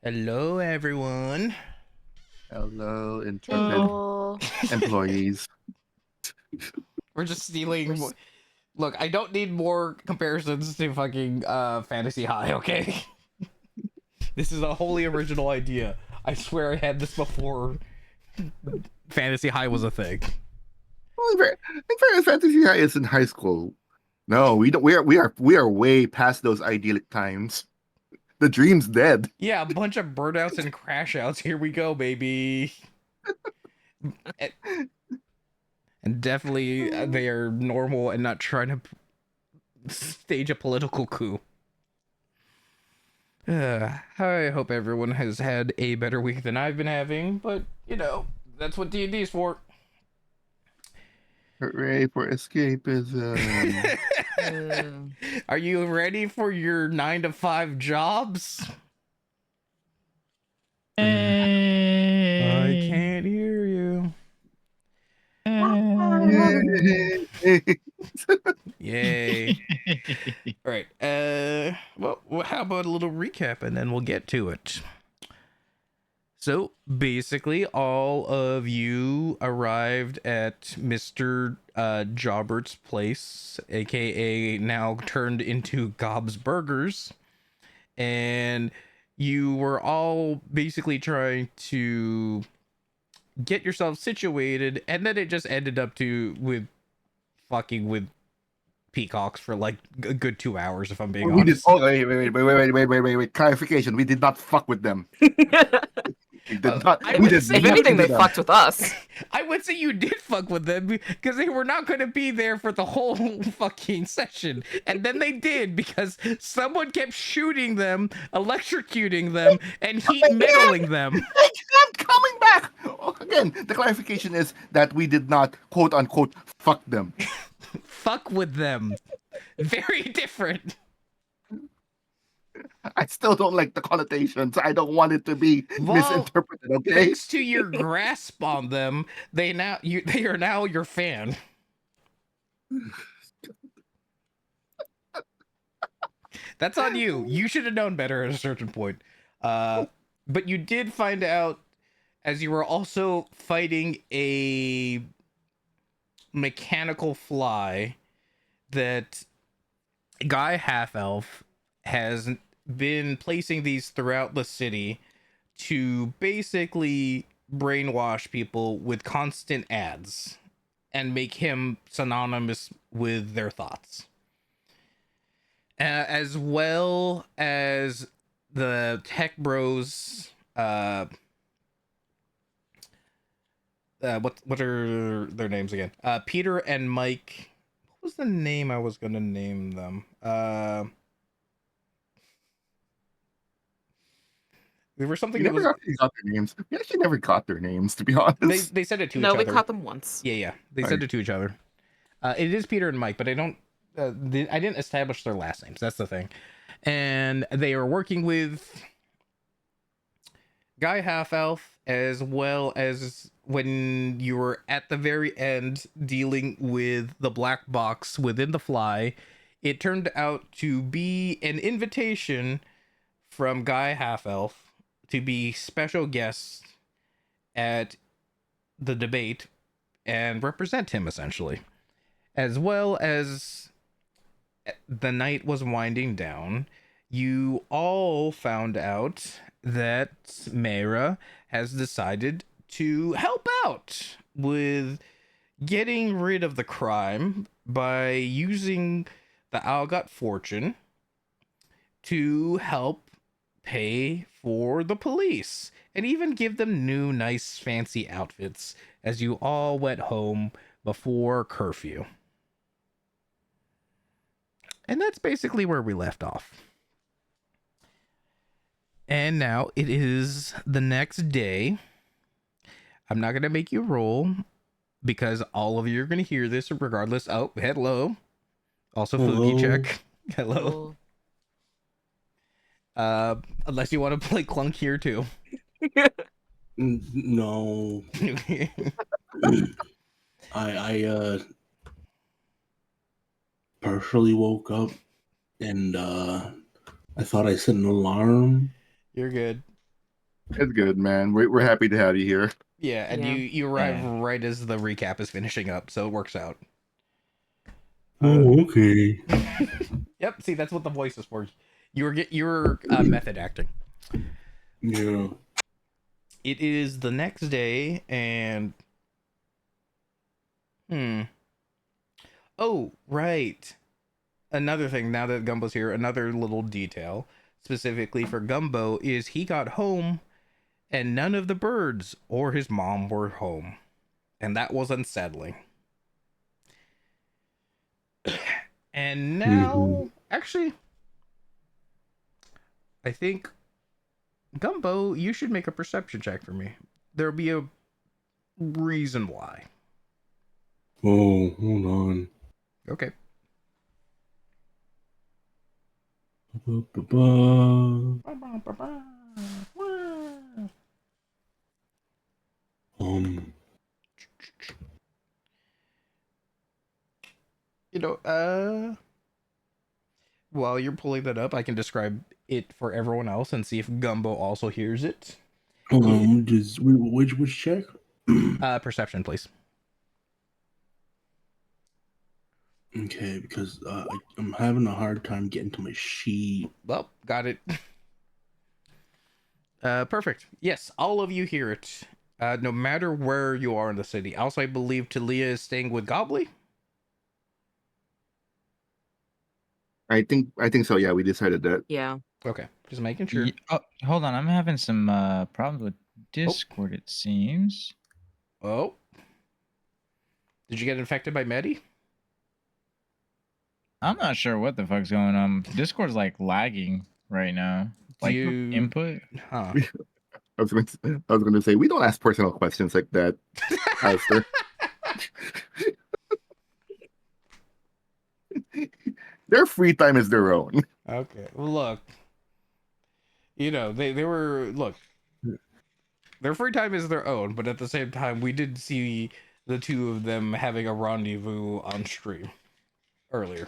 Hello, everyone. Hello, intrepid Oh, employees. We're just stealing. we're Look, I don't need more comparisons to fucking Fantasy High, okay? This is a wholly original idea. I swear I had this before Fantasy High was a thing. Well, in fairness, Fantasy High is in high school. No, we don't. We are way past those idyllic times. The dream's dead. Yeah, a bunch of burnouts and crash outs. Here we go, baby. And definitely they are normal and not trying to stage a political coup. I hope everyone has had a better week than I've been having, but that's what D&D is for. Hooray for escapism! Are you ready for your 9 to 5 jobs? I can't hear you. Yay. All right. Well, how about a little recap and then we'll get to it. So basically, all of you arrived at Mr. Jobbert's place, aka now turned into Gob's Burgers, and you were all basically trying to get yourself situated, and then it just ended up with fucking with peacocks for like a good 2 hours, if I'm being We did. honest. Oh, wait! Clarification: we did not fuck with them. We did not. I We would did say if nothing anything, to they them. fucked with us. I would say you did fuck with them because they were not going to be there for the whole fucking session. And then they did because someone kept shooting them, electrocuting them, and heat metaling them. They kept coming back. Again, the clarification is that we did not quote unquote fuck them. Fuck with them. Very different. I still don't like the connotations. I don't want it to be Well, misinterpreted. Okay. thanks to your grasp on them, they are now your fan. That's on you. You should have known better at a certain point. But you did find out as you were also fighting a mechanical fly that Guy Half Elf has been placing these throughout the city to basically brainwash people with constant ads and make him synonymous with their thoughts. As well as the tech bros, what are their names again? Peter and Mike. What was the name I was gonna name them? There was something We that never was actually got their names. We actually never got their names, to be they honest. they said it to No, each we other. caught them once. Yeah, they said Right. it to each other. It is Peter and Mike, but I don't. I didn't establish their last names. That's the thing. And they are working with Guy Half Elf, as well as when you were at the very end dealing with the black box within the fly. It turned out to be an invitation from Guy Half Elf to be special guests at the debate and represent him essentially, as well as the night was winding down. You all found out that Mera has decided to help out with getting rid of the crime by using the Algot fortune to help pay for the police and even give them new, nice, fancy outfits as you all went home before curfew. And that's basically where we left off. And now it is the next day. I'm not going to make you roll because all of you are going to hear this regardless. Oh, hello. Also, Fugi check. Hello. Unless you want to play Clunk here too. No. I partially woke up and I thought I set an alarm. You're good. It's good, man. We're happy to have you here. Yeah, and Yeah. you arrive Yeah. right as the recap is finishing up, so it works out. Oh, okay. Yep. See, that's what the voice is for. You're method acting. Yeah. It is the next day, and oh, right. Another thing. Now that Gumbo's here, another little detail specifically for Gumbo is he got home, and none of the birds or his mom were home, and that was unsettling. And now, actually, I think Gumbo, you should make a perception check for me. There'll be a reason why. Oh, hold on. Okay. Ba-ba-ba. You know, while you're pulling that up, I can describe it for everyone else and see if Gumbo also hears it. Just which check? Perception, please. Okay, because I'm having a hard time getting to my sheet. Well, got it. Perfect. Yes, all of you hear it. No matter where you are in the city. Also, I believe Talia is staying with Gobbly. I think so. Yeah, we decided that. Yeah. Okay, just making sure. Oh, hold on. I'm having some problems with Discord, it seems. Oh. Did you get infected by Medi? I'm not sure what the fuck's going on. Discord's like lagging right now. Like input. Huh. I was going to say we don't ask personal questions like that, Alistair. Their free time is their own. Okay. Well, look. You know, they were look. Their free time is their own, but at the same time, we did see the two of them having a rendezvous on stream earlier.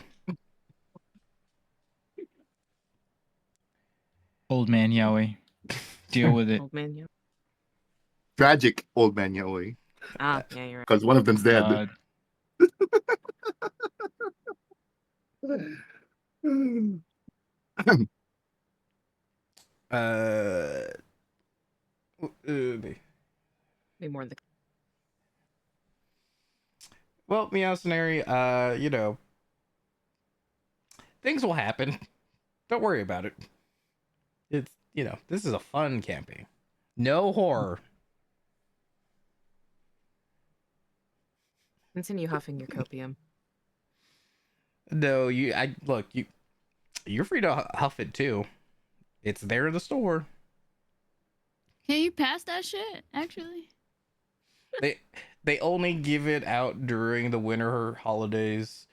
Old man Yaoi. Deal with it. Old man, yeah. Tragic old man Yaoi. Ah, yeah, you're right. Because one of them's dead. Maybe more than Well, Meowscenary, you know, things will happen. Don't worry about it. It's, you know, this is a fun campaign. No horror. continue huffing your copium. No, you're free to huff it too. It's there in the store. Can you pass that shit? Actually, They only give it out during the winter holidays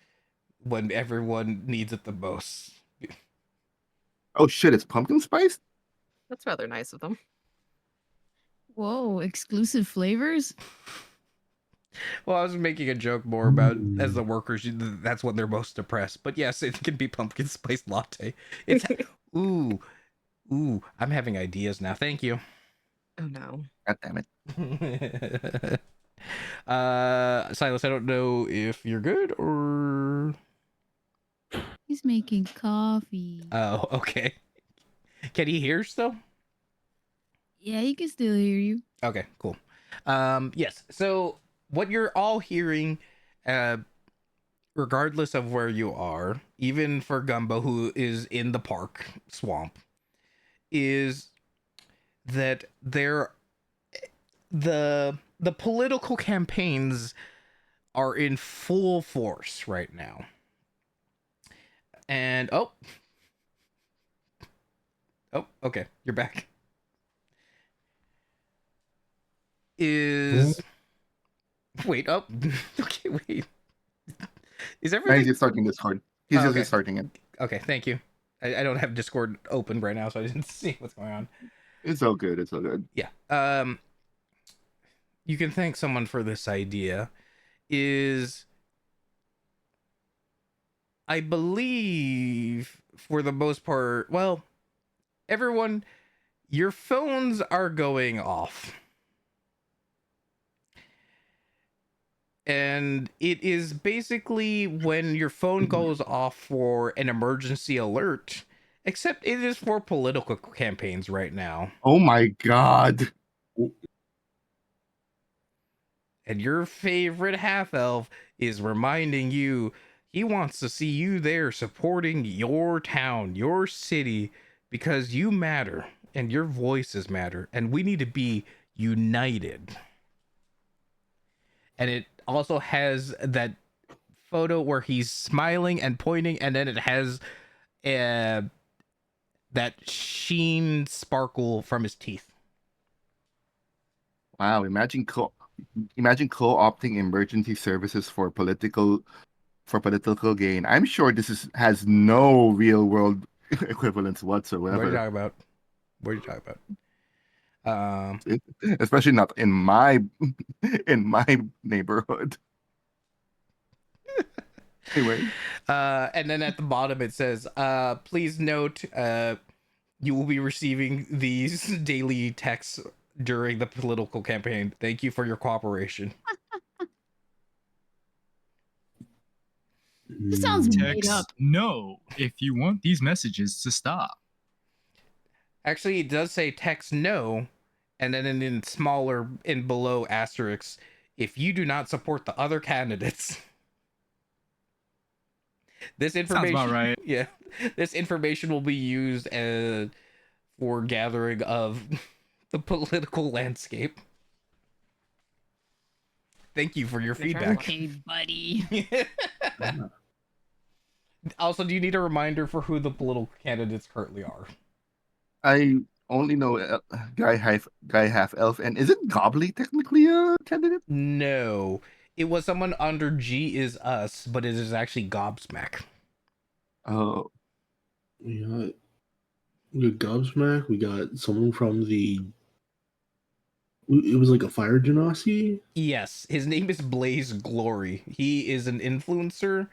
when everyone needs it the most. Oh shit! It's pumpkin spice. That's rather nice of them. whoa, exclusive flavors. Well, I was making a joke more about as the workers, that's when they're most depressed. But yes, it can be pumpkin spice latte. It's ooh, I'm having ideas now. Thank you. Oh no. God damn it! Silas, I don't know if you're good or. He's making coffee. Oh, okay. Can he hear still? Yeah, he can still hear you. Okay, cool. Yes. So what you're all hearing, regardless of where you are, even for Gumbo, who is in the park swamp, is that the political campaigns are in full force right now. And oh, okay, you're back. Wait, okay, wait. Is Now everything he's just starting Discord. He's Oh, just okay. starting it. okay? Thank you. I don't have Discord open right now, so I didn't see what's going on. It's all good. It's all good. Yeah. You can thank someone for this idea. I believe for the most part, well, everyone, your phones are going off. And it is basically when your phone goes off for an emergency alert, except it is for political campaigns right now. Oh my god. And your favorite half elf is reminding you he wants to see you there supporting your town, your city, because you matter and your voices matter, and we need to be united. And it also has that photo where he's smiling and pointing, and then it has that sheen sparkle from his teeth. Wow, imagine co-opting emergency services for political gain. I'm sure has no real world equivalence What are you whatsoever. talking about? What are you talking about? Especially not in my neighborhood. Anyway, And then at the bottom it says, please note, you will be receiving these daily texts during the political campaign. Thank you for your cooperation. This sounds Mm. made up. Text no if you want these messages to stop. Actually, it does say text no, and then in smaller in below asterisks, if you do not support the other candidates. This information, Sounds about right. Yeah, this information will be used for gathering of the political landscape. Thank you for your Your turn. feedback. Okay, buddy. Also, do you need a reminder for who the political candidates currently are? I only know guy half elf, and isn't Gobbly technically a candidate? No, it was someone under G is us, but it is actually Gobsmack. Oh, We got Gobsmack. We got someone from the. It was like a fire genasi. Yes, his name is Blaze Glory. He is an influencer,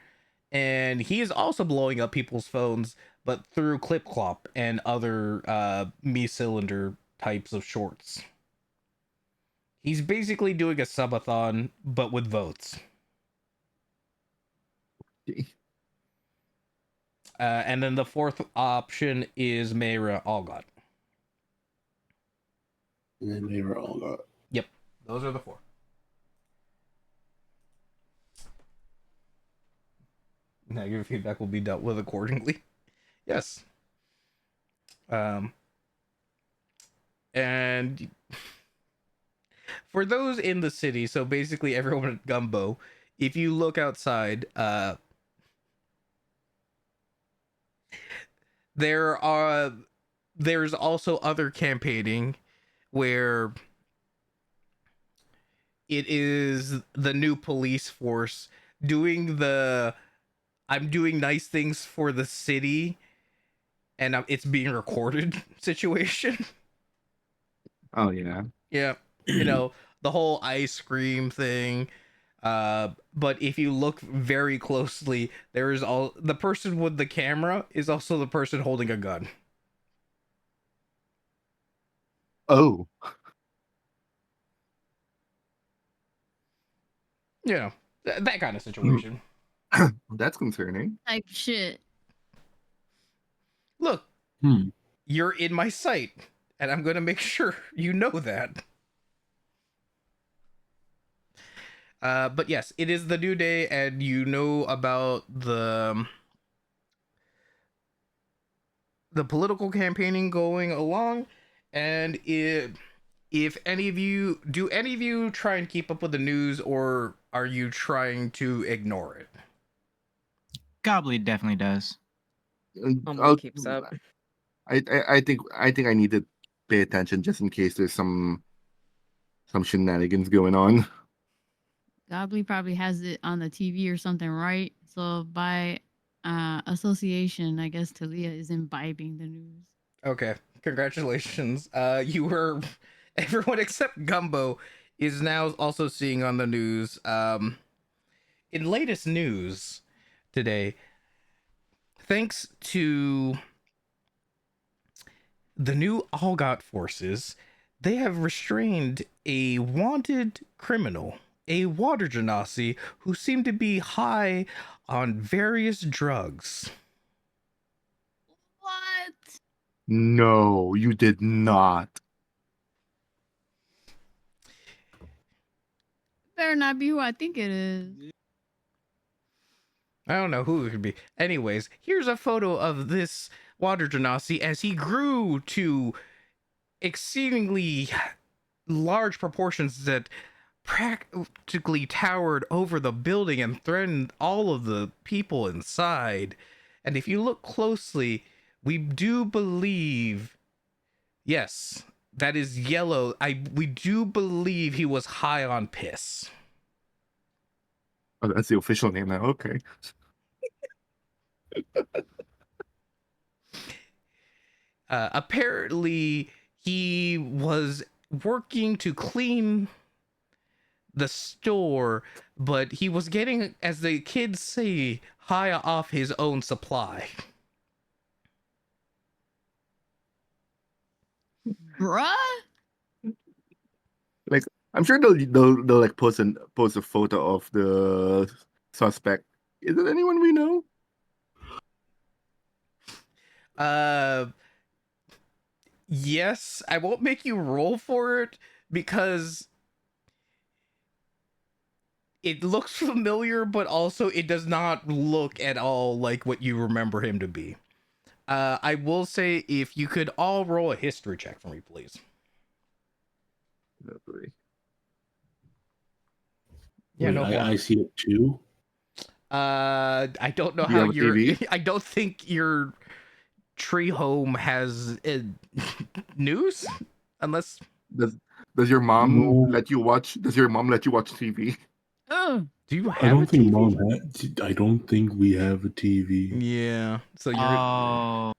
and he is also blowing up people's phones, but through Clip Clop and other Me Cylinder types of shorts. He's basically doing a subathon, but with votes. And then the fourth option is Mayra Algot. And then they were all got. Yep, those are the four. Negative feedback will be dealt with accordingly. Yes. And for those in the city, so basically everyone at Gumbo, if you look outside, there's also other campaigning where it is the new police force doing the I'm doing nice things for the city and it's being recorded situation. oh yeah. Yeah, you know, the whole ice cream thing. But if you look very closely, there is the person with the camera is also the person holding a gun. Oh, Yeah, that kind of situation. that's concerning. Type shit. Look, Hmm. you're in my sight, and I'm gonna make sure you know that. But yes, it is the new day, and you know about the political campaigning going along, and if any of you try and keep up with the news, or are you trying to ignore it? Gobbly definitely does. Almost keeps up. I think I need to pay attention just in case there's some shenanigans going on. Gobbly probably has it on the TV or something, right? So by association, I guess Talia is imbibing the news. Okay, congratulations. You were everyone except Gumbo is now also seeing on the news. In latest news today, thanks to the new Algot forces, they have restrained a wanted criminal, a water genasi who seemed to be high on various drugs. What? No, you did not. Better not be who I think it is. I don't know who it could be. Anyways, here's a photo of this water genasi as he grew to exceedingly large proportions that practically towered over the building and threatened all of the people inside. And if you look closely, we do believe, yes, that is yellow. We do believe he was high on piss. Oh, that's the official name now. Okay. Apparently, he was working to clean the store, but he was getting, as the kids say, high off his own supply. Bruh? Like, I'm sure they'll like post a photo of the suspect. Is it anyone we know? Yes, I won't make you roll for it because it looks familiar, but also it does not look at all like what you remember him to be. I will say, if you could all roll a history check for me, please. Lovely. Yeah, Wait, no problem. I see it too. I don't know Do you how have a your. TV? I don't think your tree home has news, unless. Does your mom No. let you watch? Does your mom let you watch TV? Do you I have a don't think TV? mom had. I don't think we have a TV. Yeah. So you're. Oh,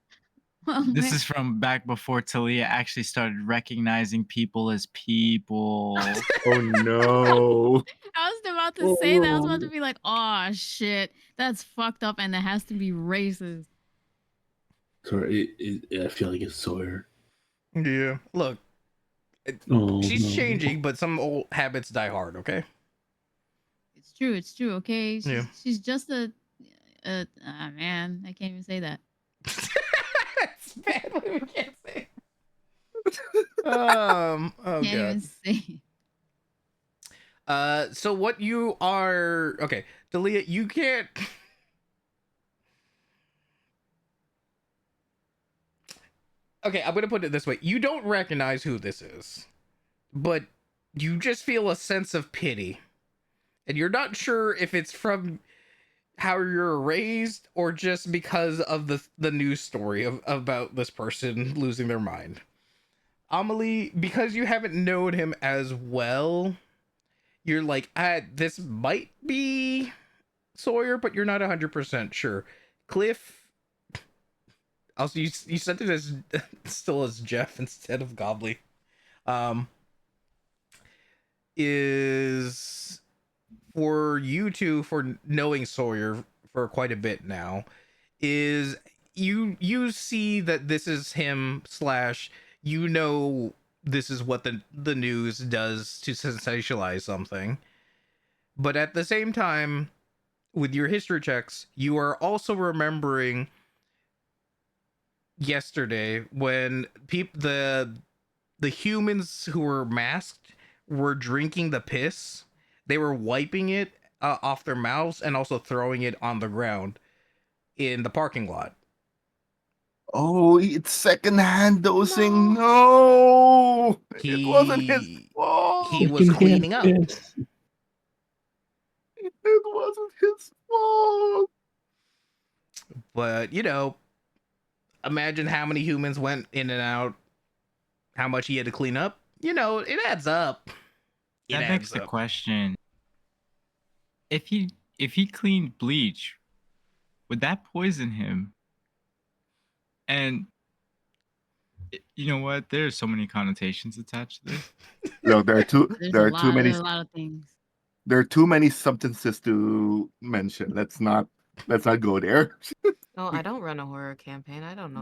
Oh, this man. is from back before Talia actually started recognizing people as people. Oh no! I was about to say that. I was about to be like, oh shit, that's fucked up and that has to be racist. Sorry, I feel like it's Sawyer. Yeah. Look, Oh, she's no. changing, but some old habits die hard. Okay. It's true, okay? Yeah. She's just a man, I can't even say that. It's bad when we can't say. Oh Can't even god. say. So what you are, okay, Dalia, you can't. Okay, I'm gonna put it this way: you don't recognize who this is, but you just feel a sense of pity, and you're not sure if it's from how you're raised or just because of the news story about this person losing their mind. Amelie, because you haven't known him as well, you're like, this might be Sawyer, but you're not 100% sure. Cliff, also you sent it as still as Jeff instead of Gobbly. Is for you two, for knowing Sawyer for quite a bit now, is you see that this is him / you know this is what the news does to sensationalize something, but at the same time, with your history checks, you are also remembering yesterday when the humans who were masked were drinking the piss. They were wiping it off their mouths and also throwing it on the ground in the parking lot. Oh, it's secondhand dosing. No, it wasn't his fault. He was cleaning up. Yes. It wasn't his fault. But, imagine how many humans went in and out, how much he had to clean up. It adds up. That begs the question: if he cleaned bleach, would that poison him? And you know what? There's so many connotations attached to this. No, there are too There's too many there's a lot of things. there are too many substances to mention. Let's not go there. Oh, I don't run a horror campaign. I don't know.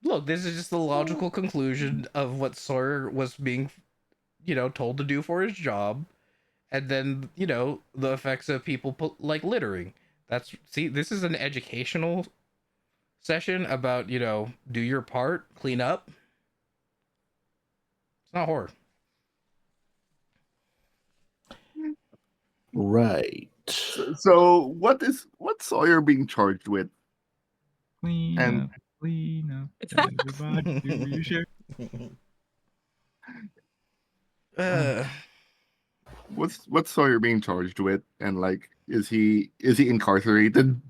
look, this is just the logical conclusion of what Sawyer was being, told to do for his job, and then the effects of people like littering. This is an educational session about do your part, clean up. It's not horror. Right. So what's Sawyer being charged with? Clean And- up, clean up. Everybody do your share. uh, What's Sawyer being charged with? And like, is he incarcerated?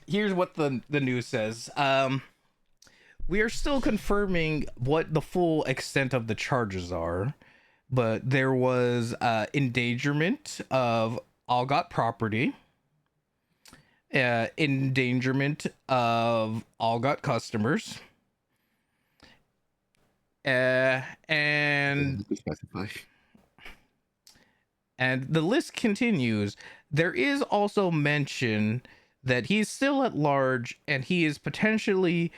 Here's what the news says. We are still confirming what the full extent of the charges are, but there was endangerment of Algot property, endangerment of Algot customers, and To specify. And the list continues. There is also mention that he's still at large and he is potentially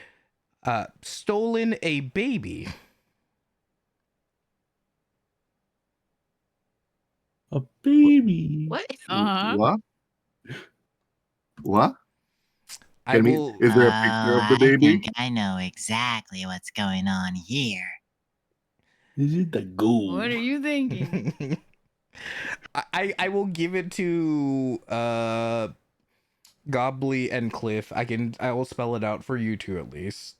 stolen a baby. A baby. What? Uh-huh. What? I Can we- will. Is there a picture of the I baby? think I know exactly what's going on here. Is it the ghoul? What are you thinking? I will give it to Gobbly and Cliff. I will spell it out for you two at least.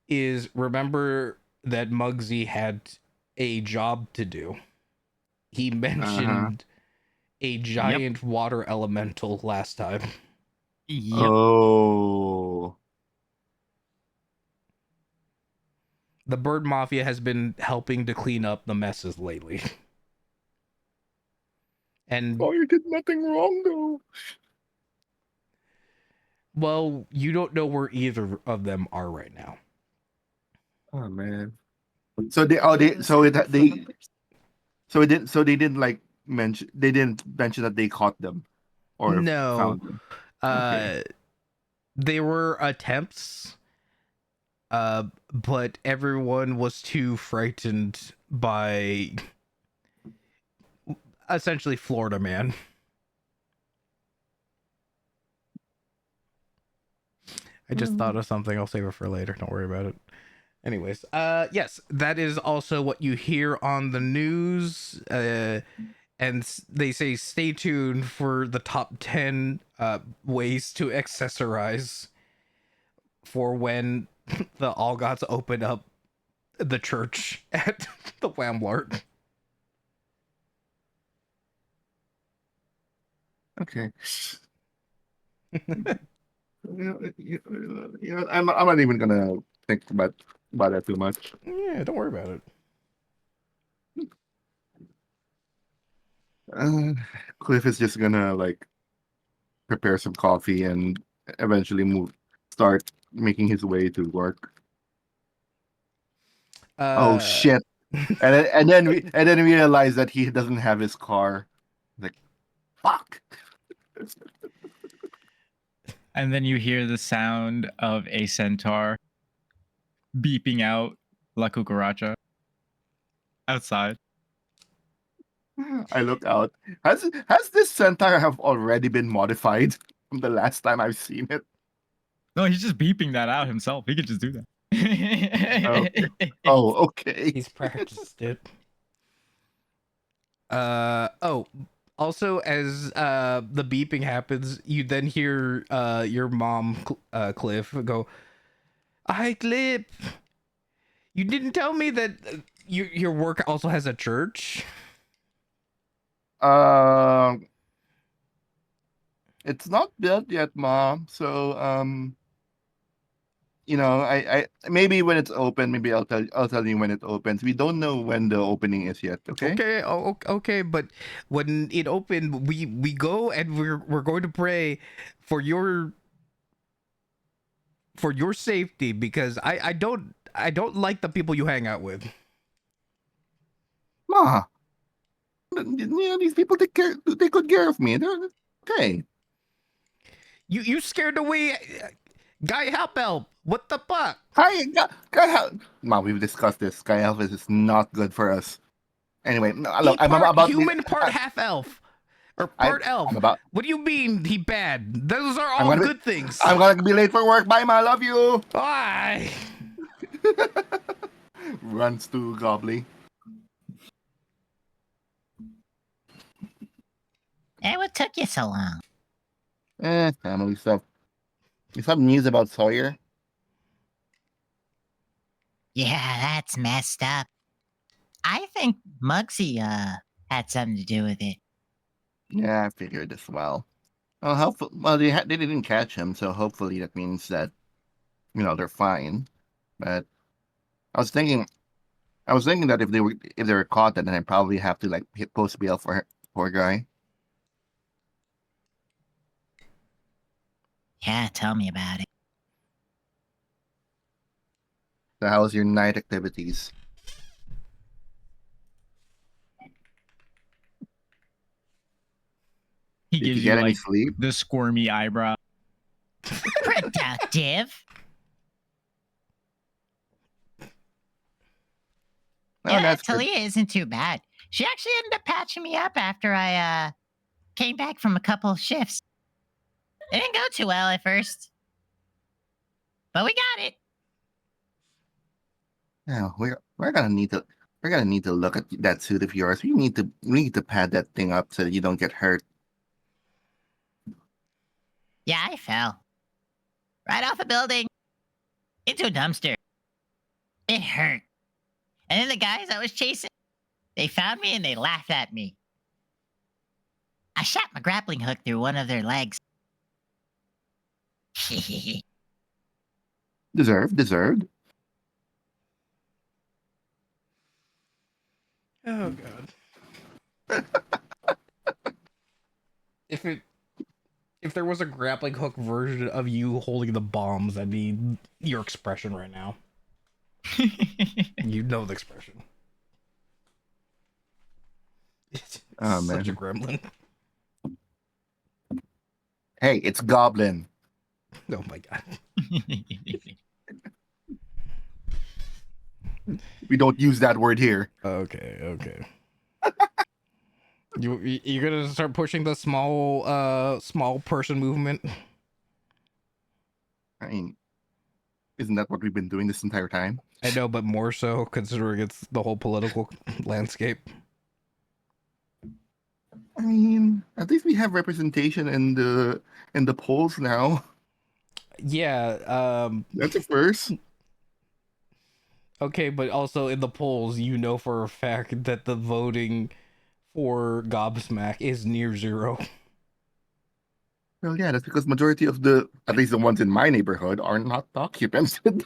Is remember that Muggsy had a job to do. He mentioned a giant water elemental last time. Yep. Oh. The Bird Mafia has been helping to clean up the messes lately. And Sawyer did nothing wrong though. well, you don't know where either of them are right now. Oh man. So they didn't like mention that they caught them or No. found them. Okay. They were attempts, but everyone was too frightened by essentially Florida Man. I just thought of something. I'll save it for later. Don't worry about it. Anyways, yes, that is also what you hear on the news. And they say stay tuned for the top 10 ways to accessorize for when the Algots open up the church at the Wamblart. Okay. I'm not even gonna think about that too much. Yeah, don't worry about it. Cliff is just gonna like prepare some coffee and eventually start making his way to work. Oh shit! and then realize that he doesn't have his car. Like, fuck. And then you hear the sound of a centaur beeping out La Cucaracha outside. I look out. Has this centaur have already been modified from the last time I've seen it? No, he's just beeping that out himself. He could just do that. Oh, okay. He's practiced it. Also, as the beeping happens, you then hear your mom, Cliff, go, "Hi, Cliff. You didn't tell me that your work also has a church." It's not built yet, Mom. So I maybe when it's open, maybe I'll tell you when it opens. We don't know when the opening is yet. Okay. Okay. Oh, okay. But when it opened, we go and we're going to pray for your safety, because I don't like the people you hang out with. Ma, these people take good care of me. They're okay. You scared away Guy Halpel. What the fuck? Hi, Guy Elf. Mom, we've discussed this. Guy Elf is not good for us. Anyway, no, look, I'm Part about to be. human, part half elf, or part elf. I'm about. What do you mean he bad? Those are I'm all gonna be- good things. I'm gonna be late for work. Bye, ma. I love you. Bye. Runs to Gobbly. Hey, what took you so long? Family stuff. You have news about Sawyer? Yeah, that's messed up. I think Muggsy had something to do with it. Yeah, I figured as well. Well, hopefully, they didn't catch him, so hopefully that means that they're fine. But I was thinking that if they were caught, then I'd probably have to post bail for her, poor guy. Yeah, tell me about it. So how's your night activities? He Did you gives get you any like sleep? the squirmy eyebrow. Productive. Oh, Yeah, that's good. Talia isn't too bad. She actually ended up patching me up after I came back from a couple of shifts. It didn't go too well at first, but we got it. Yeah, we're gonna need to look at that suit of yours. We need to pad that thing up so that you don't get hurt. Yeah, I fell right off a building into a dumpster. It hurt. And then the guys I was chasing, they found me and they laughed at me. I shot my grappling hook through one of their legs. Deserved. Oh god. If there was a grappling hook version of you holding the bombs, that'd be your expression right now. You know the expression. Oh, Such a man. gremlin. Hey, it's Goblin. Oh my god. We don't use that word here. Okay. You're gonna start pushing the small person movement? I mean, isn't that what we've been doing this entire time? I know, but more so considering it's the whole political landscape. I mean, at least we have representation in the polls now. Yeah, That's a first. okay, but also in the polls, you know for a fact that the voting for Gobsmack is near zero. Well, yeah, that's because majority of at least the ones in my neighborhood, are not documented.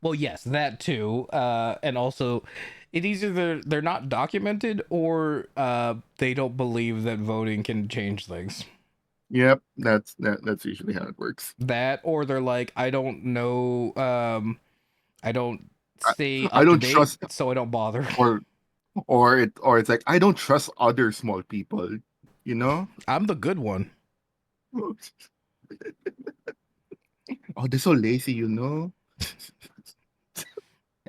Well, yes, that too. And also, it either they're not documented or they don't believe that voting can change things. Yep, that's usually how it works. That, or they're like, I don't know. I don't stay I up don't to date, trust- so I don't bother. Or it's like I don't trust other small people. You know? I'm the good one. Oh, they're so lazy, you know?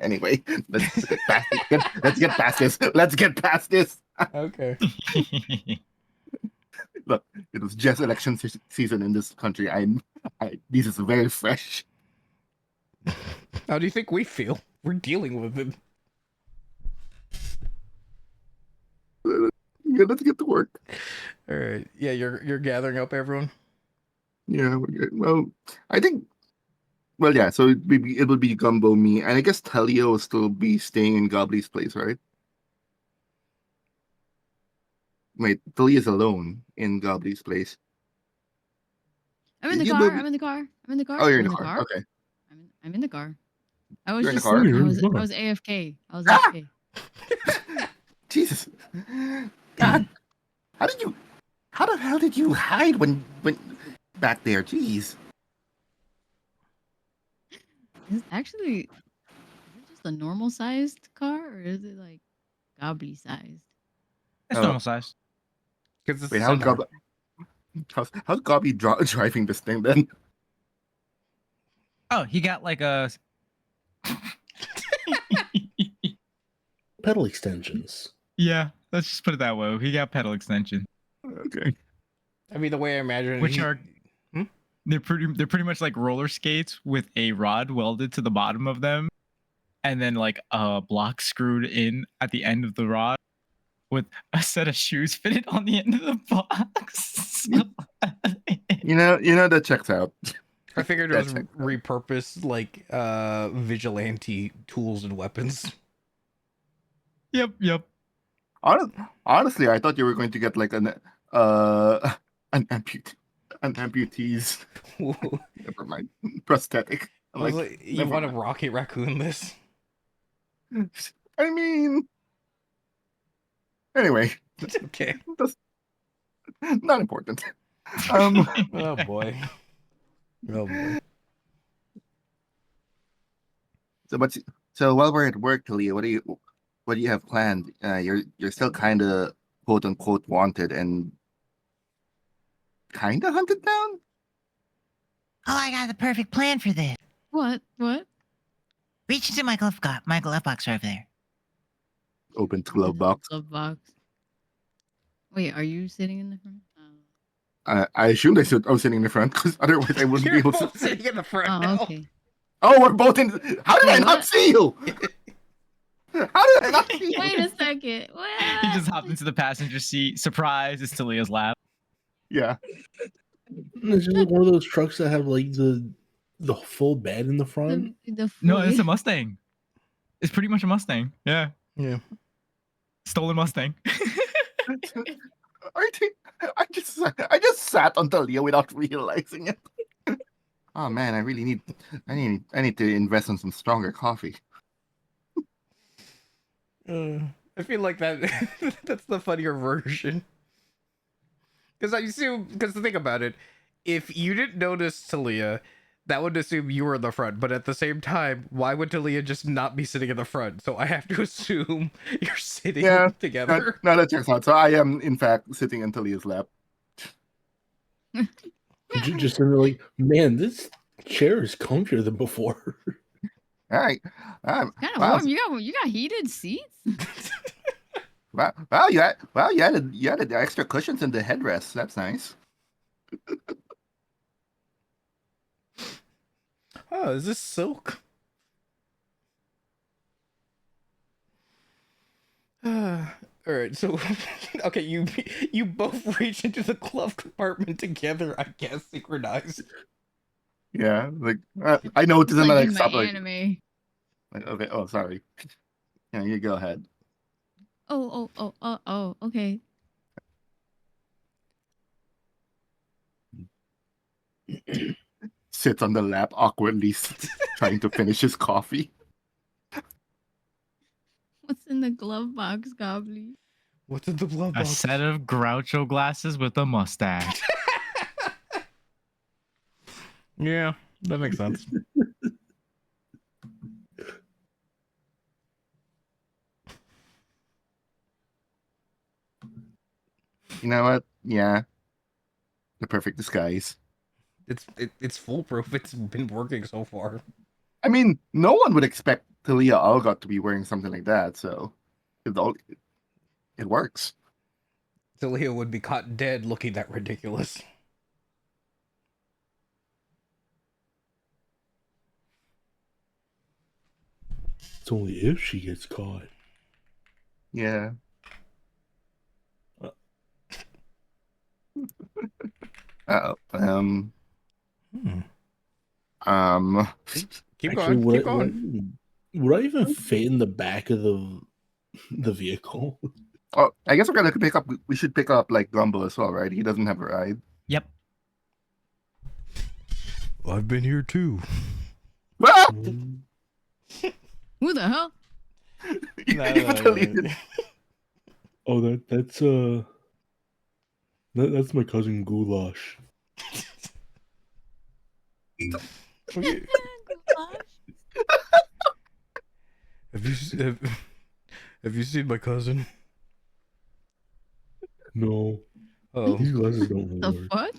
Anyway, let's get past this. Let's get past this. Okay. Look, it was just election season in this country. This is very fresh. How do you think we feel? We're dealing with it. Yeah, let's get to work. All right. Yeah, you're gathering up everyone. Yeah, we're good. Well, I think. Well, yeah. So it will be Gumbo, me, and I guess Talia will still be staying in Gobley's place, right? Wait, Talia's alone in Gobley's place. I'm in the You car. will be- I'm in the car. I'm in the car. Oh, you're I'm in the car. Okay. I'm in the car. I was You're in the just car? I You're in was the car. AFK. I was Ah! AFK. Jesus. God. How the hell did you hide when back there? Jeez. Is it just a normal sized car or is it like gobbly sized? It's Oh. normal size. Because it's Wait, how similar. How's Gobby driving this thing then? Oh, he got like a. Pedal extensions. Yeah, let's just put it that way. He got pedal extension, Okay. I mean, the way I imagine which he- are Hmm? they're pretty much like roller skates with a rod welded to the bottom of them, and then like a block screwed in at the end of the rod, with a set of shoes fitted on the end of the box. You know that checks out. I figured it was That's it. repurposed like vigilante tools and weapons. Yep. Honestly, I thought you were going to get like an amputee's. Never mind. Prosthetic. I was Like, like, you never want to mind. Rocket Raccoon this? I mean, anyway, Okay. that's not important. Um, Oh boy. Oh boy. so while we're at work, Talia, what do you have planned? You're still kind of quote unquote wanted and kind of hunted down. Oh, I got the perfect plan for this. What? What? Reach into my glove box over there. Open to glove box. Glove box. Wait, are you sitting in the front? Oh. I assumed I was sitting in the front because otherwise I wouldn't be You're able to. both sitting in the front Oh, now. okay. Oh, we're both in. How did I Wait, not what? see you? How did I not see you? Wait a second. What? He just hopped into the passenger seat. Surprise! It's Talia's lap. Yeah. It's just like one of those trucks that have like the full bed in the front. The No, full- it's a Mustang. It's pretty much a Mustang. Yeah, Yeah. stolen Mustang. I just sat on Talia without realizing it. Oh man, I need to invest in some stronger coffee. I feel like that that's the funnier version. Because think about it, if you didn't notice Talia, that would assume you were in the front. But at the same time, why would Talia just not be sitting in the front? So I have to assume you're sitting Yeah, together. No, that checks out. So I am in fact sitting in Talia's lap. Just sitting there like, man, this chair is comfier than before. All right. Kind of Wow. warm. You got heated seats. Wow, you added the extra cushions in the headrest. That's nice. Oh, is this silk? All right, so okay, you both reach into the glove compartment together, I guess, synchronized. Yeah, like I noticed and Like I in the stopped. Like, anime. okay, oh sorry. Yeah, you go ahead. Oh, okay. Sits on the lap awkwardly, trying to finish his coffee. What's in the glove box, Gobbly? What's in the glove A box? set of Groucho glasses with a mustache. Yeah, that makes sense. You know what? Yeah, the perfect disguise. It's foolproof. It's been working so far. I mean, no one would expect Talia Algot to be wearing something like that, so it works. Talia would be caught dead looking that ridiculous. It's only if she gets caught. Yeah. Uh-oh. Keep Actually, going. Keep going. Would I even fit in the back of the vehicle? Oh, I guess we're gonna pick up. We should pick up like Gumbo as well, right? He doesn't have a ride. Yep. I've been here too. Ah! Who the hell? Even Talia- Oh, that's my cousin Goulash. Okay. Have you seen my cousin? No. Oh, These glasses don't The work. fuck?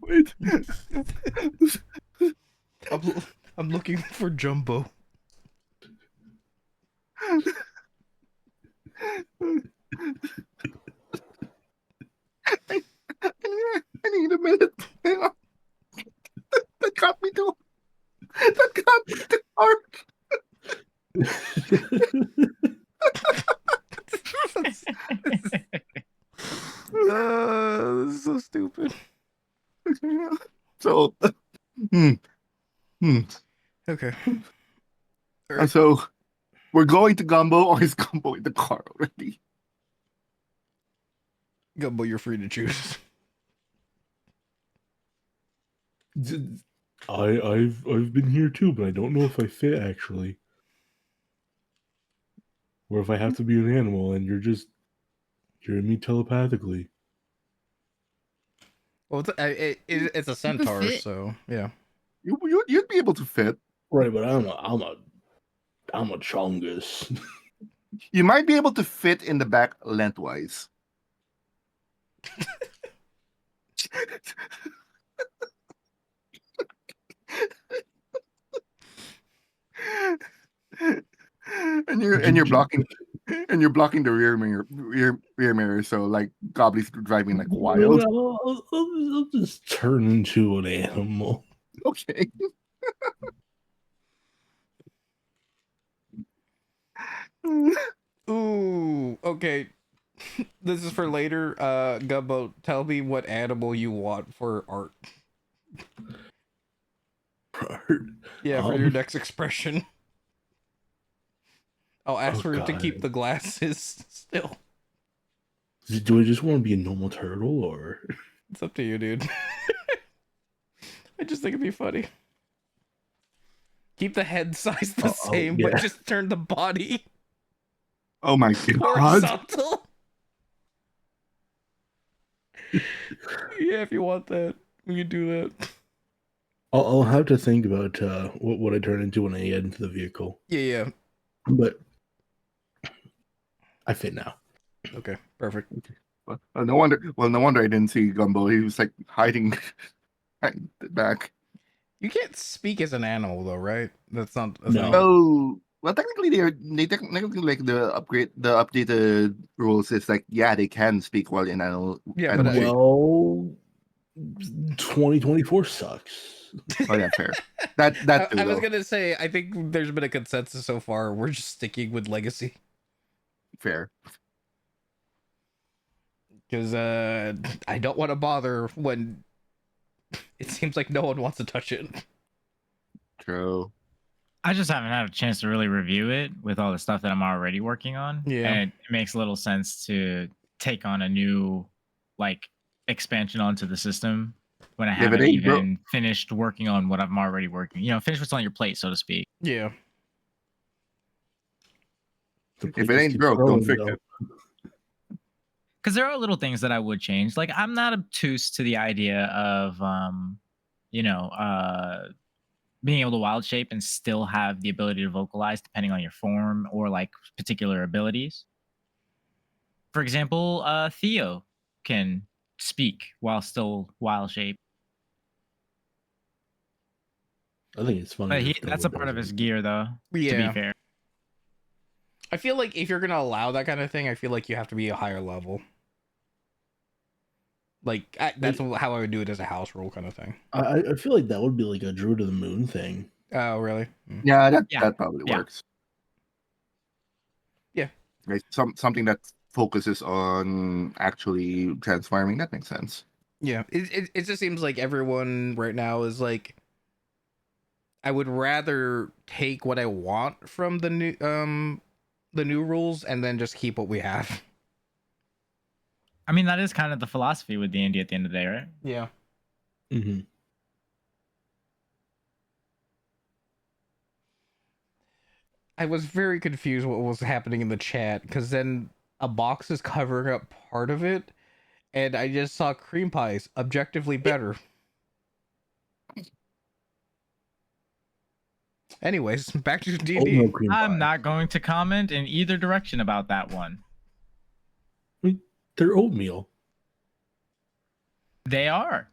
Wait. I'm looking for Jumbo. I need a minute. Hang on. That got me too. That got me too hard. This is so stupid. So, Okay. so we're going to Gumbo, or is Gumbo in the car already? Gumbo, you're free to choose. I've been here too, but I don't know if I fit actually. Or if I have to be an animal and you're just hearing me telepathically. Well, it's a centaur, fit. so yeah. You'd be able to fit. Right, but I'm a chongus. You might be able to fit in the back lengthwise. and you're blocking the rear mirror, so like Gobley's driving like wild. I'll just turn into an animal. Okay. Ooh, okay. This is for later. Gumbo, tell me what animal you want for art. Yeah, for your next expression. I'll ask for it to keep God. the glasses still. Do I just want to be a normal turtle, or It's up to you, dude. I just think it'd be funny. Keep the head size the same, but yeah. just turn the body Oh my god. horizontal. Yeah, if you want that, we can do that. I'll have to think about what I turn into when I get into the vehicle. Yeah. But I fit now. Okay, perfect. Well, no wonder I didn't see Gumbo. He was like hiding back. You can't speak as an animal though, right? That's not a No. thing. Oh, well, technically they technically like the updated rules is like, yeah, they can speak while in animal. Yeah, animal but shape. Well, 2024 sucks. Oh yeah, fair. That too, I was though. gonna say, I think there's been a consensus so far. We're just sticking with Legacy Fair. because I don't want to bother when it seems like no one wants to touch it. True. I just haven't had a chance to really review it with all the stuff that I'm already working on. Yeah. And it makes little sense to take on a new like expansion onto the system when I If it haven't ain't broke- even finished working on what I'm already working. You know, finish what's on your plate, so to speak. Yeah. If it ain't broke, don't fix it. Because there are little things that I would change. Like I'm not obtuse to the idea of being able to wild shape and still have the ability to vocalize depending on your form or like particular abilities. For example, Theo can speak while still wild shape. I think it's funny. But that's a part of his gear though, to Yeah. be fair. I feel like if you're gonna allow that kind of thing, I feel like you have to be a higher level. Like that's how I would do it as a house rule kind of thing. I feel like that would be like a Druid of the Moon thing. Oh, really? Yeah, that Yeah. probably Yeah. works. Yeah. Right. Something that focuses on actually transforming. That makes sense. Yeah. It just seems like everyone right now is like, I would rather take what I want from the new rules and then just keep what we have. I mean, that is kind of the philosophy with D&D at the end of the day, right? Yeah. Mm-hmm. I was very confused what was happening in the chat because then a box is covering up part of it, and I just saw cream pies objectively better. Anyways, back to D&D. Oatmeal cream I'm pie. not going to comment in either direction about that one. They're oatmeal. They are.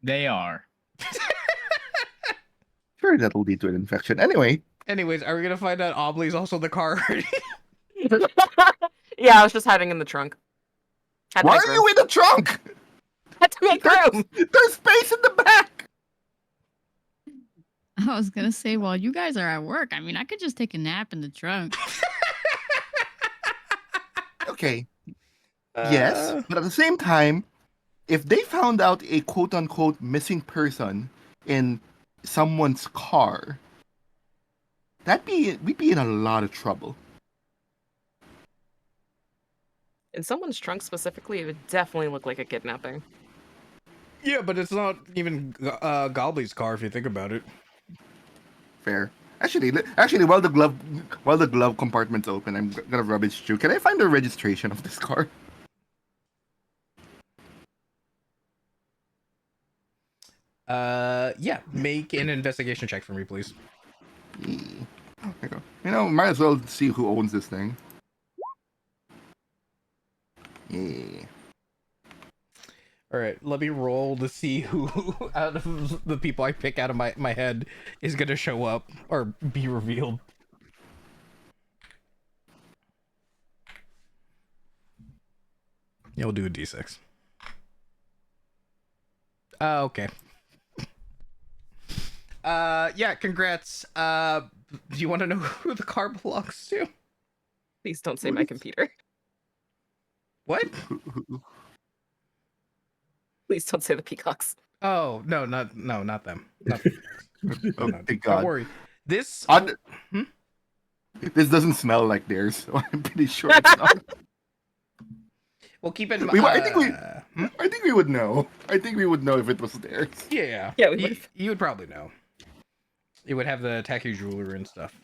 They are. Sure, that'll lead to an infection. Anyway, Anyways, are we gonna find out Obley's also the car? Yeah, I was just hiding in the trunk. Had to why make are room. you in the trunk? Had to make room. There's space in the back. I was gonna say, while you guys are at work, I mean, I could just take a nap in the trunk. Okay. Yes, Uh, but at the same time, if they found out a quote unquote missing person in someone's car, we'd be in a lot of trouble. In someone's trunk specifically, it would definitely look like a kidnapping. Yeah, but it's not even Gobley's car if you think about it. Fair. Actually, while the glove compartment's open, I'm gonna rummage through. Can I find the registration of this car? Yeah, make an investigation check for me, please. There you go. You know, might as well see who owns this thing. Yeah. All right, let me roll to see who out of the people I pick out of my head is gonna show up or be revealed. Yeah, we'll do a d6. Okay. Yeah, congrats. Do you want to know who the car belongs to? Please don't say my computer. What? Please don't say the peacocks. Oh, no, not them. Not them. Oh, No, thank don't God. worry. This This doesn't smell like theirs, so I'm pretty sure it's not. Well, keep in We- mind. I think we would know. I think we would know if it was theirs. Yeah. Yeah, we you, would. you would probably know. It would have the tacky jewelry and stuff.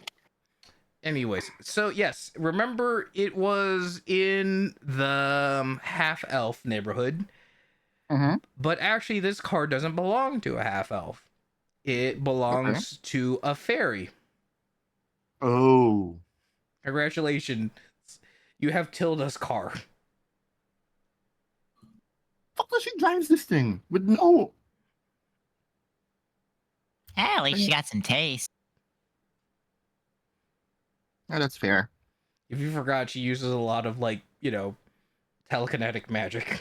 Anyways, so yes, remember it was in the half elf neighborhood, Mm-hmm. but actually this car doesn't belong to a half elf. It belongs to a fairy. Oh. Congratulations, you have Tilda's car. Fuck does she drives this thing with no? Yeah, at least she got some taste. Yeah, that's fair. If you forgot, she uses a lot of telekinetic magic.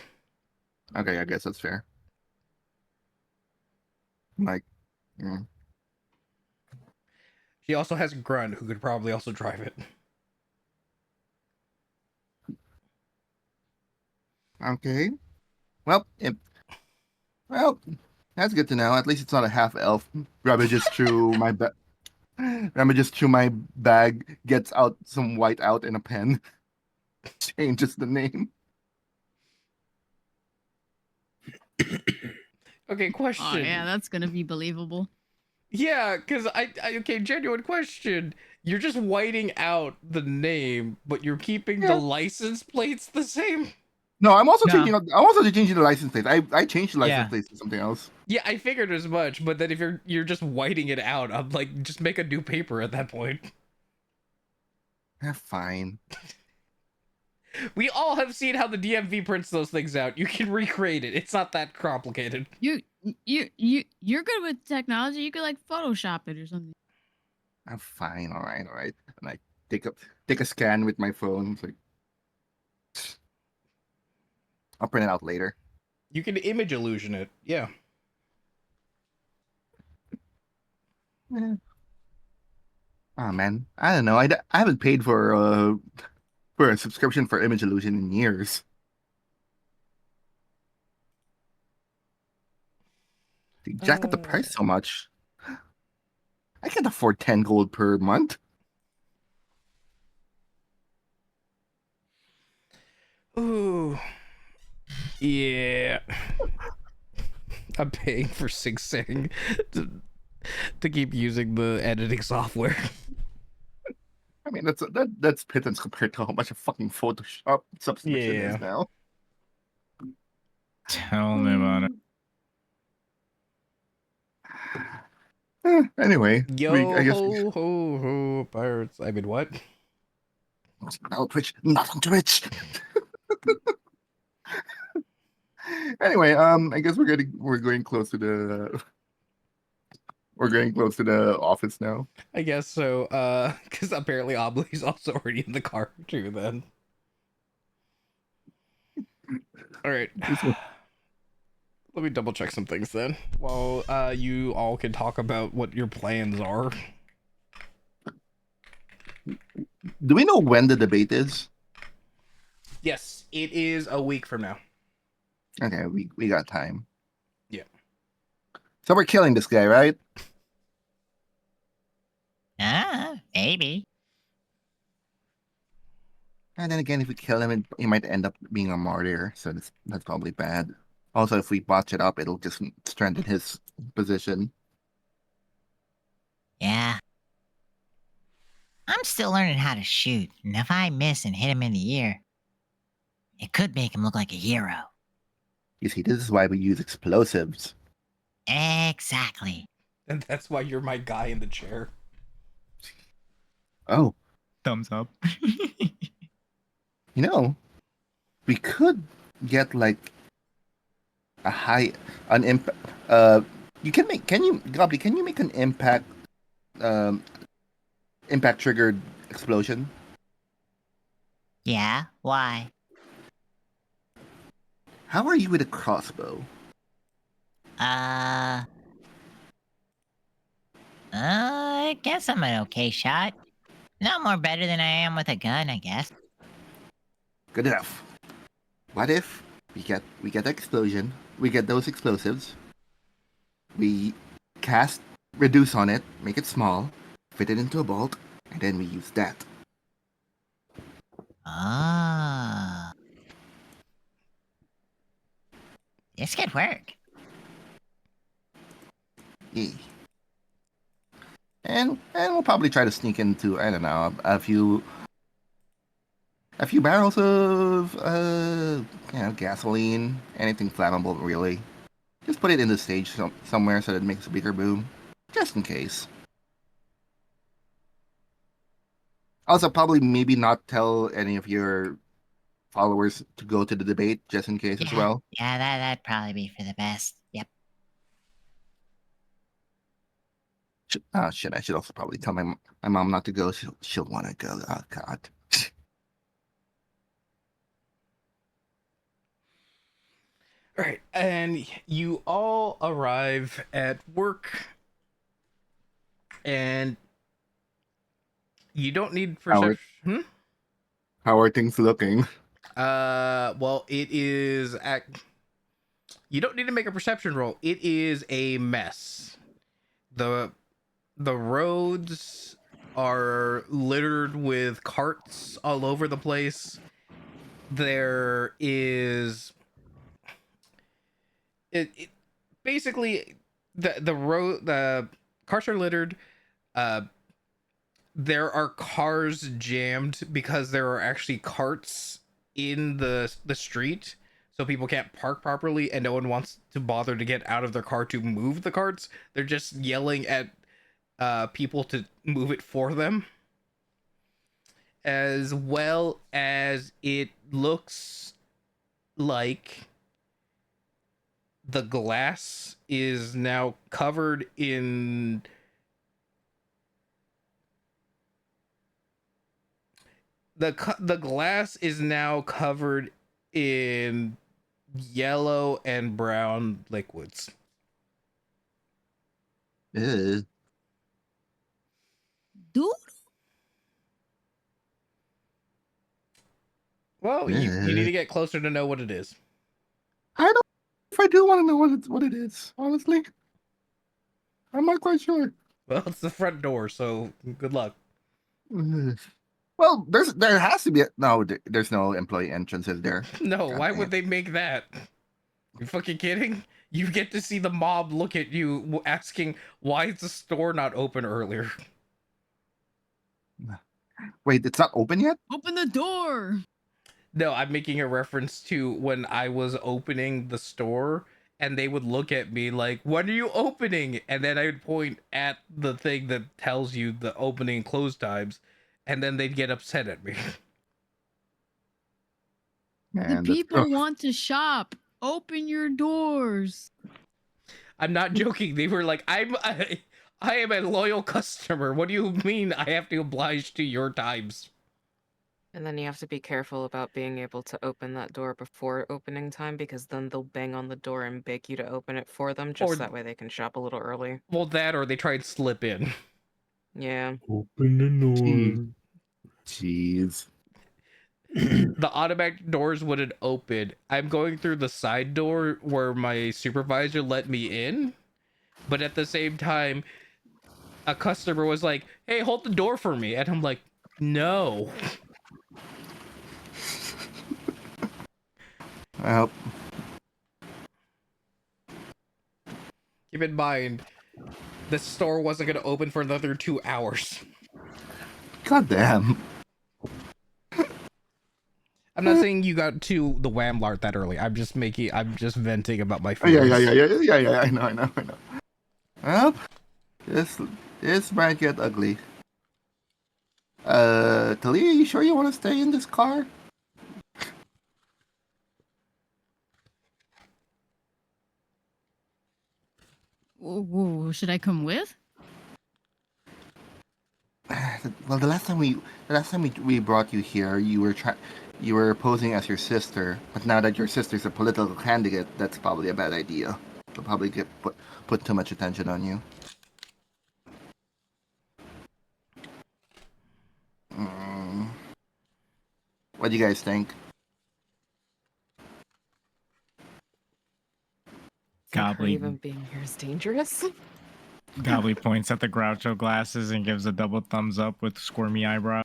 Okay, I guess that's fair. Like, She also has Grunt, who could probably also drive it. okay. Well, that's good to know. At least it's not a half elf. Ravages through my bag. Ravages through my bag. Gets out some white out and a pen. Changes the name. Okay, question. Oh yeah, that's gonna be believable. Yeah, because okay, genuine question. You're just whiting out the name, but you're keeping Yeah. the license plates the same? No, I'm also No. changing. I'm also changing the license plate. I changed the license Yeah. plate to something else. Yeah, I figured as much, but then if you're just whiting it out, I'm like, just make a new paper at that point. Fine. We all have seen how the DMV prints those things out. You can recreate it. It's not that complicated. You're good with technology. You could like Photoshop it or something. I'm fine. All right. And I take a scan with my phone. It's like, I'll print it out later. You can image illusion it. Yeah. Oh man, I don't know. I haven't paid for a subscription for Image Illusion in years. They jack up the price so much. I can't afford 10 gold per month. Ooh. Yeah. I'm paying for Sing Sing to keep using the editing software. I mean, that's pittance compared to how much a fucking Photoshop subscription Yeah. is now. Tell me about it. Anyway, Yo I guess ho ho ho pirates. I mean what? not on Twitch. Not on Twitch. Anyway, I guess we're going close to the office now. I guess so. Because apparently Obley's also already in the car too. Then. All right. Let me double check some things then. While you all can talk about what your plans are. Do we know when the debate is? Yes, it is a week from now. Okay, we got time. Yeah. So we're killing this guy, right? Maybe. And then again, if we kill him, he might end up being a martyr, so that's probably bad. Also, if we botch it up, it'll just strengthen his position. Yeah. I'm still learning how to shoot, and if I miss and hit him in the ear, it could make him look like a hero. You see, this is why we use explosives. Exactly. And that's why you're my guy in the chair. Oh, Thumbs up. you know, we could get like an impact. Goblin, can you make an impact triggered explosion? Yeah, why? How are you with a crossbow? I guess I'm an okay shot. Not more better than I am with a gun, I guess. Good enough. What if we get the explosion, we get those explosives, we cast reduce on it, make it small, fit it into a bolt, and then we use that. Ah. This could work. Yeah. And we'll probably try to sneak into, I don't know, a few barrels of gasoline, anything flammable really. Just put it in the stage somewhere so that it makes a bigger boom, just in case. Also, probably maybe not tell any of your followers to go to the debate, just in case as well. Yeah, that'd probably be for the best. Yep. Shit, I should also probably tell my mom not to go. She'll want to go. Oh, God. All right, and you all arrive at work, and you don't need perception. How are things looking? Well, it is you don't need to make a perception roll. It is a mess. The roads are littered with carts all over the place. There is it basically the carts are littered. There are cars jammed because there are actually carts in the street, so people can't park properly, and no one wants to bother to get out of their car to move the carts. They're just yelling at people to move it for them. As well as it looks like the glass is now covered in the glass is now covered in yellow and brown liquids. Ew. Dude, Well, you need to get closer to know what it is. I don't know if I do want to know what it is, honestly. I'm not quite sure. Well, it's the front door, so good luck. Well, there has to be there's no employee entrance, is there? No, God why damn. would they make that? You fucking kidding? You get to see the mob look at you asking, why is the store not open earlier? Wait, it's not open yet? open the door. No, I'm making a reference to when I was opening the store and they would look at me like, when are you opening? And then I would point at the thing that tells you the opening and close times, and then they'd get upset at me. The Man, people want to shop. Open your doors. I'm not joking. They were like, I am a loyal customer. What do you mean I have to oblige to your times? And then you have to be careful about being able to open that door before opening time, because then they'll bang on the door and beg you to open it for them, just Or- that way they can shop a little early. Well, that or they try and slip in. Yeah. Open the door. Jeez. The automatic doors wouldn't open. I'm going through the side door where my supervisor let me in, but at the same time, a customer was like, "Hey, hold the door for me," and I'm like, "No." Well, Keep in mind, the store wasn't gonna open for another 2 hours. goddamn. I'm not saying you got to the Wamlart that early. I'm just venting about my Oh, yeah, feelings. yeah. I know. Well, this might get ugly. Talia, you sure you want to stay in this car? Should I come with? Well, the last time we brought you here, you were posing as your sister. But now that your sister's a political candidate, that's probably a bad idea. They'll probably put too much attention on you. What do you guys think? Her Gobbly, even being here is dangerous. Gobbly points at the Groucho glasses and gives a double thumbs up with squirmy eyebrow.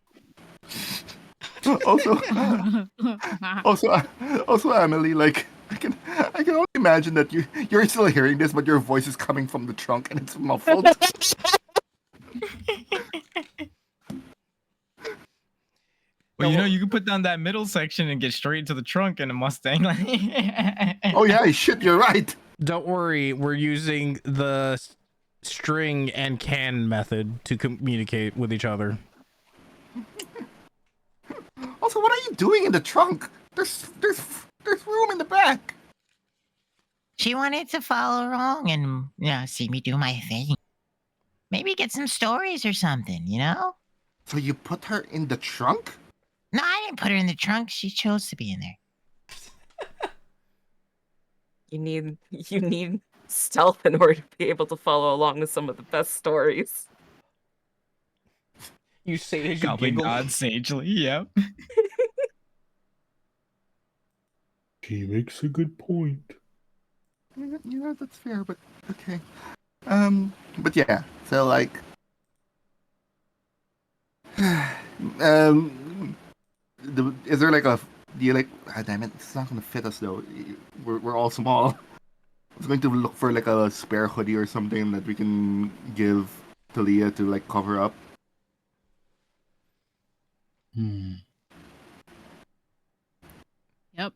Also, Emily, like I can only imagine that you're still hearing this, but your voice is coming from the trunk and it's muffled. Well, you know, you can put down that middle section and get straight into the trunk in a Mustang. Oh yeah, shit, you're right. Don't worry, we're using the string and can method to communicate with each other. Also, what are you doing in the trunk? There's room in the back. She wanted to follow along and, see me do my thing. Maybe get some stories or something, you know? So you put her in the trunk? No, I didn't put her in the trunk. She chose to be in there. You need stealth in order to be able to follow along with some of the best stories. You say as you Gobbly giggle. nods sagely, yep. She makes a good point. Yeah, that's fair, but okay. But yeah, so like, is there like a? Do you like? Ah, damn it! It's not gonna fit us though. We're all small. I was going to look for like a spare hoodie or something that we can give Talia to like cover up. Yep.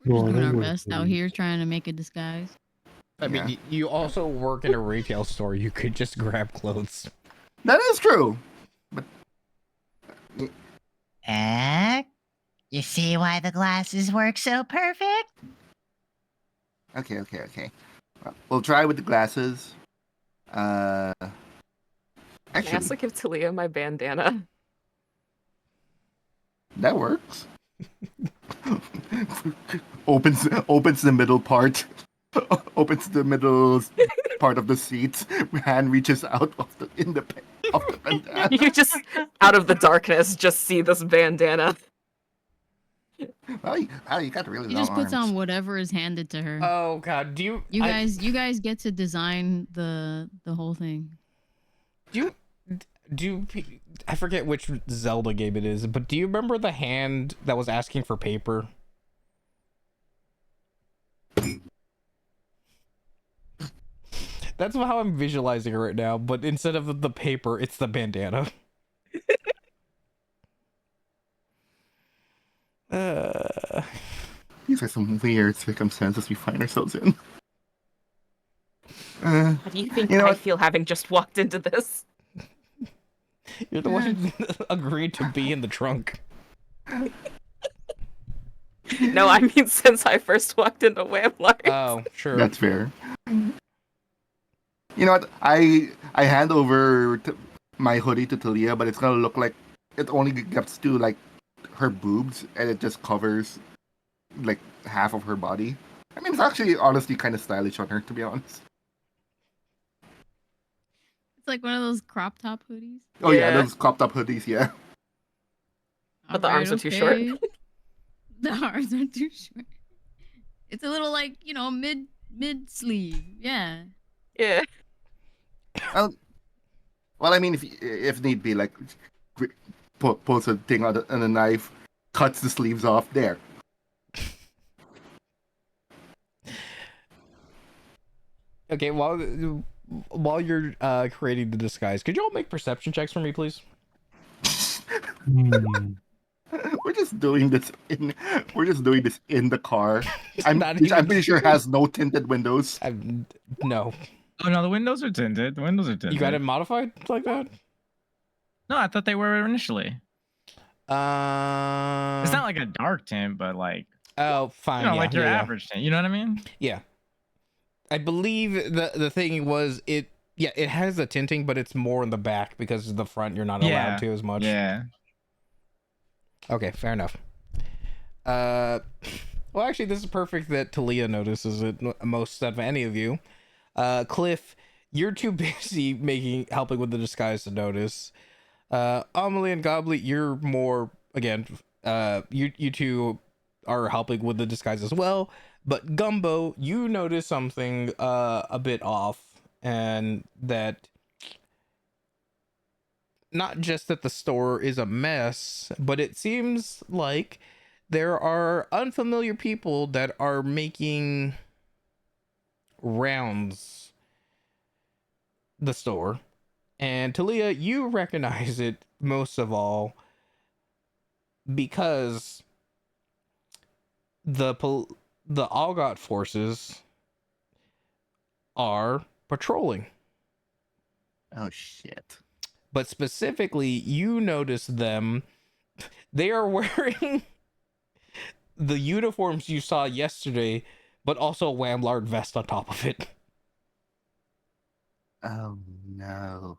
No, We're I doing don't our wear best out hoodies. here trying to make a disguise. I mean, Yeah. you also work in a retail store. You could just grab clothes. That is true. But You see why the glasses work so perfect? okay. Well, we'll try with the glasses. Can I Actually, also give Talia my bandana? that works. opens the middle part. Opens the middle part of the seat. Hand reaches out of the bandana. You just, out of the darkness, just see this bandana. Well, you got really She long just puts arms. on whatever is handed to her. Oh god, do you? You guys get to design the whole thing. I forget which Zelda game it is, but do you remember the hand that was asking for paper? That's how I'm visualizing it right now, but instead of the paper, it's the bandana. These are some weird circumstances we find ourselves in. How do you think You know I what? feel having just walked into this? You're the one who agreed to be in the trunk. No, I mean since I first walked into Wamlart. Oh, sure. That's fair. You know what? I hand over my hoodie to Talia, but it's gonna look like it only gets to like her boobs, and it just covers like half of her body. I mean, it's actually honestly kind of stylish on her, to be honest. It's like one of those crop top hoodies. Oh yeah, Yeah. those cropped up hoodies, yeah. But the arms are too short. The arms are too short. It's a little like, mid sleeve. Yeah. Yeah. Well, I mean, if need be, like pulls a thing on a knife, cuts the sleeves off. There. Okay, while you're creating the disguise, could you all make perception checks for me, please? We're just doing this in the car. I'm Not pretty sure it has no tinted windows. No. Oh no, the windows are tinted. The windows are tinted. You got it modified like that? No, I thought they were initially. It's It's not like a dark tint, but like Oh, fine. like your average tint. You know what I mean? Yeah. I believe the thing was it has the tinting, but it's more in the back because the front you're not allowed to as much. Yeah. Okay, fair enough. Well, actually, this is perfect that Talia notices it most of any of you. Cliff, you're too busy helping with the disguise to notice. Amelie and Goblet, you're more again. You two are helping with the disguise as well. But Gumbo, you notice something a bit off, and that not just that the store is a mess, but it seems like there are unfamiliar people that are making rounds the store. And Talia, you recognize it most of all because the Algot forces are patrolling. Oh shit. But specifically, you notice them. They are wearing the uniforms you saw yesterday, but also a Wamlard vest on top of it. Oh no.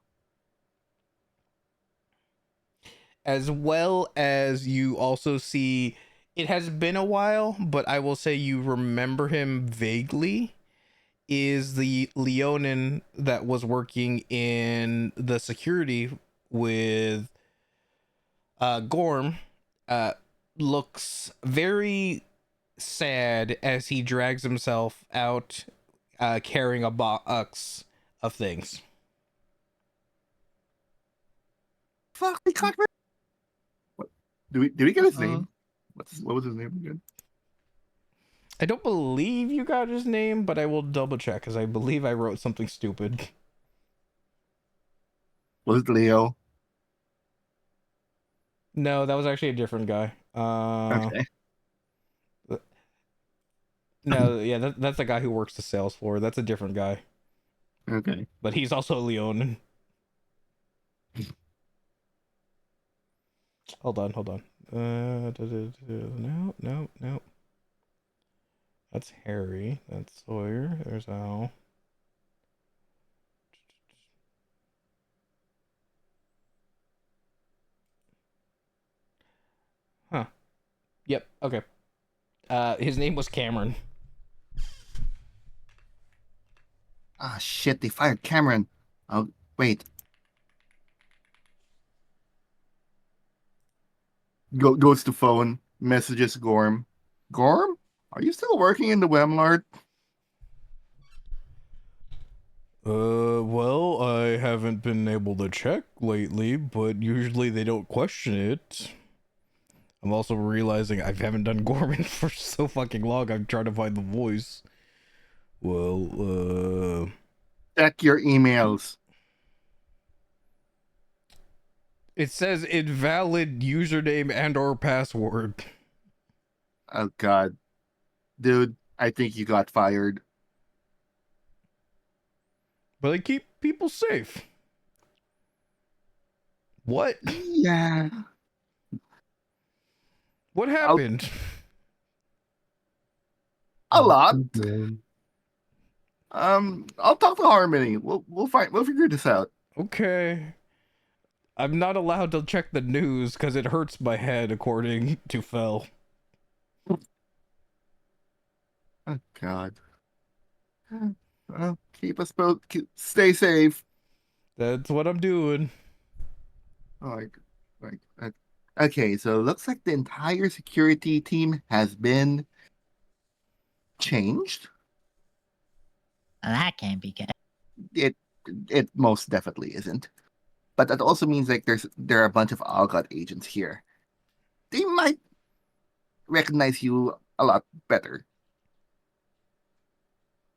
As well as you also see, it has been a while, but I will say you remember him vaguely, is the Leonin that was working in the security with Gorm. Looks very sad as he drags himself out carrying a box of things. Fuck, we caught her. What? Did we get his Uh-oh. name? What was his name again? I don't believe you got his name, but I will double check because I believe I wrote something stupid. Was it Leo? No, that was actually a different guy. Okay. No, yeah, that's the guy who works the sales floor. That's a different guy, Okay. but he's also Leonin. Hold on. No. That's Harry. That's Sawyer. There's Al. Huh. Yep. Okay. His name was Cameron. Ah shit, they fired Cameron. Oh wait. Goes to phone, messages Gorm. Gorm? Are you still working in the Wemlard? Well, I haven't been able to check lately, but usually they don't question it. I'm also realizing I haven't done Gorman for so fucking long, I'm trying to find the voice. Well, Check your emails. it says invalid username and or password. Oh god. Dude, I think you got fired. But they keep people safe. What? Yeah. What happened? A lot. Man. I'll talk to Harmony. We'll figure this out. Okay. I'm not allowed to check the news because it hurts my head, according to Fel. Oh God. Keep us both. Stay safe. That's what I'm doing. Okay, so it looks like the entire security team has been changed. Well, that can't be good. It most definitely isn't. But that also means like there are a bunch of Algot agents here. They might recognize you a lot better.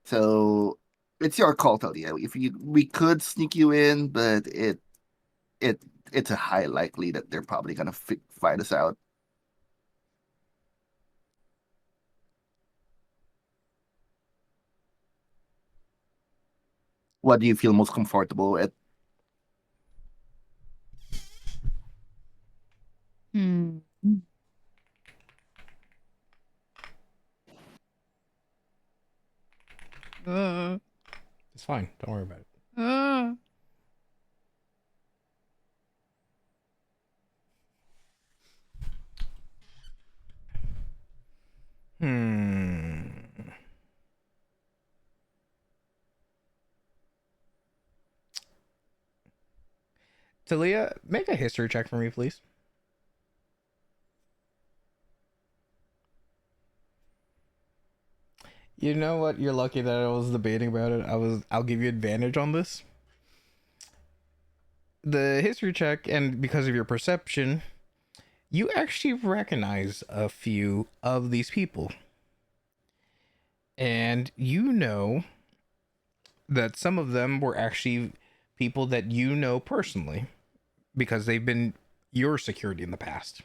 So it's your call, Talia. We could sneak you in, but it's a high likely that they're probably gonna fight us out. What do you feel most comfortable with? Hmm. It's fine. Don't worry about it. Hmm. Talia, make a history check for me, please. You know what? You're lucky that I was debating about it. I'll give you advantage on this. The history check, and because of your perception, you actually recognize a few of these people. And you know that some of them were actually people that you know personally because they've been your security in the past.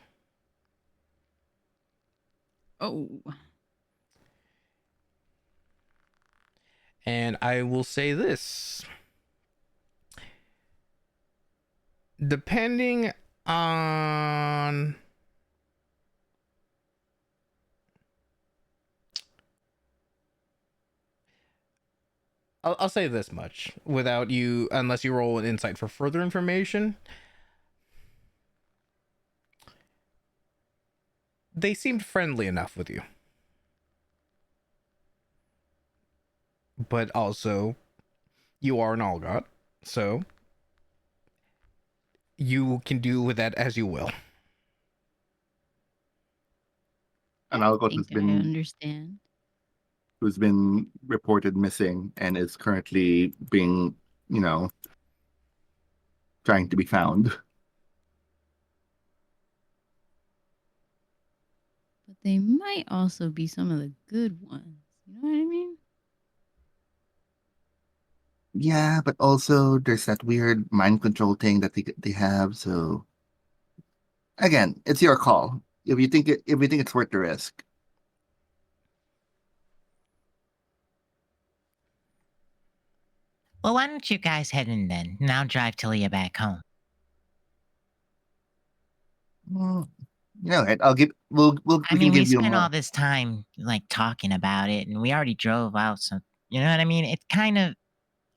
Oh. And I will say this. Depending on I'll say this much without you, unless you roll an insight for further information. They seemed friendly enough with you. But also, you are an Algot, so you can do with that as you will. An Algot I think I understand. who's been reported missing and is currently being, trying to be found. But they might also be some of the good ones. You know what I mean? Yeah, but also there's that weird mind control thing that they have. So again, it's your call. If you think it's worth the risk. Well, why don't you guys head in then? And I'll drive Talia back home. Well, I'll give we I can mean, we give you spent all more. this time like talking about it, and we already drove out. So you know what I mean? It's kind of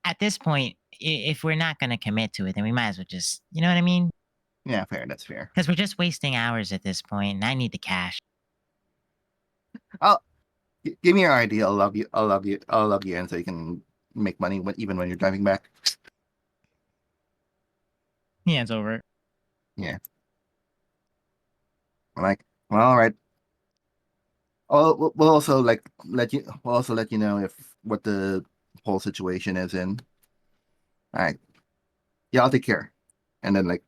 at this point, if we're not going to commit to it, then we might as well just, you know what I mean? Yeah, fair. That's fair. Because we're just wasting hours at this point, and I need the cash. Give me your ID. I'll log you. I'll log you in so you can make money even when you're driving back. He hands over. Yeah. I'm like, well, all right. Oh, we'll also let you know if what the whole situation is in. All right. Yeah, I'll take care. And then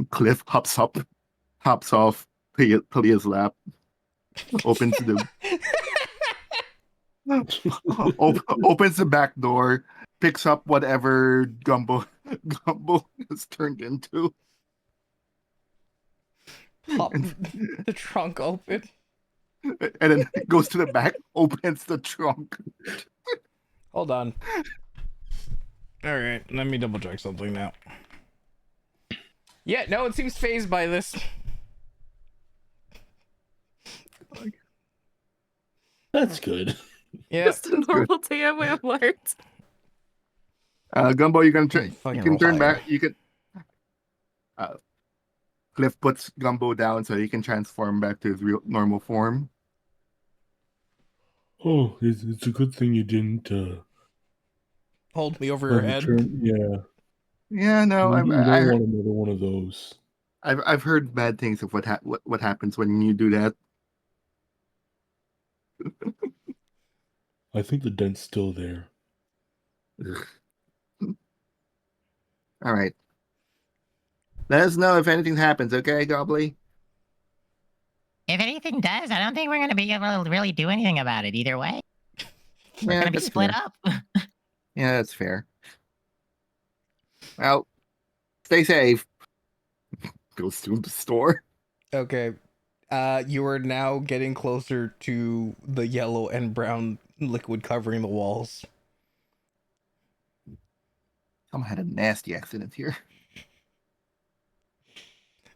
Cliff hops off Talia's lap, opens the opens the back door, picks up whatever Gumbo is turned into. Pop the trunk open. And then goes to the back, opens the trunk. Hold on. All right, let me double check something now. Yeah, no, it seems phased by this. That's good. Yeah. Just a normal day at Walmart. Gumbo, you can you Fucking can turn Ohio. back. You can. Cliff puts Gumbo down so he can transform back to his real normal form. Oh, it's a good thing you didn't Hold me over your head. Yeah. Yeah, no, You don't want another one of those. I've heard bad things of what happens when you do that. I think the dent's still there. All right. Let us know if anything happens, okay, Gobbly? If anything does, I don't think we're gonna be able to really do anything about it either way. We're gonna be that's split fair. up. Yeah, that's fair. Well, stay safe. Goes through the store. Okay. You are now getting closer to the yellow and brown liquid covering the walls. Someone had a nasty accident here.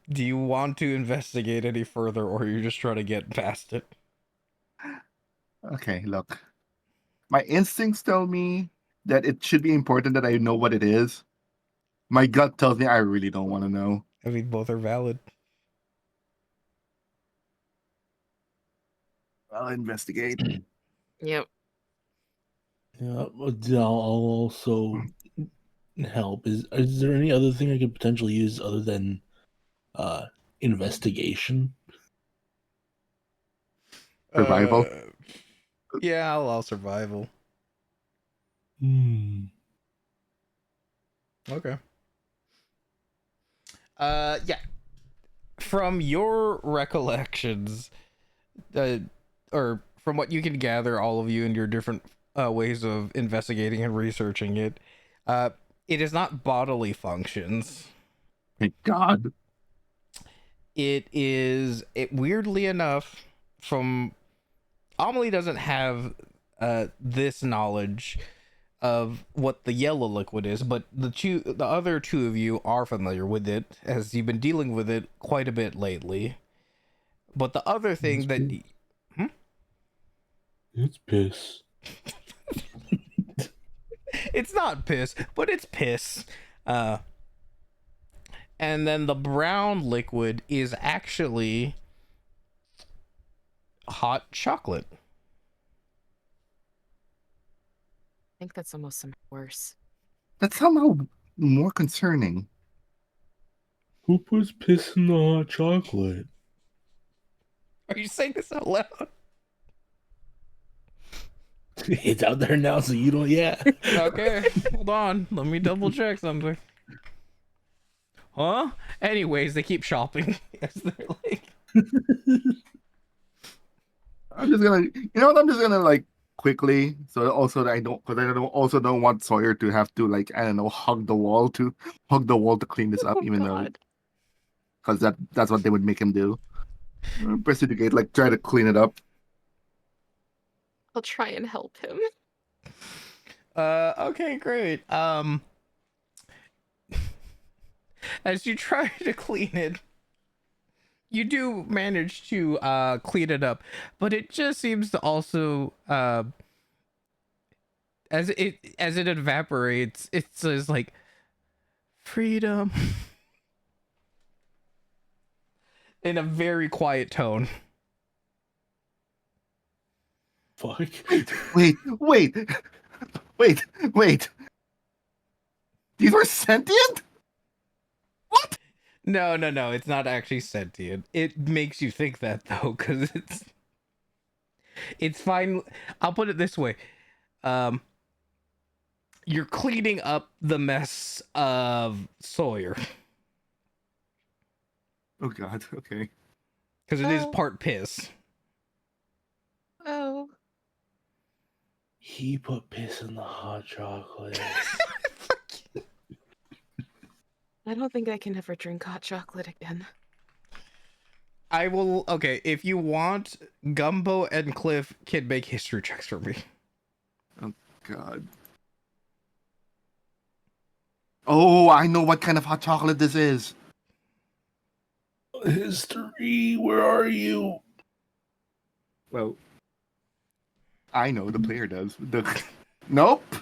Do you want to investigate any further, or are you just trying to get past it? Okay, look. My instincts tell me that it should be important that I know what it is. My gut tells me I really don't want to know. I mean, both are valid. I'll investigate. Yep. Yeah, I'll also help. Is there any other thing I could potentially use other than investigation? Survival? Yeah, I'll allow survival. Hmm. Okay. Yeah. From your recollections, or from what you can gather, all of you and your different ways of investigating and researching it, it is not bodily functions. Thank God. It weirdly enough, from Amelie doesn't have this knowledge of what the yellow liquid is, but the other two of you are familiar with it, as you've been dealing with it quite a bit lately. But the other thing It's piss. It's not piss, but it's piss. And then the brown liquid is actually hot chocolate. I think that's almost some worse. That's somehow more concerning. Who puts piss in the hot chocolate? Are you saying this out loud? It's out there now, so you don't. Yeah. Okay, hold on. Let me double check something. Huh? Anyways, they keep shopping. Yes, they're like. I'm just gonna, I'm just gonna like quickly, so also that I don't want Sawyer to have to like hug the wall to clean this up, Oh, even though God. because that's what they would make him do. Prestidigate, like try to clean it up. I'll try and help him. Okay, great. As you try to clean it, you do manage to clean it up, but it just seems to also as it evaporates, it says like freedom in a very quiet tone. Fuck. Wait. These were sentient? No, it's not actually sentient. It makes you think that though, because it's fine. I'll put it this way. You're cleaning up the mess of Sawyer. Oh God, okay. Because it is Oh. part piss. Oh. He put piss in the hot chocolate. I don't think I can ever drink hot chocolate again. I will. Okay, if you want, Gumbo and Cliff can make history checks for me. Oh God. Oh, I know what kind of hot chocolate this is. History, where are you? Well, I know the player does. Nope.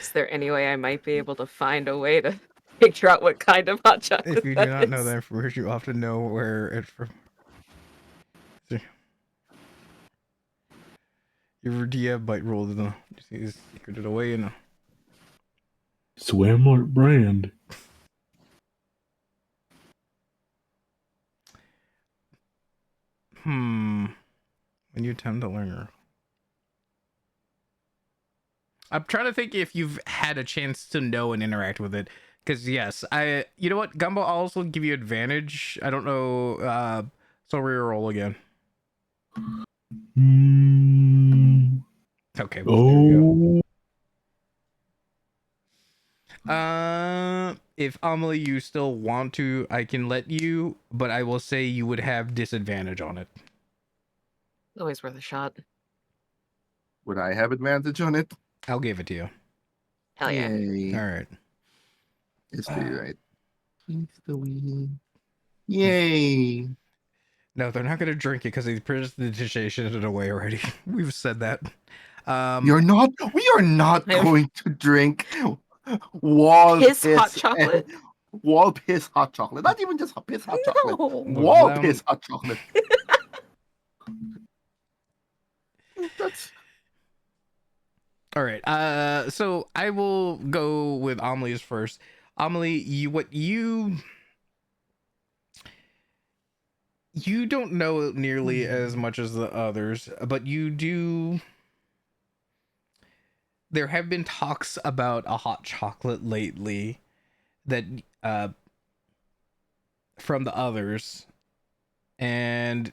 Is there any way I might be able to find a way to figure out what kind of hot chocolate If you do that not know is? that information, you often know where it's from. Your DM might roll the secreted away and Swamart brand. when you attempt to learn your. I'm trying to think if you've had a chance to know and interact with it. Because yes, you know what, Gumbo, I'll also give you advantage. I don't know. So reroll again. Okay. Well, there we go. If Amelie, you still want to, I can let you, but I will say you would have disadvantage on it. Always worth a shot. Would I have advantage on it? I'll give it to you. Hell yeah. Yay. All right. It's the right. It's the win. Yay. No, they're not going to drink it because they prestidigitation it away already. We've said that. We are not going to drink wall Piss hot chocolate? Wall piss hot chocolate. Not even just piss hot chocolate. No. Wall piss hot chocolate. That's All right. So I will go with Amelie's first. Amelie, you don't know nearly as much as the others, but you do. There have been talks about a hot chocolate lately that from the others, and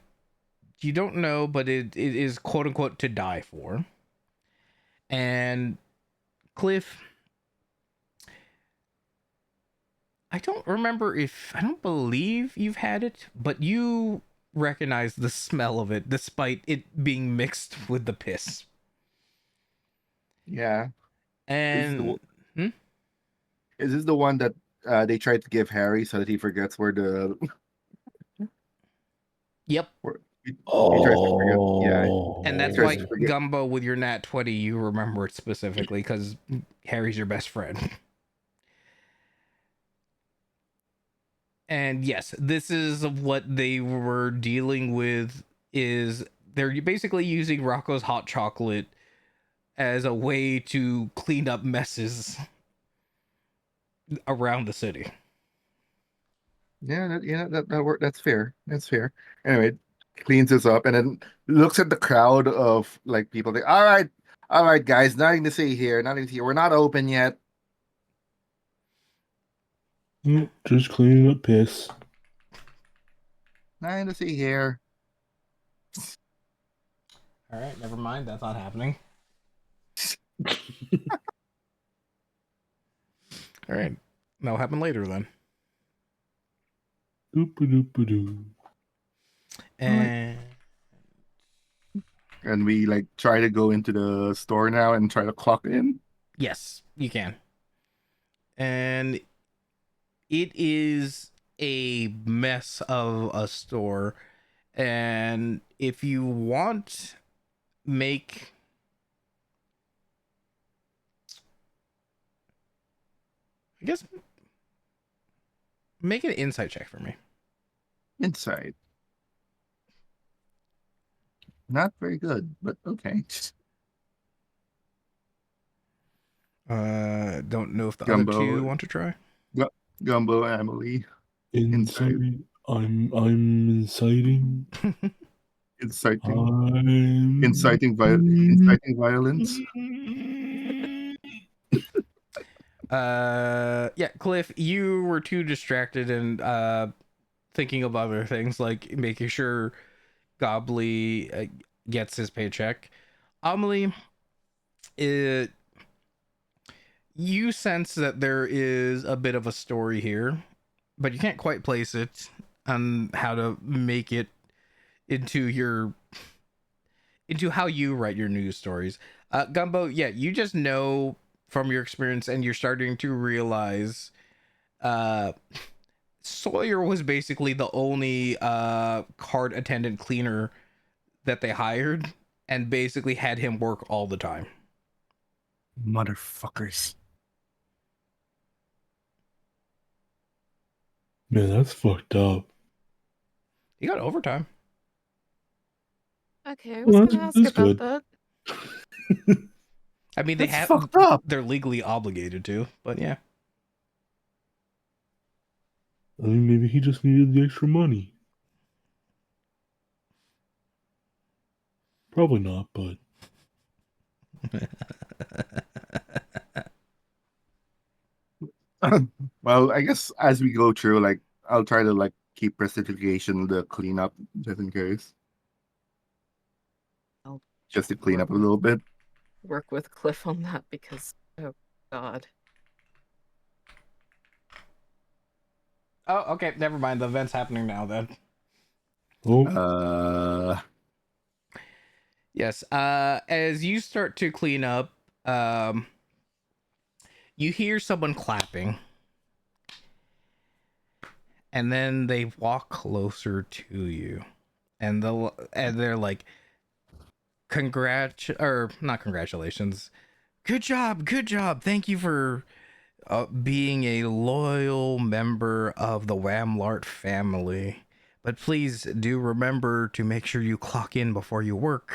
you don't know, but it is quote unquote to die for. And Cliff, I don't believe you've had it, but you recognize the smell of it despite it being mixed with the piss. yeah. And Is this the one that they tried to give Harry so that he forgets where the yep. he tries to forget. Yeah. And that's Tries why to forget. Gumbo, with your nat 20, you remember it specifically because Harry's your best friend. And yes, this is what they were dealing with. Is they're basically using Rocco's hot chocolate as a way to clean up messes around the city. Yeah, that work. That's fair. That's fair. Anyway, cleans this up and then looks at the crowd of like people. Like, all right, guys, nothing to see here. Nothing to see. We're not open yet. Just cleaning up piss. Nothing to see here. All right, never mind. That's not happening. All right, that'll happen later then. Doop-a-doop-a-doo. And And we like try to go into the store now and try to clock in. yes, you can. And it is a mess of a store. And if you want, make an insight check for me. Inside. Not very good, but okay. Don't know if the Gumbo. other two want to try. Gumbo, Emily. Insight. I'm inciting. Inciting. I'm Inciting violence. Yeah, Cliff, you were too distracted and thinking of other things like making sure Gobbly gets his paycheck. Amelie, you sense that there is a bit of a story here, but you can't quite place it on how to make it into how you write your news stories. Gumbo, yeah, you just know from your experience, and you're starting to realize Sawyer was basically the only card attendant cleaner that they hired, and basically had him work all the time. Motherfuckers. Man, that's fucked up. He got overtime. Okay, I was Well, gonna ask that's about good. that. I mean, they That's have fucked up. they're legally obligated to, but yeah. I mean, maybe he just needed the extra money. Probably not, but Well, I guess as we go through, like I'll try to like keep prestigitation the cleanup just in case. I'll Just to clean up a little bit. work with Cliff on that because, oh god. Oh, okay. Never mind. The event's happening now. Then. oh, Yes. As you start to clean up, you hear someone clapping, and then they walk closer to you, and they're like, not congratulations. Good job. Thank you for being a loyal member of the Wamlart family. But please do remember to make sure you clock in before you work.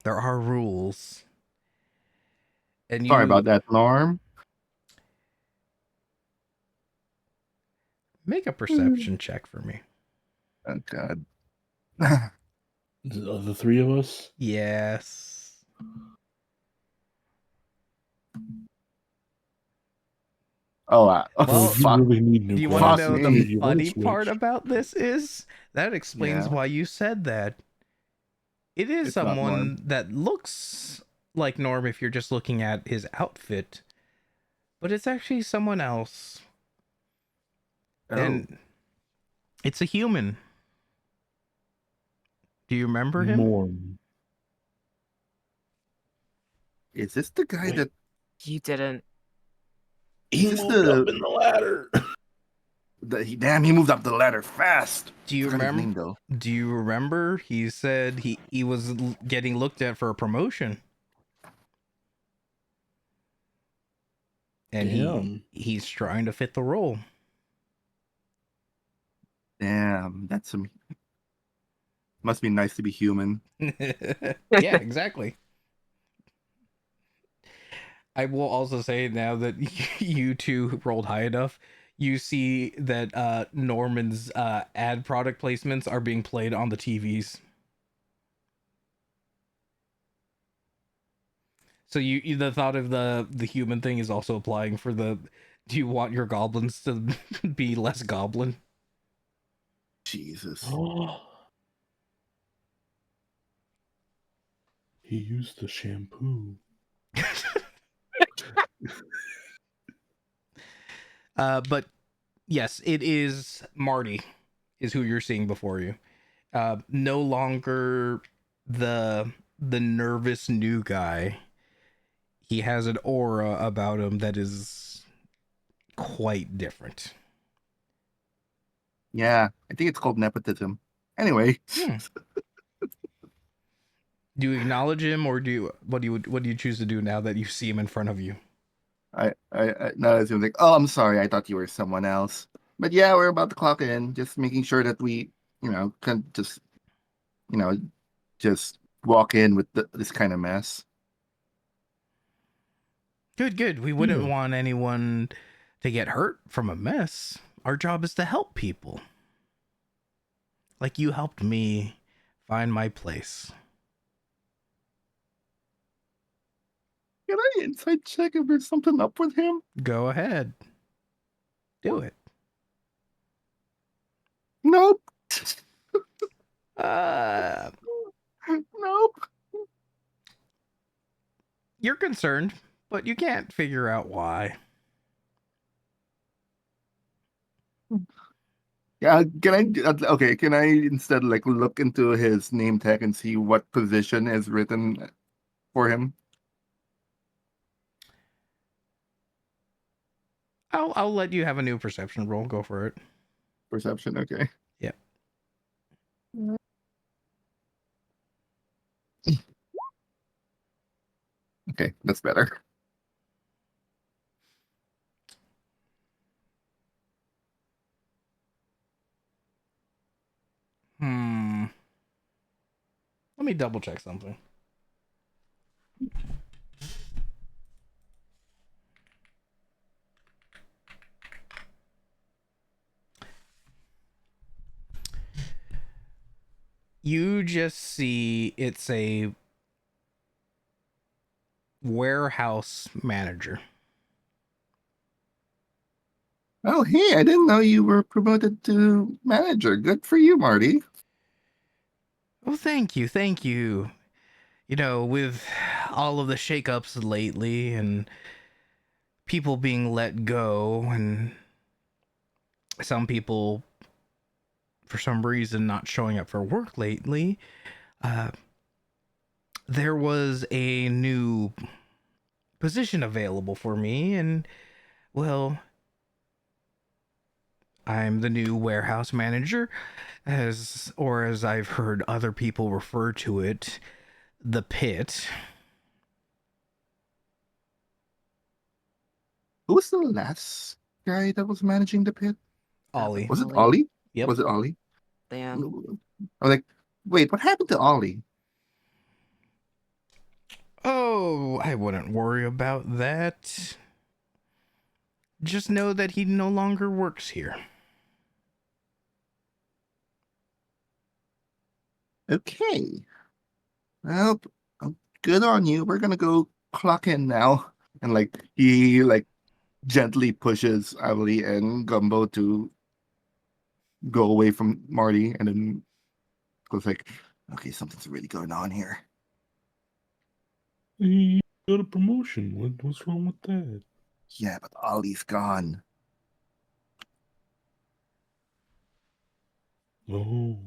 There are rules. And Sorry about that, Norm. Make a perception check for me. Oh god. the three of us. Yes. Oh, Well, you fuck. really need new Do you want Fuck to know me. the You wanna funny part switch? about this is that explains Yeah. why you said that. It is It's not Norm. someone that looks like Norm if you're just looking at his outfit, but it's actually someone else. Oh. And it's a human. Do you remember him? Norm. Is this the guy Wait. that You didn't. He Is this moved the- up in the ladder. damn, he moved up the ladder fast. Do you Forgot his name, remember? though. Do you remember? He said he was getting looked at for a promotion, and Damn. he's trying to fit the role. Damn, that's some. Must be nice to be human. Yeah, exactly. I will also say now that you two rolled high enough, you see that Norman's ad product placements are being played on the TVs. So you the thought of the human thing is also applying for the. Do you want your goblins to be less goblin? Jesus. He used the shampoo. But yes, it is Marty is who you're seeing before you. No longer the nervous new guy. He has an aura about him that is quite different. Yeah, I think it's called nepotism. Anyway. Do you acknowledge him, or what do you choose to do now that you see him in front of you? I now I was like, oh, I'm sorry, I thought you were someone else. But yeah, we're about to clock in, just making sure that we, can just, just walk in with this kind of mess. Good. We wouldn't want anyone to get hurt from a mess. Our job is to help people. Like you helped me find my place. Can I inside check if there's something up with him? Go ahead. Do it. Nope. Nope. You're concerned, but you can't figure out why. Yeah, can I instead like look into his name tag and see what position is written for him? I'll let you have a new perception roll. Go for it. Perception, okay. Yeah. Okay, that's better. Let me double check something. You just see it's a warehouse manager. Oh, hey, I didn't know you were promoted to manager. Good for you, Marty. Oh, thank you, thank you. You know, with all of the shakeups lately and people being let go and some people for some reason not showing up for work lately, there was a new position available for me, and well, I'm the new warehouse manager, as I've heard other people refer to it, the pit. Who was the last guy that was managing the pit? Ollie. Was it Ollie. Ollie? Yep. Was it Ollie? Yeah. I was like, wait, what happened to Ollie? Oh, I wouldn't worry about that. Just know that he no longer works here. Okay. Well, good on you. We're gonna go clock in now. And like he like gently pushes Avali and Gumbo to go away from Marty, and then goes like, okay, something's really going on here. You got a promotion. What's wrong with that? Yeah, but Ollie's gone. Oh.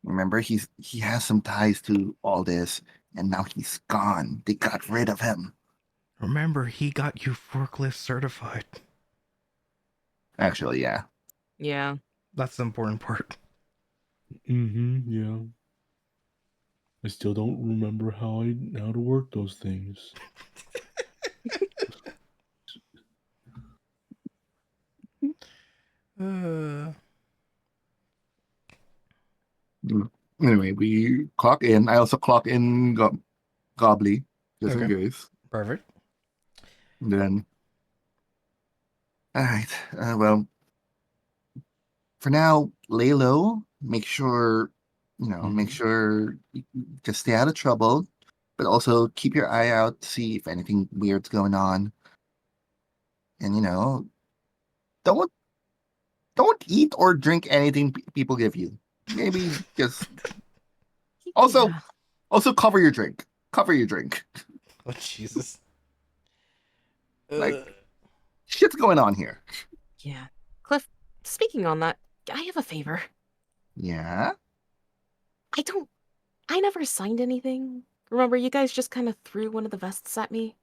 Remember, he has some ties to all this, and now he's gone. They got rid of him. Remember, he got you forklift certified. Actually, yeah. Yeah. That's the important part. Yeah. I still don't remember how to work those things. Anyway, we clock in. I also clock in Gobbly, just in Okay. case. Perfect. And then, all right. Well, for now, lay low. Make sure, make sure you just stay out of trouble, but also keep your eye out to see if anything weird's going on. And don't eat or drink anything people give you. Maybe just also Yeah. also cover your drink. Cover your drink. Oh, Jesus. Like shit's going on here. Yeah. Cliff, speaking on that, I have a favor. Yeah. I never signed anything. Remember, you guys just kind of threw one of the vests at me?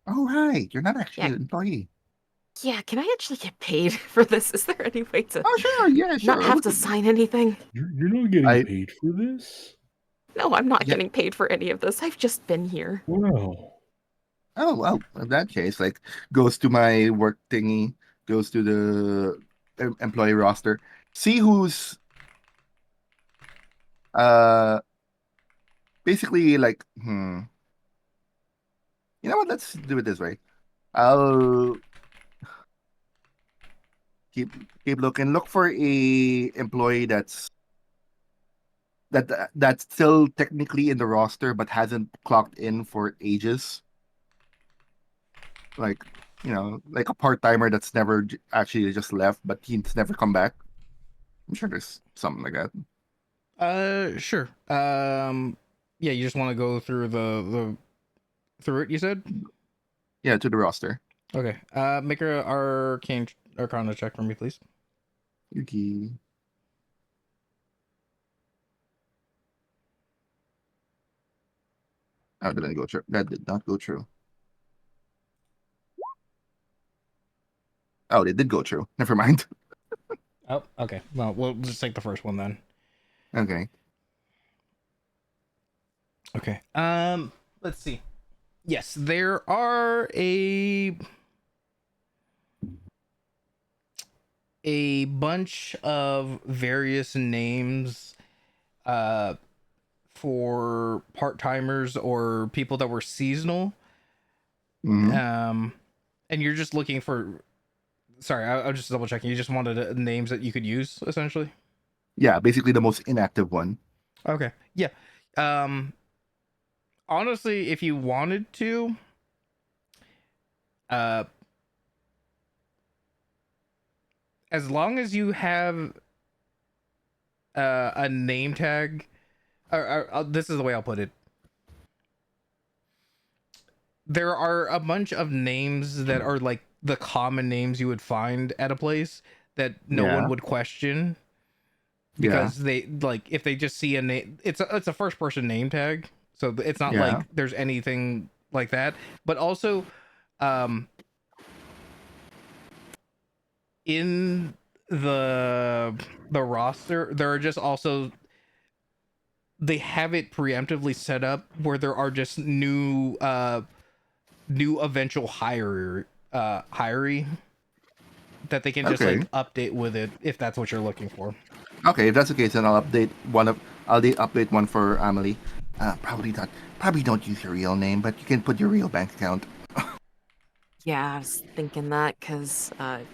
Oh right. You're not actually Yeah. an employee. Yeah, can I actually get paid for this? Is there any way to Oh sure, yeah, sure. not have to sign anything? You're not getting I- paid for this? No, I'm not Yeah. getting paid for any of this. I've just been here. Wow. Oh well, in that case, like goes to my work thingy, goes to the employee roster. See who's basically like you know what, let's do it this way. I'll keep looking. Look for a employee that's still technically in the roster but hasn't clocked in for ages. Like like a part timer that's never actually just left, but he's never come back. I'm sure there's something like that. Sure. Yeah, you just want to go through the through it, you said? Yeah, to the roster. Okay. Make a arcana check for me, please. Yuki. Oh, didn't go true. That did not go true. Oh, they did go true. Never mind. Oh, okay. Well, we'll just take the first one then. Okay. Okay. let's see. Yes, there are a bunch of various names for part-timers or people that were seasonal. Mhm. And you're just looking for, sorry, I'm just double checking, you just wanted names that you could use essentially. Yeah, basically the most inactive one. Okay, yeah. Honestly, if you wanted to, as long as you have a name tag, or this is the way I'll put it. There are a bunch of names that are like the common names you would find at a place that no Yeah. one would question, Yeah. because they, like, if they just see a name, it's a first person name tag, so it's not Yeah. like there's anything like that. But also, in the roster, there are just also, they have it preemptively set up where there are just new eventual hiree that they can just Okay. like update with it if that's what you're looking for. Okay, if that's the case, then I'll update update one for Amelie. Probably don't use your real name, but you can put your real bank account. Yeah, I was thinking that because I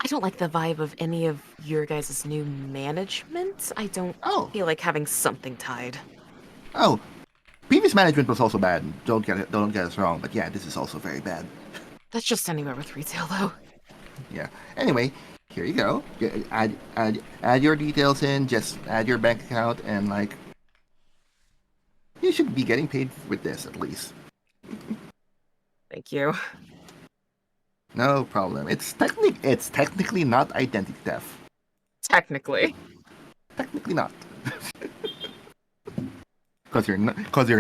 don't like the vibe of any of your guys' new management. I don't Oh, feel like having something tied. oh, previous management was also bad. Don't get us wrong, but yeah, this is also very bad. That's just anywhere with retail, though. Yeah. Anyway, here you go. Add your details in. Just add your bank account, and like, you should be getting paid with this at least. Thank you. No problem. It's technically not identity theft. Technically. Technically not. Because you're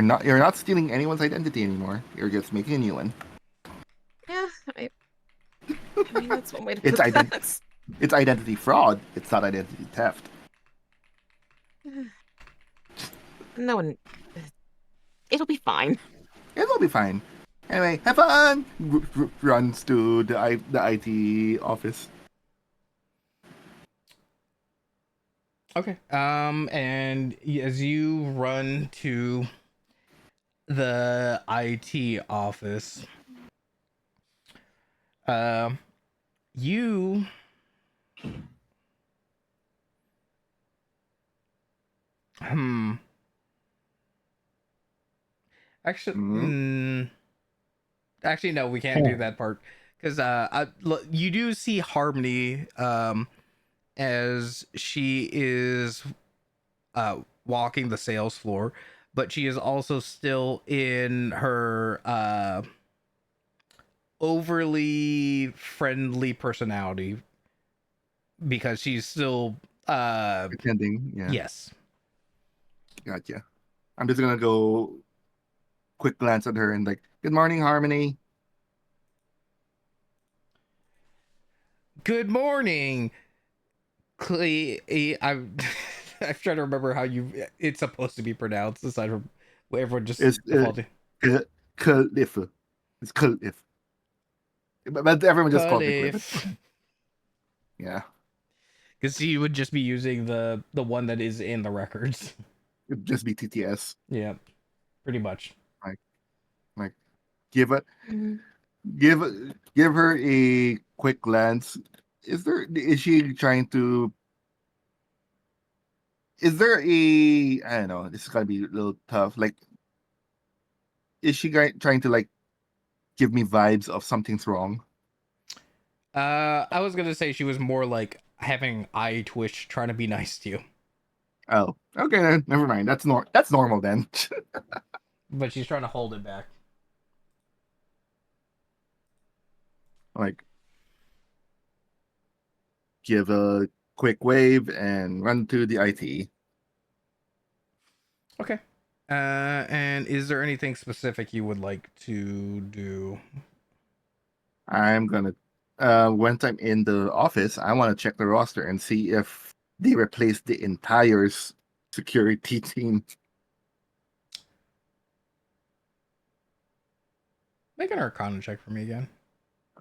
not stealing anyone's identity anymore. You're just making a new one. Yeah, I mean, that's one way to It's put that. It's identity fraud. It's not identity theft. No one... It'll be fine. It'll be fine. Anyway, have fun. Runs to the IT office. Okay. And as you run to the IT office, you actually, actually no, we can't do that part, because you do see Harmony as she is walking the sales floor, but she is also still in her overly friendly personality, because she's still Pretending. Yeah. yes. Gotcha. I'm just gonna go quick glance at her and like, good morning, Harmony. Good morning. I'm I'm trying to remember how it's supposed to be pronounced, aside from what everyone just It's defaulted. Cliff. It's Cliff. But everyone just called me Cliff. Cliff. Yeah. Because you would just be using the one that is in the records. It'd just be TTS. Yeah, pretty much. Like, give her a quick glance. Is there I don't know, this is gonna be a little tough. Like, is she trying to like give me vibes of something's wrong? I was gonna say she was more like having eye twitch, trying to be nice to you. Oh, okay then. Never mind. That's normal then. But she's trying to hold it back. Like, give a quick wave and run to the IT. Okay. And is there anything specific you would like to do? I'm gonna once I'm in the office, I want to check the roster and see if they replaced the entire security team. Make an Arcana check for me again.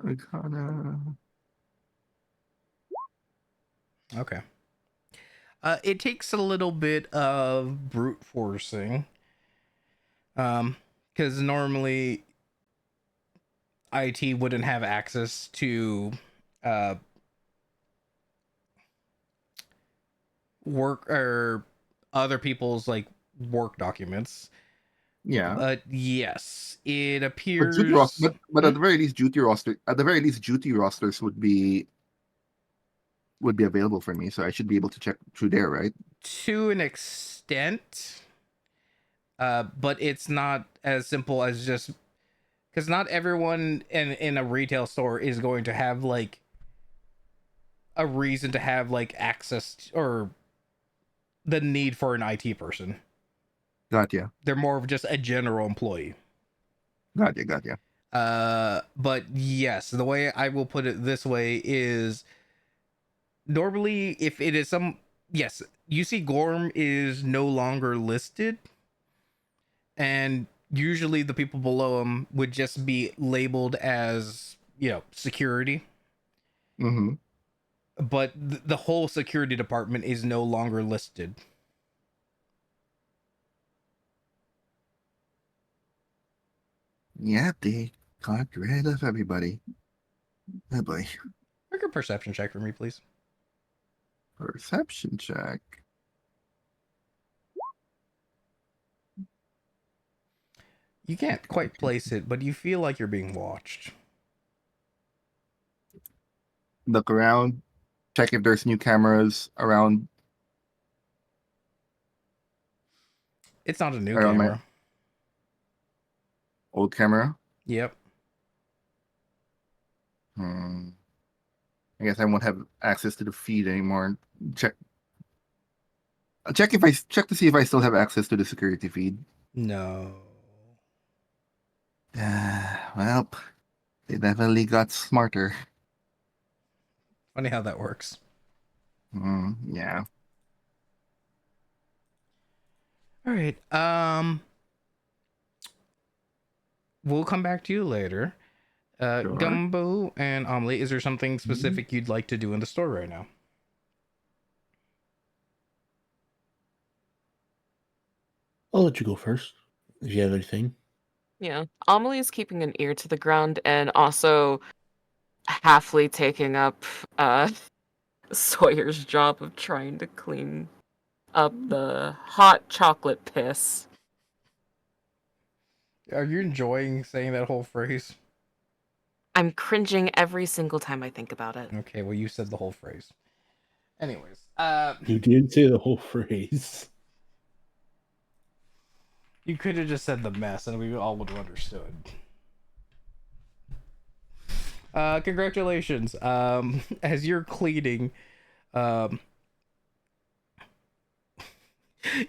Arcana. Okay. It takes a little bit of brute forcing. Because normally IT wouldn't have access to work or other people's like work documents. Yeah. But yes, it But appears. but at the very least, duty rosters would be available for me, so I should be able to check through there, right? To an extent, but it's not as simple as just because not everyone in a retail store is going to have like a reason to have like access or the need for an IT person. Gotcha. They're more of just a general employee. Gotcha. But yes, the way I will put it this way is normally if it is yes, UC Gorm is no longer listed, and usually the people below him would just be labeled as, security. Mm-hmm. But the whole security department is no longer listed. Yeah, they got rid of everybody. Oh boy. Make a perception check for me, please. Perception check. You can't quite place it, but you feel like you're being watched. Look around. Check if there's new cameras around. It's not a new Around camera. Old camera. Yep. I guess I won't have access to the feed anymore. Check to see if I still have access to the security feed. No. Well, they definitely got smarter. Funny how that works. Yeah. All right. We'll come back to you later. Sure. Gumbo and Omelet, is there something specific you'd like to do in the store right now? I'll let you go first if you have anything. Yeah. Amelie is keeping an ear to the ground and also halfly taking up Sawyer's job of trying to clean up the hot chocolate piss. Are you enjoying saying that whole phrase? I'm cringing every single time I think about it. Okay, well, you said the whole phrase. Anyways, You didn't say the whole phrase. you could have just said the mess and we all would have understood. Congratulations. As you're cleaning,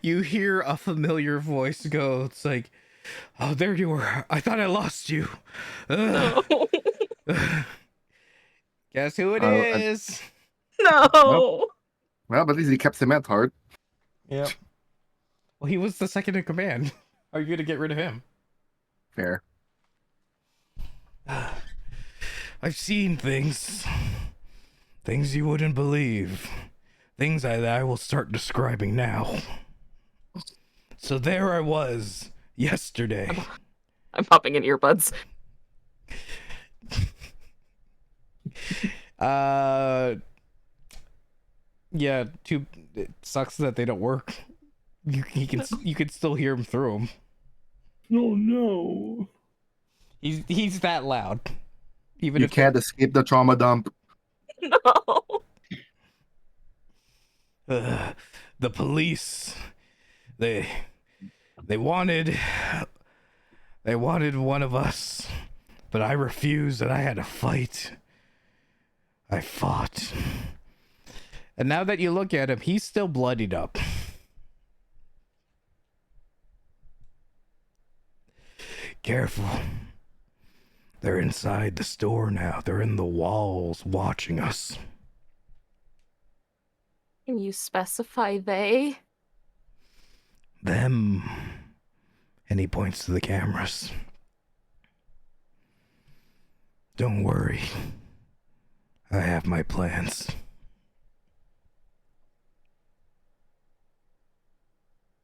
you hear a familiar voice go, it's like, oh, there you were. I thought I lost you. No. Guess who it is? No. Well, but at least he kept cement hard. Yep. Well, he was the second in command. Are you gonna get rid of him? Fair. I've seen things you wouldn't believe, things I will start describing now. So there I was yesterday. I'm popping in earbuds. Yeah, it sucks that they don't work. You can still hear him through them. Oh no. He's that loud. Even You if can't escape the trauma dump. No. The police, they wanted one of us, but I refused and I had to fight. I fought. And now that you look at him, he's still bloodied up. Careful. They're inside the store now. They're in the walls watching us. Can you specify they? Them. And he points to the cameras. Don't worry. I have my plans.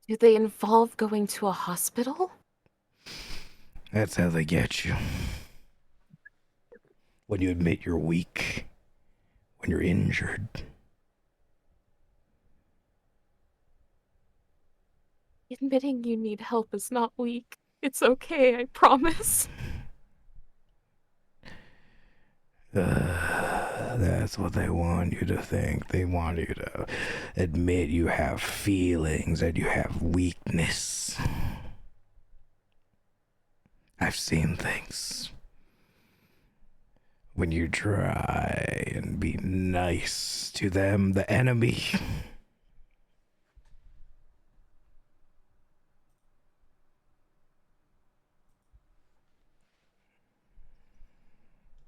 Do they involve going to a hospital? That's how they get you. When you admit you're weak. When you're injured. Admitting you need help is not weak. It's okay, I promise. That's what they want you to think. They want you to admit you have feelings and you have weakness. I've seen things. When you try and be nice to them, the enemy.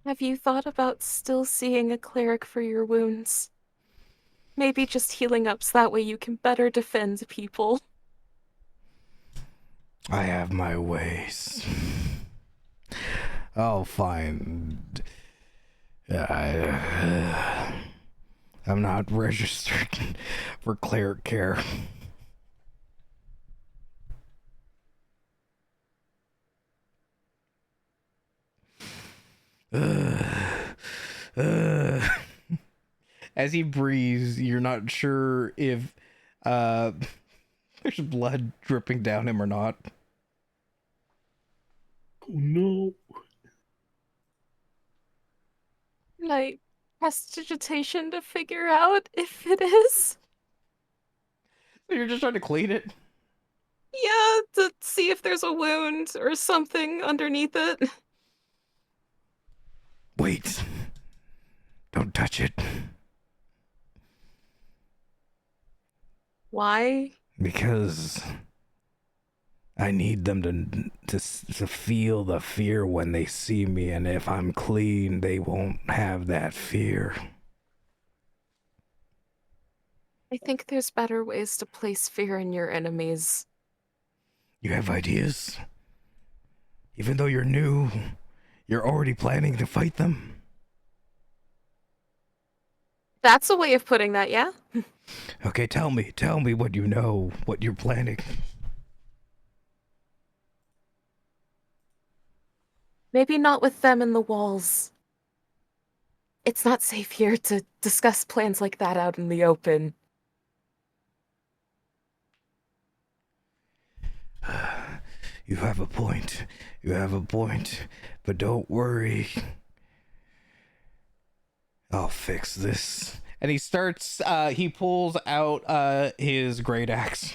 Have you thought about still seeing a cleric for your wounds? Maybe just healing up so that way you can better defend people. I have my ways. I'll find. I'm not registered for cleric care. As he breathes, you're not sure if there's blood dripping down him or not. Oh no. Can I prestidigitation to figure out if it is? So you're just trying to clean it? Yeah, to see if there's a wound or something underneath it. Wait. Don't touch it. Why? Because I need them to feel the fear when they see me, and if I'm clean, they won't have that fear. I think there's better ways to place fear in your enemies. You have ideas? Even though you're new, you're already planning to fight them? That's a way of putting that, yeah? Okay, tell me what you know, what you're planning. Maybe not with them in the walls. It's not safe here to discuss plans like that out in the open. You have a point. You have a point. But don't worry. I'll fix this. And he starts, he pulls out his great axe.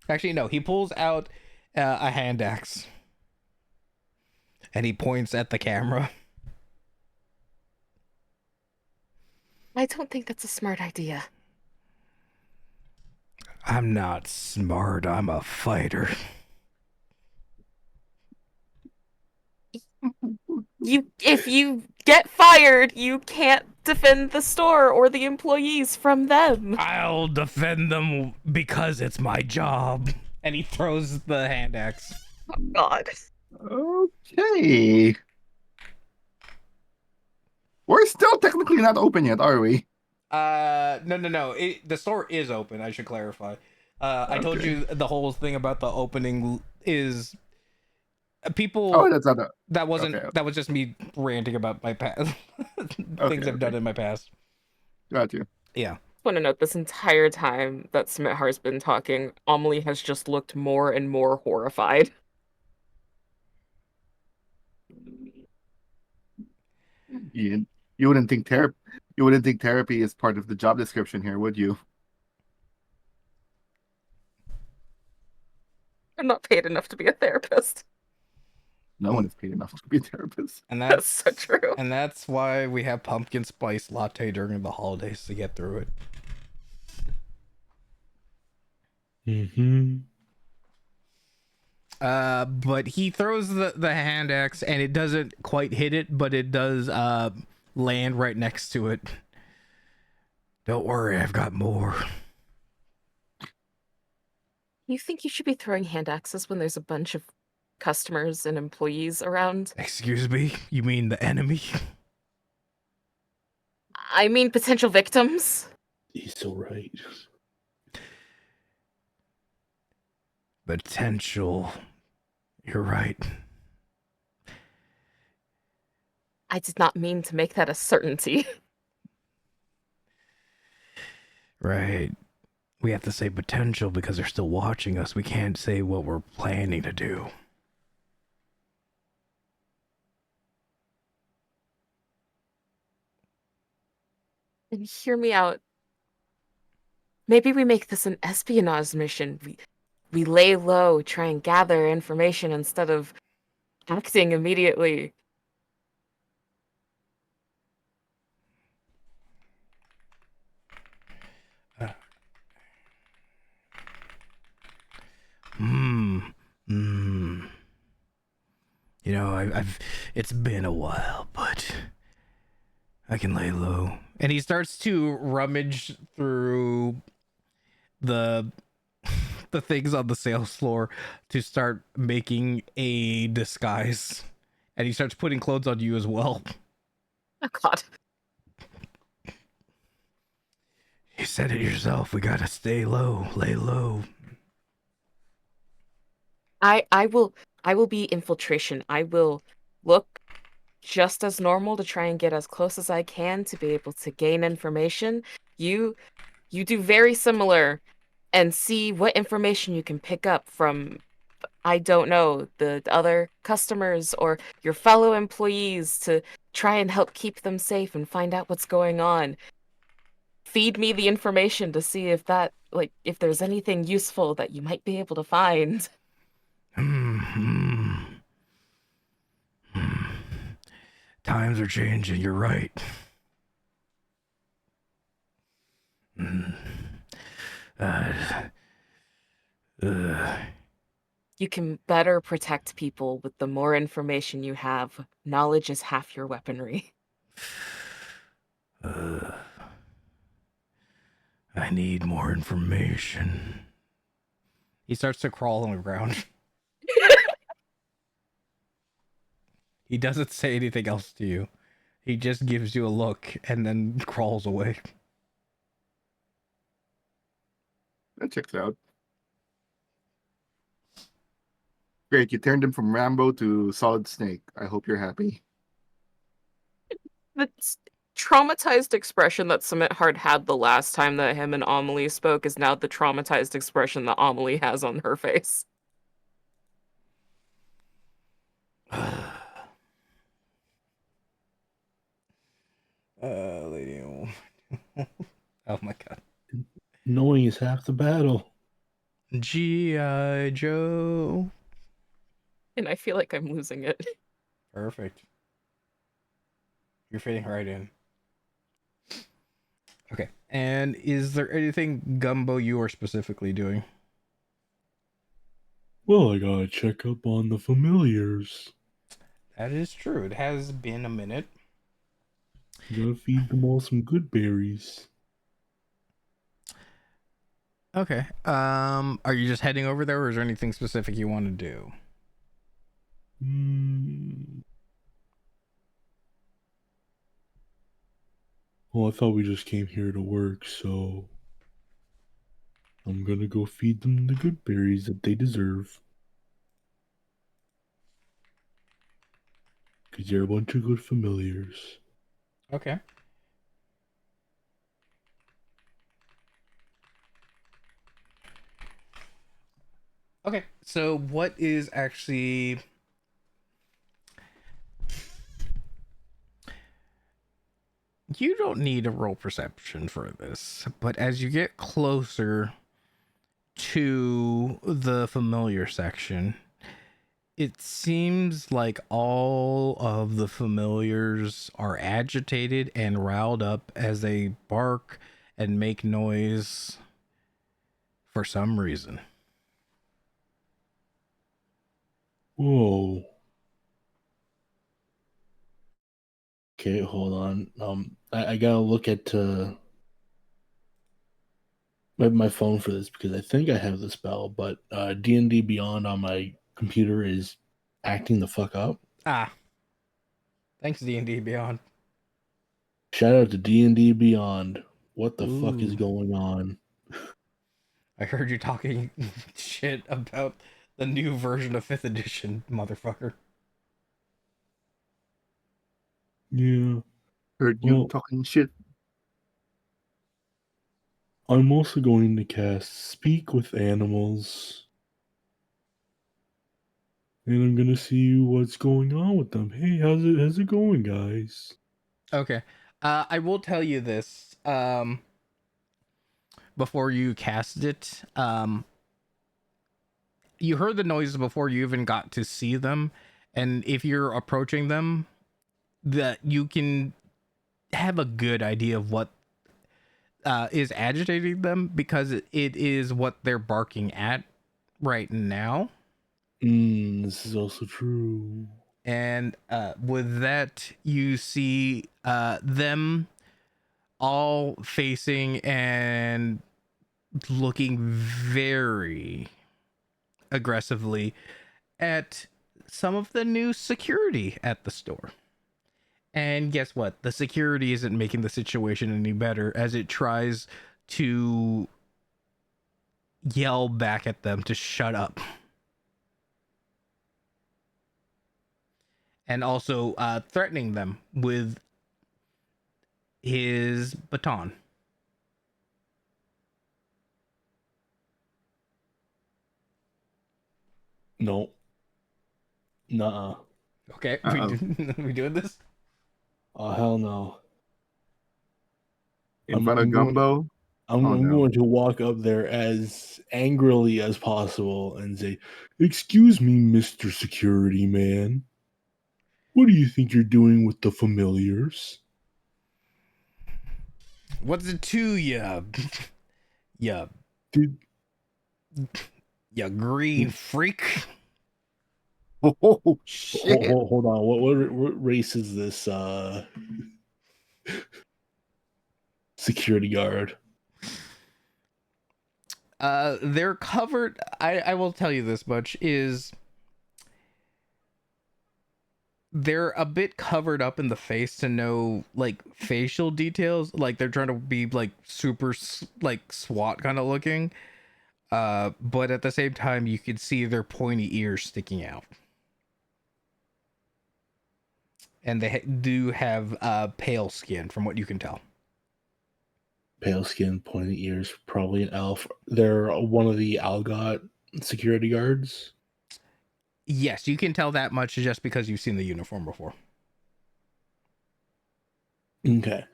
Actually, no, he pulls out a hand axe. And he points at the camera. I don't think that's a smart idea. I'm not smart, I'm a fighter. If you get fired, you can't defend the store or the employees from them. I'll defend them because it's my job. And he throws the hand axe. Oh, God. Okay. We're still technically not open yet, are we? No. The store is open, I should clarify. I told you the whole thing about the opening is people. Oh, that's not a... That wasn't. Okay. That was just me ranting about my past things I've done in my past. Got you. Yeah. I want to note this entire time that Smithar's been talking, Amelie has just looked more and more horrified. You wouldn't think therapy is part of the job description here, would you? I'm not paid enough to be a therapist. No one is paid enough to be a therapist. And That's so true. And that's why we have pumpkin spice latte during the holidays to get through it. Mm-hmm. But he throws the hand axe and it doesn't quite hit it, but it does land right next to it. Don't worry, I've got more. You think you should be throwing hand axes when there's a bunch of customers and employees around. Excuse me? You mean the enemy? I mean potential victims. He's so right. Potential. You're right. I did not mean to make that a certainty. Right. We have to say potential because they're still watching us. We can't say what we're planning to do. And hear me out. Maybe we make this an espionage mission. We lay low, try and gather information instead of acting immediately. You know, I've it's been a while, but I can lay low. And he starts to rummage through the the things on the sales floor to start making a disguise. And he starts putting clothes on you as well. Oh God. You said it yourself. We gotta stay low, lay low. I will be infiltration. I will look just as normal to try and get as close as I can to be able to gain information. You do very similar and see what information you can pick up from, I don't know, the other customers or your fellow employees to try and help keep them safe and find out what's going on. Feed me the information to see if that, like, if there's anything useful that you might be able to find. Times are changing, you're right. You can better protect people with the more information you have. Knowledge is half your weaponry. I need more information. He starts to crawl on the ground. He doesn't say anything else to you. He just gives you a look and then crawls away. That checks out. Great, you turned him from Rambo to Solid Snake. I hope you're happy. The traumatized expression that Summit Hard had the last time that him and Amelie spoke is now the traumatized expression that Amelie has on her face. Lady. Oh my God. Knowing is half the battle. G.I. Joe. And I feel like I'm losing it. Perfect. You're fitting right in. Okay. And is there anything, Gumbo, you are specifically doing? Well, I gotta check up on the familiars. That is true. It has been a minute. Gotta feed them all some good berries. Okay. Are you just heading over there, or is there anything specific you want to do? Well, I thought we just came here to work, so I'm gonna go feed them the good berries that they deserve. Because you're a bunch of good familiars. Okay. Okay, so what is actually... You don't need a roll perception for this, but as you get closer to the familiar section, it seems like all of the familiars are agitated and riled up as they bark and make noise for some reason. Whoa. Okay, hold on. I gotta look at my phone for this because I think I have the spell, but D&D Beyond on my computer is acting the fuck up. Ah. Thanks, D&D Beyond. Shout out to D&D Beyond. What the fuck is Ooh. going on? I heard you talking shit about the new version of 5th edition, motherfucker. Yeah. Heard you Well, talking shit. I'm also going to cast Speak with Animals. And I'm gonna see what's going on with them. Hey, how's it going, guys? Okay. I will tell you this. Before you cast it, you heard the noises before you even got to see them, and if you're approaching them, that you can have a good idea of what is agitating them, because it is what they're barking at right now. This is also true. And with that, you see them all facing and looking very aggressively at some of the new security at the store. And guess what? The security isn't making the situation any better as it tries to yell back at them to shut up. And also threatening them with his baton. No. Nuh-uh. Okay, Uh-oh. we doing this? Oh, hell no. In front of Gumbo? I'm Oh, no. going to walk up there as angrily as possible and say, "Excuse me, Mr. Security Man. What do you think you're doing with the familiars?" What's it to ya? ya Did ya green freak? Oh, shit. hold on. What race is this security guard? They're covered. I will tell you this much, is they're a bit covered up in the face to know like facial details. Like they're trying to be like super like SWAT kind of looking. But at the same time, you can see their pointy ears sticking out. And they do have pale skin, from what you can tell. Pale skin, pointy ears, probably an elf. They're one of the Algot security guards. Yes, you can tell that much just because you've seen the uniform before. Okay.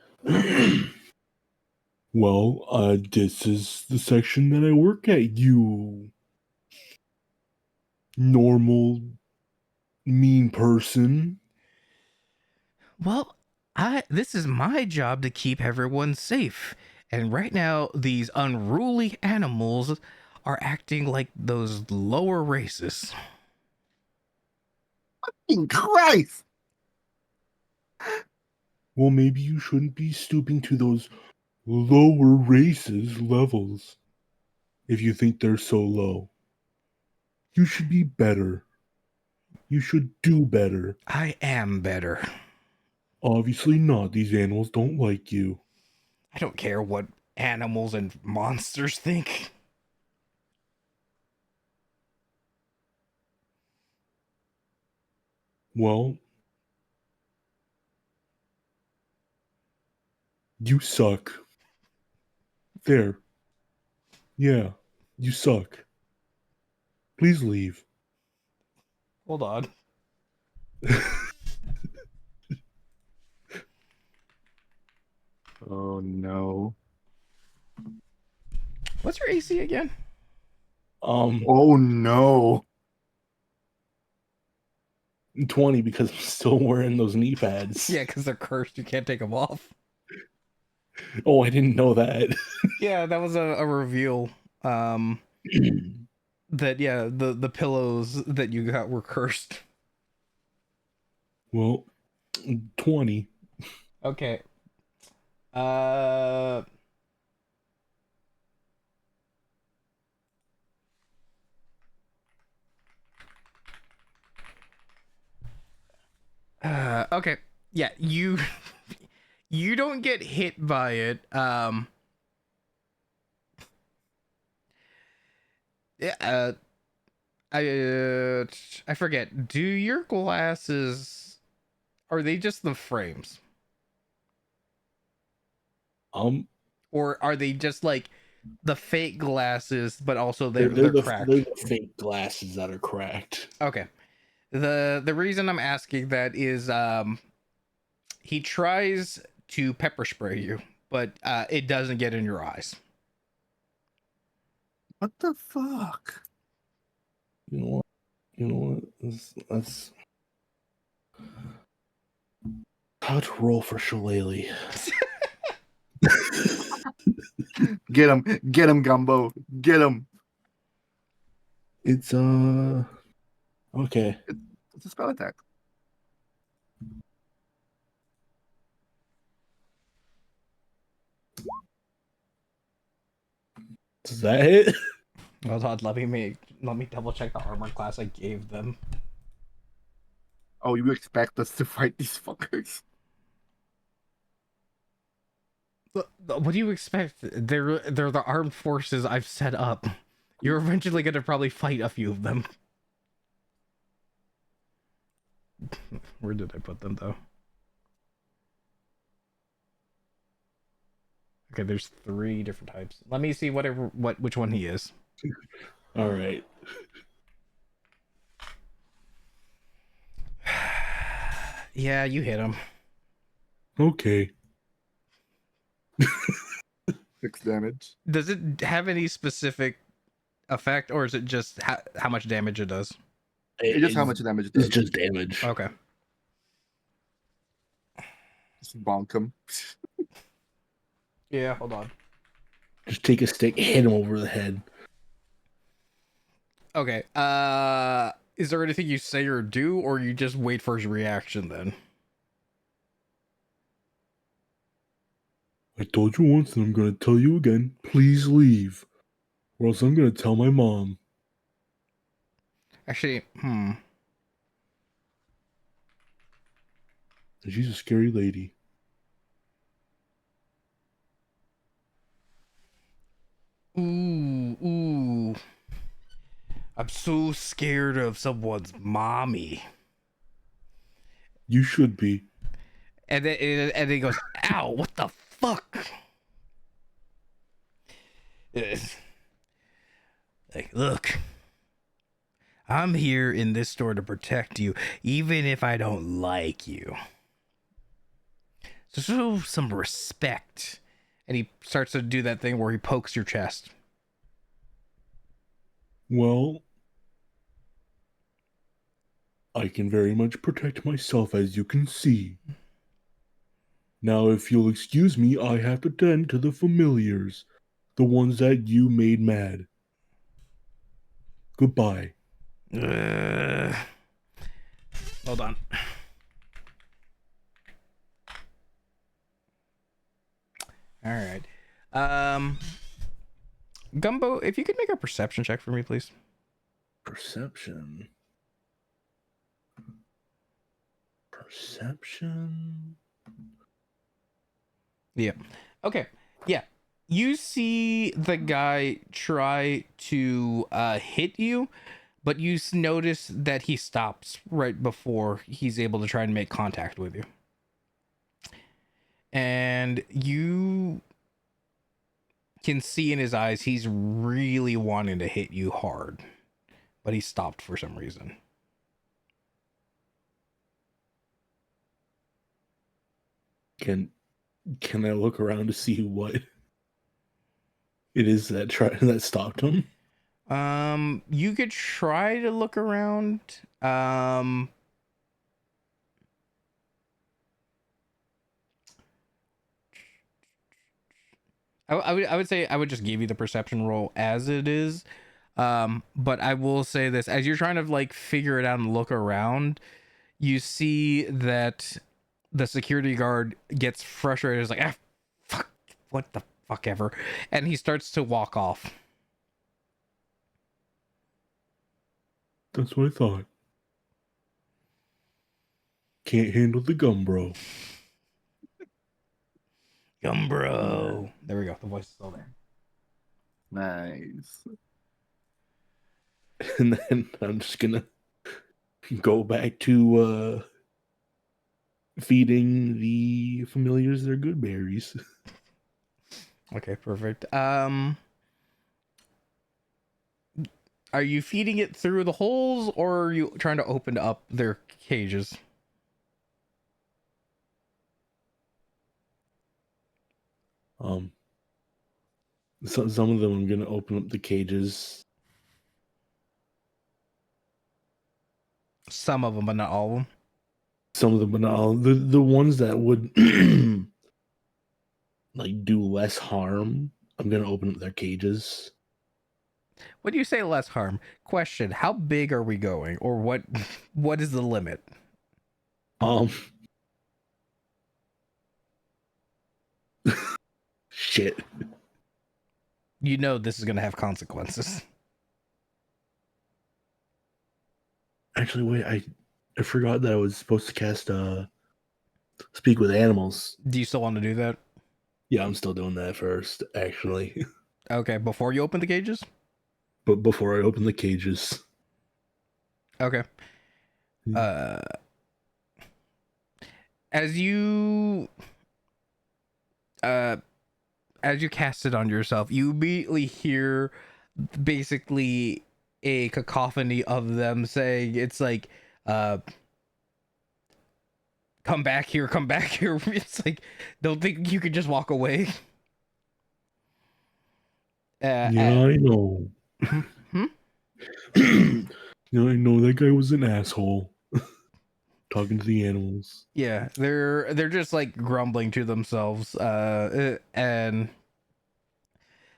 Well, this is the section that I work at, you normal mean person. Well, this is my job to keep everyone safe. And right now, these unruly animals are acting like those lower races. Fucking Christ! Well, maybe you shouldn't be stooping to those lower races levels if you think they're so low. You should be better. You should do better. I am better. Obviously not. These animals don't like you. I don't care what animals and monsters think. Well, you suck. There. Yeah, you suck. Please leave. Hold on. Oh, no. What's your AC again? Oh, no. 20 because I'm still wearing those knee pads. Yeah, because they're cursed. You can't take them off. Oh, I didn't know that. Yeah, that was a reveal. That yeah, the pillows that you got were cursed. Well, 20. Okay. Okay. Yeah, you you don't get hit by it. Yeah, I forget. Do your glasses, are they just the frames? Or are they just like the fake glasses, but also they're cracked? They're the fake glasses that are cracked. Okay. The reason I'm asking that is he tries to pepper spray you, but it doesn't get in your eyes. What the fuck? You know what? You know what? That's how to roll for Shillelagh. Get him, Gumbo, get him. It's okay. It's a spell attack. Does that hit? Hold on, let me double check the armor class I gave them. Oh, you expect us to fight these fuckers? What do you expect? They're the armed forces I've set up. You're eventually gonna probably fight a few of them. Where did I put them though? Okay, there's 3 different types. Let me see which one he is. All right. Yeah, you hit him. Okay. 6 damage. Does it have any specific effect, or is it just how much damage it does? It's just how much damage it does. It's just damage. Okay. Just bonk him. Yeah, hold on. Just take a stick, hit him over the head. Okay. Is there anything you say or do, or you just wait for his reaction then? I told you once and I'm gonna tell you again. Please leave. Or else I'm gonna tell my mom. Actually, She's a scary lady. Ooh. I'm so scared of someone's mommy. You should be. And then he goes, ow, what the fuck? Like, look, I'm here in this store to protect you, even if I don't like you. So show some respect. And he starts to do that thing where he pokes your chest. Well, I can very much protect myself, as you can see. Now, if you'll excuse me, I have to tend to the familiars. The ones that you made mad. Goodbye. Hold on. All right. Gumbo, if you could make a perception check for me, please. Perception. Perception. Yeah. Okay. Yeah. You see the guy try to hit you, but you notice that he stops right before he's able to try and make contact with you. And you can see in his eyes he's really wanting to hit you hard, but he stopped for some reason. Can I look around to see what it is that stopped him? You could try to look around. I would say I would just give you the perception roll as it is. But I will say this, as you're trying to like figure it out and look around, you see that the security guard gets frustrated. Is like, fuck, what the fuck ever. And he starts to walk off. That's what I thought. can't handle the Gumbro. Gumbro. There we go. The voice is still there. Nice. And then I'm just gonna go back to feeding the familiars their good berries. Okay, perfect. Are you feeding it through the holes, or are you trying to open up their cages? Some of them I'm gonna open up the cages. Some of them, but not all of them. Some of them, but not all. The ones that would like do less harm, I'm gonna open up their cages. When you say less harm, question: how big are we going, or what? What is the limit? Shit. You know this is gonna have consequences. Actually, wait, I forgot that I was supposed to cast Speak with Animals. Do you still want to do that? Yeah, I'm still doing that first, actually. Okay, before you open the cages? But before I open the cages. Okay. As you cast it on yourself, you immediately hear basically a cacophony of them saying, it's like, come back here, come back here. It's like, don't think you could just walk away. Yeah, I know. Yeah, I know that guy was an asshole. Talking to the animals. Yeah, they're just like grumbling to themselves, and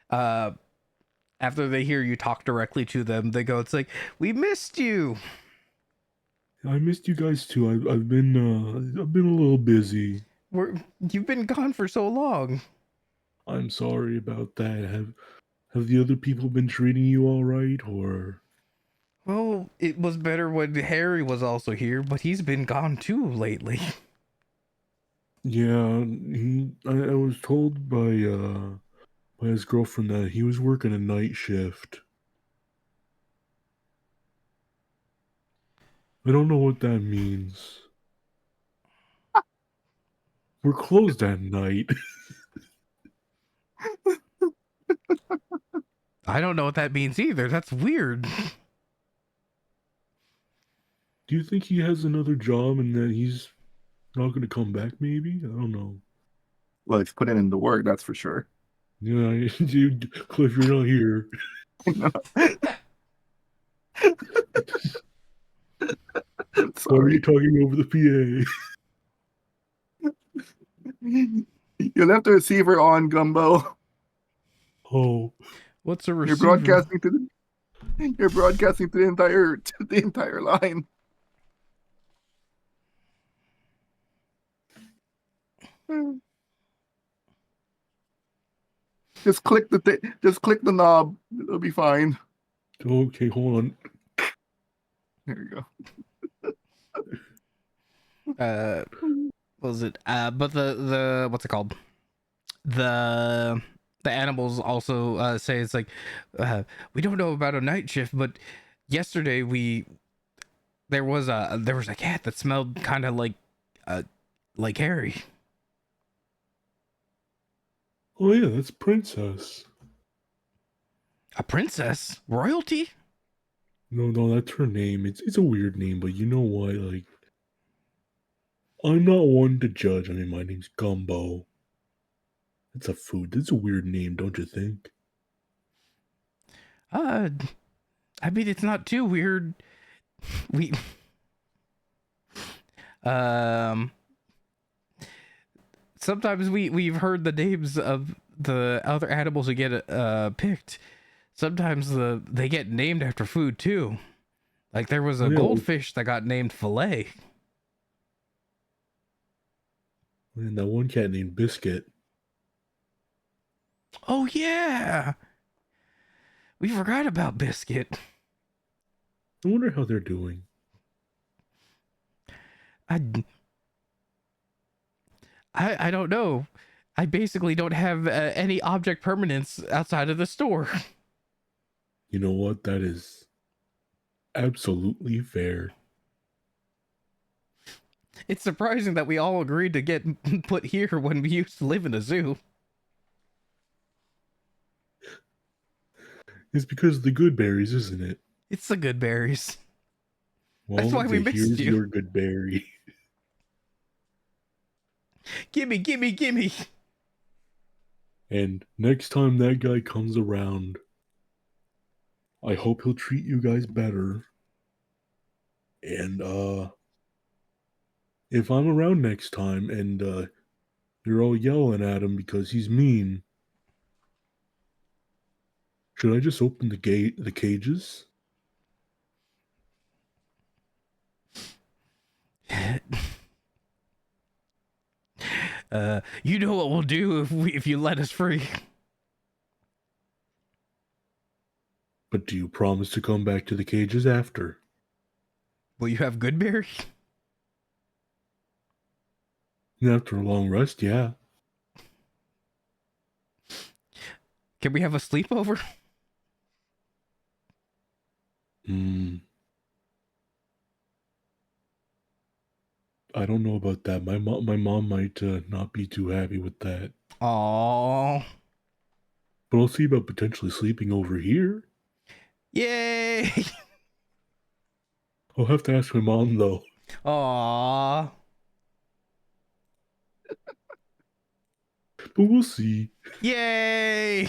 after they hear you talk directly to them, they go, "It's like, we missed you." I missed you guys too. I've been a little busy. You've been gone for so long. I'm sorry about that. Have the other people been treating you all right, or? Well, it was better when Harry was also here, but he's been gone too lately. Yeah, I was told by his girlfriend that he was working a night shift. I don't know what that means. We're closed at night. I don't know what that means either. That's weird. Do you think he has another job and that he's not going to come back, maybe? I don't know. Well, he's putting in the work, that's for sure. Yeah, Cliff, you're not here. Why are you talking over the PA? You left the receiver on, Gumbo. Oh. What's a receiver? You're broadcasting to the entire line. Just click the knob. It'll be fine. Okay, hold on. There you go. What was it? But the what's it called? The animals also say, it's like, we don't know about a night shift, but yesterday there was a cat that smelled kind of like Harry. Oh yeah, that's Princess. A princess? Royalty? No, that's her name. It's a weird name, but you know what? Like, I'm not one to judge. I mean, my name's Gumbo. It's a food. That's a weird name, don't you think? I mean, it's not too weird. Sometimes we've heard the names of the other animals who get picked. Sometimes they get named after food too. Like there was a goldfish that got named Filet. And that one cat named Biscuit. Oh yeah, we forgot about Biscuit. I wonder how they're doing. I don't know. I basically don't have any object permanence outside of the store. You know what? That is absolutely fair. It's surprising that we all agreed to get put here when we used to live in a zoo. It's because of the good berries, isn't it? It's the good berries. Well, why we then missed here's you. your good berry. Gimme, gimme, gimme. And next time that guy comes around, I hope he'll treat you guys better. And if I'm around next time and you're all yelling at him because he's mean, should I just open the cages? You know what we'll do if you let us free. But do you promise to come back to the cages after? Will you have good berry? And after a long rest, yeah. Can we have a sleepover? I don't know about that. My mom might not be too happy with that. Aww. But I'll see about potentially sleeping over here. Yay! I'll have to ask my mom though. Aww. But we'll see. Yay!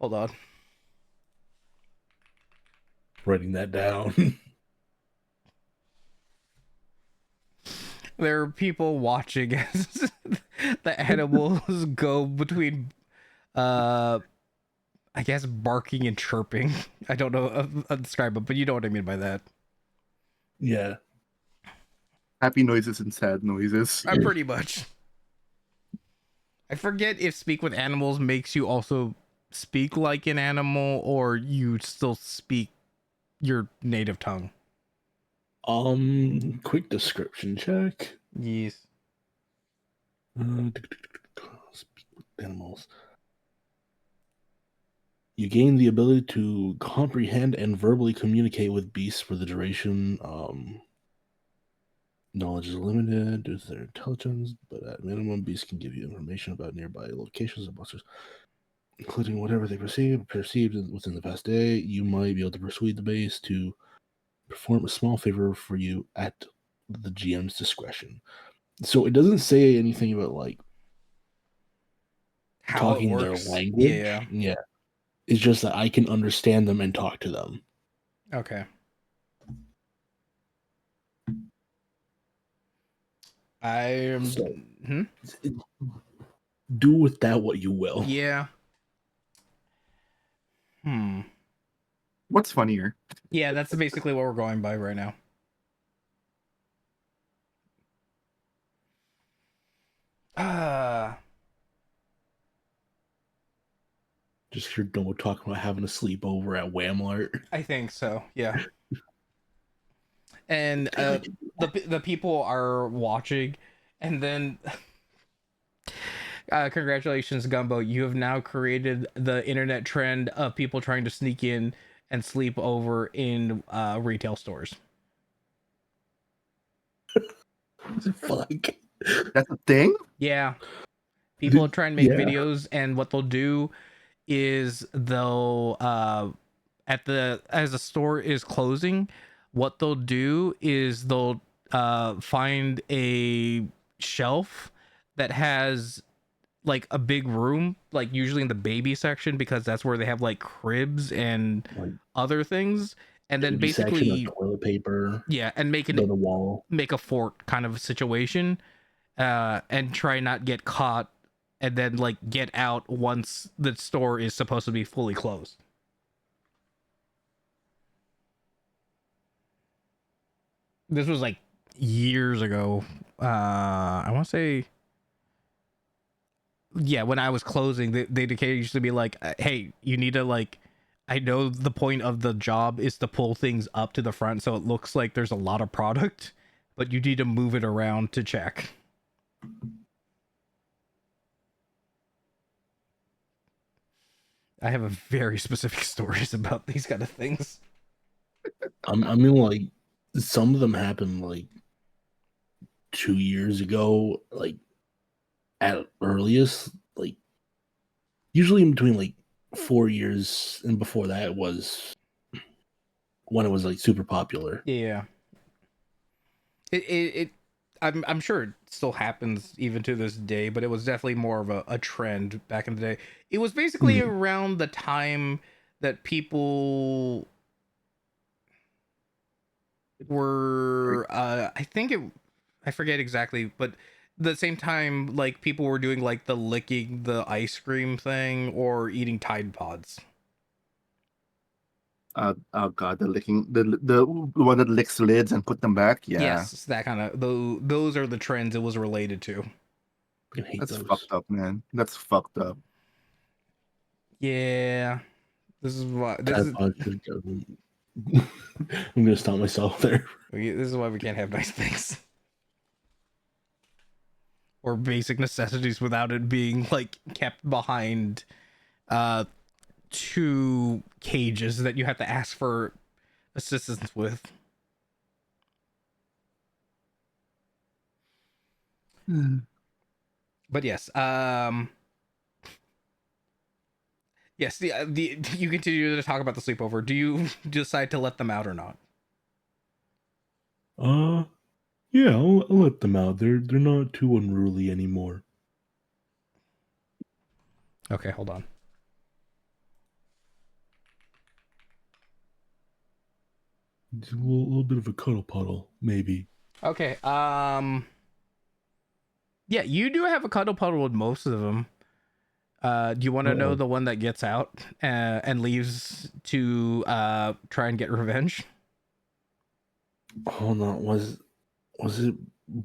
Hold on. Writing that down. There are people watching as the animals go between, I guess, barking and chirping. I don't know how to describe it, but you know what I mean by that. Yeah. Happy noises and sad noises. Pretty much. I forget if speak with animals makes you also speak like an animal, or you still speak your native tongue. Quick description check. Yes. Speak with animals. You gain the ability to comprehend and verbally communicate with beasts for the duration. Knowledge is limited due to their intelligence, but at minimum, beasts can give you information about nearby locations and monsters, including whatever they perceived within the past day. You might be able to persuade the beast to perform a small favor for you at the GM's discretion. So it doesn't say anything about like How talking it their works. language. Yeah. It's just that I can understand them and talk to them. Okay. I am. So- Hmm? Do with that what you will. Yeah. What's funnier? Yeah, that's basically what we're going by right now. Just hear Domo talking about having a sleepover at Whamlart. I think so. Yeah. And the people are watching, and then congratulations, Gumbo. You have now created the internet trend of people trying to sneak in and sleep over in retail stores. Fuck. That's a thing? Yeah. People try and make Yeah. videos, and what they'll do is they'll as the store is closing, what they'll do is they'll find a shelf that has like a big room, like usually in the baby section, because that's where they have like cribs and Like, other things, and then baby section of basically toilet paper. yeah, and make By the wall. make a fort kind of situation, and try not get caught, and then like get out once the store is supposed to be fully closed. This was like years ago. I want to say, yeah, when I was closing, the indicator used to be like, hey, you need to like, I know the point of the job is to pull things up to the front so it looks like there's a lot of product, but you need to move it around to check. I have a very specific stories about these kind of things. I mean, like, some of them happened like 2 years ago, like at earliest, like usually in between like 4 years and before that was when it was like super popular. Yeah. It I'm sure it still happens even to this day, but it was definitely more of a trend back in the day. It was basically around the time that people were I forget exactly, but the same time like people were doing like the licking the ice cream thing or eating Tide Pods. Oh god, the one that licks lids and put them back. Yeah, Yes, that kind of those are the trends it was related to. I hate that's those. fucked up, man. That's fucked up. Yeah. This is why this Tide is Pods I'm gonna stop myself there. this is why we can't have nice things. Or basic necessities without it being like kept behind 2 cages that you have to ask for assistance with. But yes, yes, the you continue to talk about the sleepover. Do you decide to let them out or not? Yeah, I'll let them out. They're not too unruly anymore. Okay, hold on. It's a little bit of a cuddle puddle, maybe. Okay, yeah, you do have a cuddle puddle with most of them. Do you want to know Uh-oh. the one that gets out and leaves to try and get revenge? Hold on, was it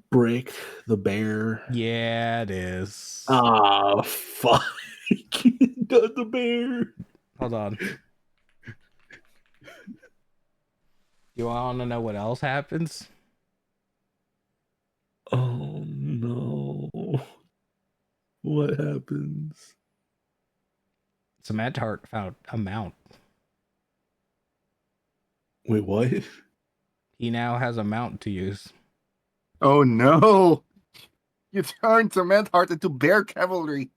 Brick the bear? Yeah, it is. Ah, fuck! Not the bear. Hold on. You want to know what else happens? Oh no! What happens? Samantha Hart found a mount. Wait, what? He now has a mount to use. Oh no! You turned Cement Heart into bear cavalry.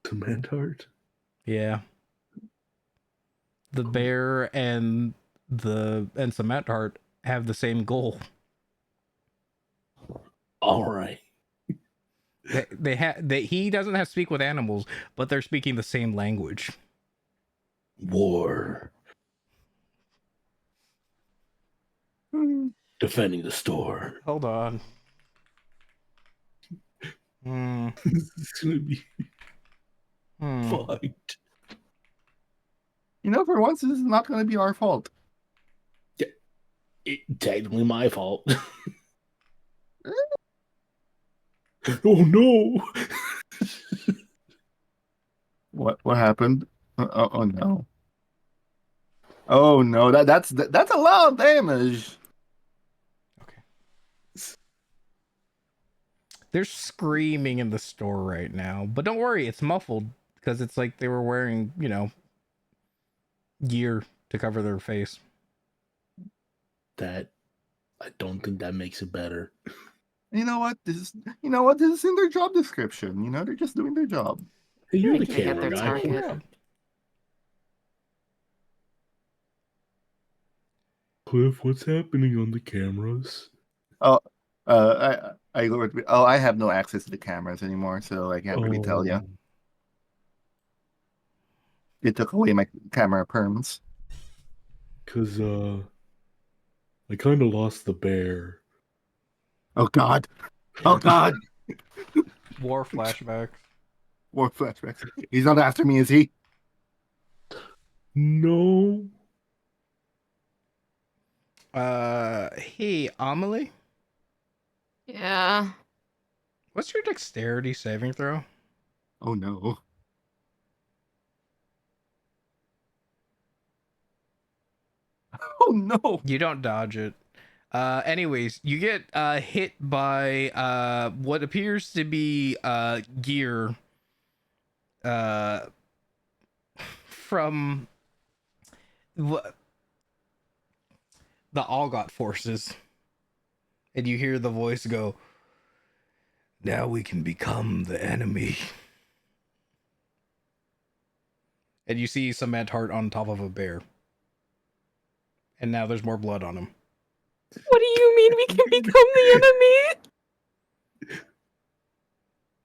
Cement Heart? Yeah. The bear and Cement Heart have the same goal. All right. He doesn't have to speak with animals, but they're speaking the same language. War. Hmm. Defending the store. Hold on. It's gonna be fucked. You know, for once, this is not going to be our fault. Technically my fault. Oh no! What happened? Oh no! Oh no! That's a lot of damage. They're screaming in the store right now, but don't worry, it's muffled because it's like they were wearing, gear to cover their face. I don't think that makes it better. You know what? This is in their job description. You know, they're just doing their job. Hey, you're the They get camera their guy. target. Cliff, what's happening on the cameras? Oh, I have no access to the cameras anymore, so I can't really tell you. They took away my camera perms. Cause I kind of lost the bear. Oh god! Oh god! War flashbacks. More flashbacks. He's not after me, is he? No. Hey, Amelie, Yeah. what's your dexterity saving throw? Oh no! Oh no! You don't dodge it. Anyways, you get hit by what appears to be gear from the Algot forces. And you hear the voice go, "Now we can become the enemy." And you see Cement Heart on top of a bear. And now there's more blood on him. What do you mean we can become the enemy?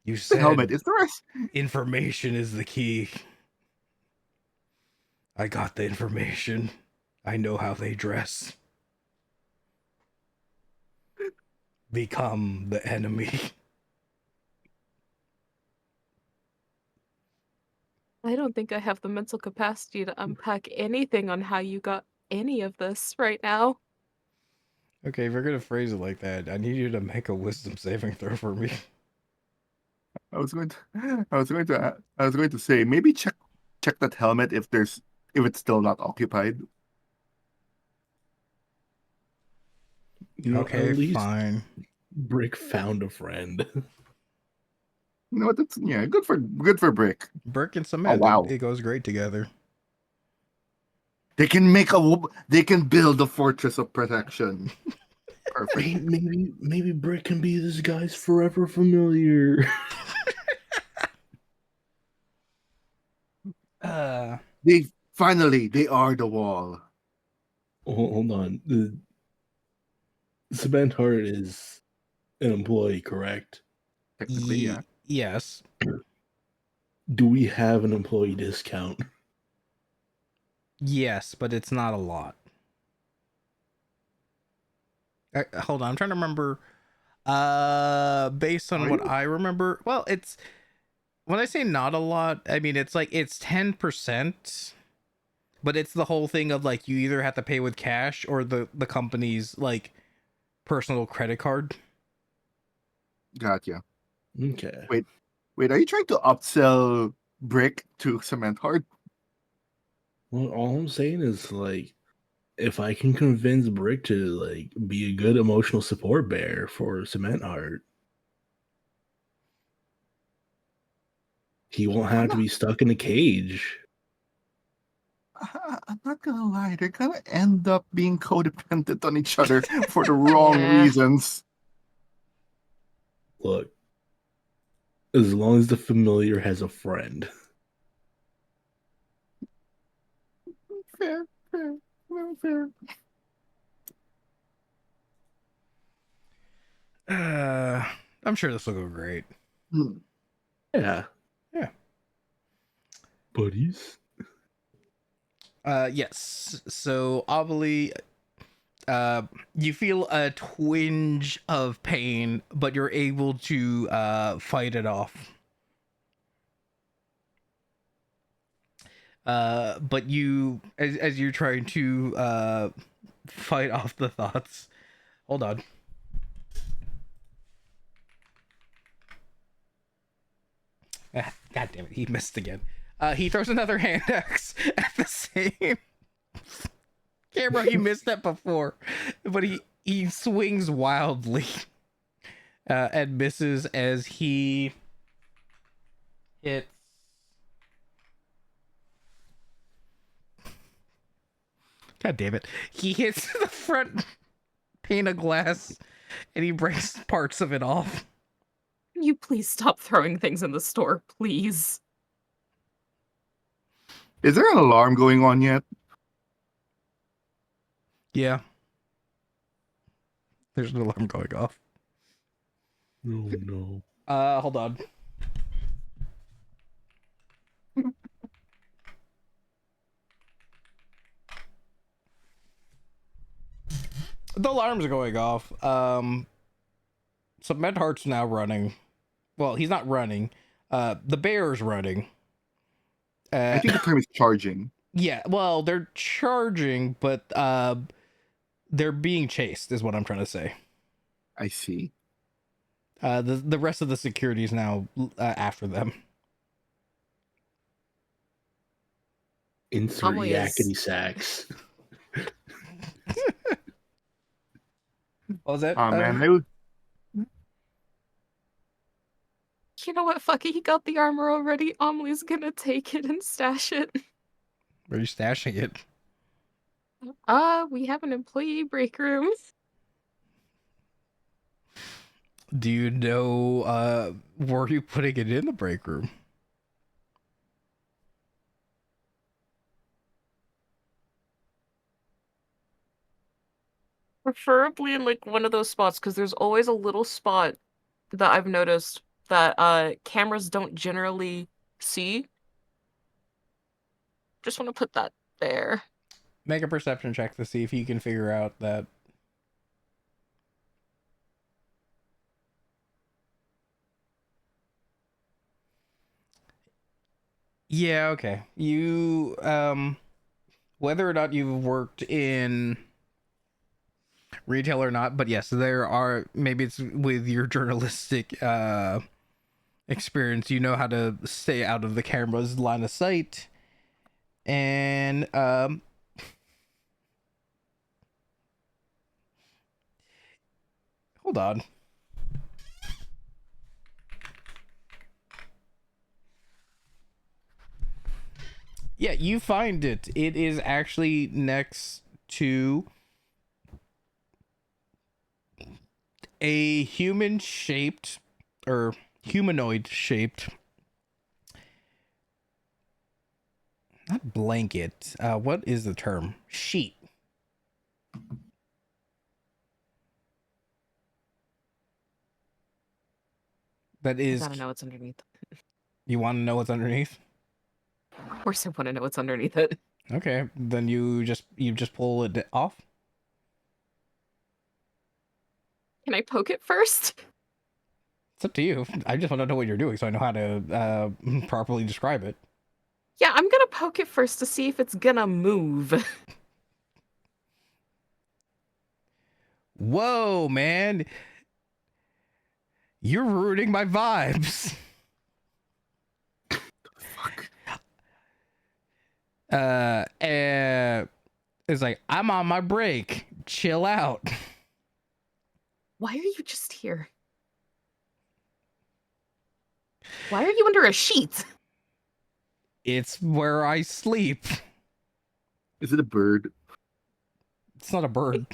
You said Helmet, is there a... information is the key. I got the information. I know how they dress. Become the enemy. I don't think I have the mental capacity to unpack anything on how you got any of this right now. Okay, if you're gonna phrase it like that, I need you to make a wisdom saving throw for me. I was going to say, maybe check that helmet if it's still not occupied. You know, Okay, at least fine. Brick found a friend. You know what? That's good for Brick. Brick and cement. wow. It goes great together. They can build a fortress of protection. Perfect. Maybe Brick can be this guy's forever familiar. They are the wall. Hold on. The Cement Heart is an employee, correct? Technically, yeah. Yes. Do we have an employee discount? Yes, but it's not a lot. Hold on, I'm trying to remember. Based on what I remember, well, it's when I say not a lot, I mean it's 10%, but it's the whole thing of like you either have to pay with cash or the company's like personal credit card. Gotcha. Okay. Wait, are you trying to upsell Brick to Cement Heart? Well, all I'm saying is like, if I can convince Brick to like be a good emotional support bear for Cement Heart, he won't have to be stuck in a cage. I'm not gonna lie, they're gonna end up being codependent on each other for the wrong reasons. Look, as long as the familiar has a friend. Fair. I'm sure this will go great. Yeah. Yeah. Buddies. Yes. So obviously, you feel a twinge of pain, but you're able to fight it off. But you, as you're trying to fight off the thoughts, hold on. God damn it, he missed again. He throws another hand axe at the same camera. He missed that before, but he swings wildly and misses as he hits. God damn it. He hits the front pane of glass and he breaks parts of it off. Can you please stop throwing things in the store, please? Is there an alarm going on yet? Yeah. There's an alarm going off. Oh no. Hold on. The alarms are going off. Cement Heart's now running. Well, he's not running. The bear's running. I think the term is charging. Yeah, well, they're charging, but they're being chased, is what I'm trying to say. I see. The rest of the security is now after them. Insert yakety sacks. What was that? Oh man, they would. You know what? Fuck it. He got the armor already. Amelie's gonna take it and stash it. Where are you stashing it? We have an employee break room. Do you know where you putting it in the break room? Preferably in like one of those spots, because there's always a little spot that I've noticed that cameras don't generally see. Just want to put that there. Make a perception check to see if you can figure out that. Yeah, okay. You whether or not you've worked in retail or not, but yes, there are, maybe it's with your journalistic experience, you know how to stay out of the camera's line of sight. And hold on. Yeah, you find it. It is actually next to a human shaped or humanoid shaped, not blanket. What is the term? Sheet. That I is. gotta know what's underneath. You want to know what's underneath? Of course, I want to know what's underneath it. Okay, then you just pull it off. Can I poke it first? It's up to you. I just want to know what you're doing so I know how to properly describe it. Yeah, I'm gonna poke it first to see if it's gonna move. Whoa, man. You're ruining my vibes. Fuck. It's like, I'm on my break. Chill out. Why are you just here? Why are you under a sheet? It's where I sleep. Is it a bird? It's not a bird.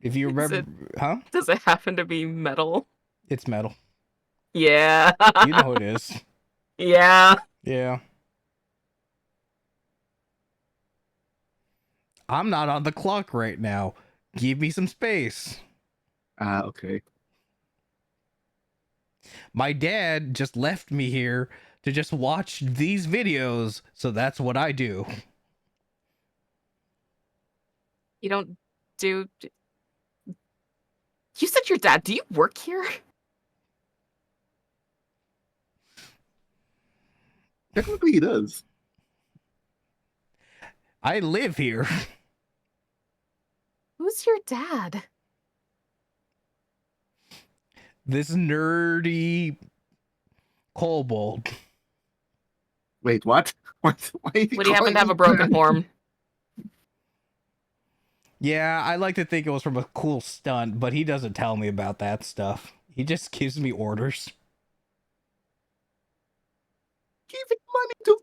If you Is remember, huh? Does it happen to be metal? It's metal. Yeah. You know who it is. Yeah. Yeah. I'm not on the clock right now. Give me some space. Okay. My dad just left me here to just watch these videos, so that's what I do. You don't do... You said your dad. Do you work here? Technically, he does. I live here. Who's your dad? This nerdy kobold. Wait, what? What? Why are you Would he happen calling to have me a broken that? horn? Yeah, I like to think it was from a cool stunt, but he doesn't tell me about that stuff. He just gives me orders. Giving money to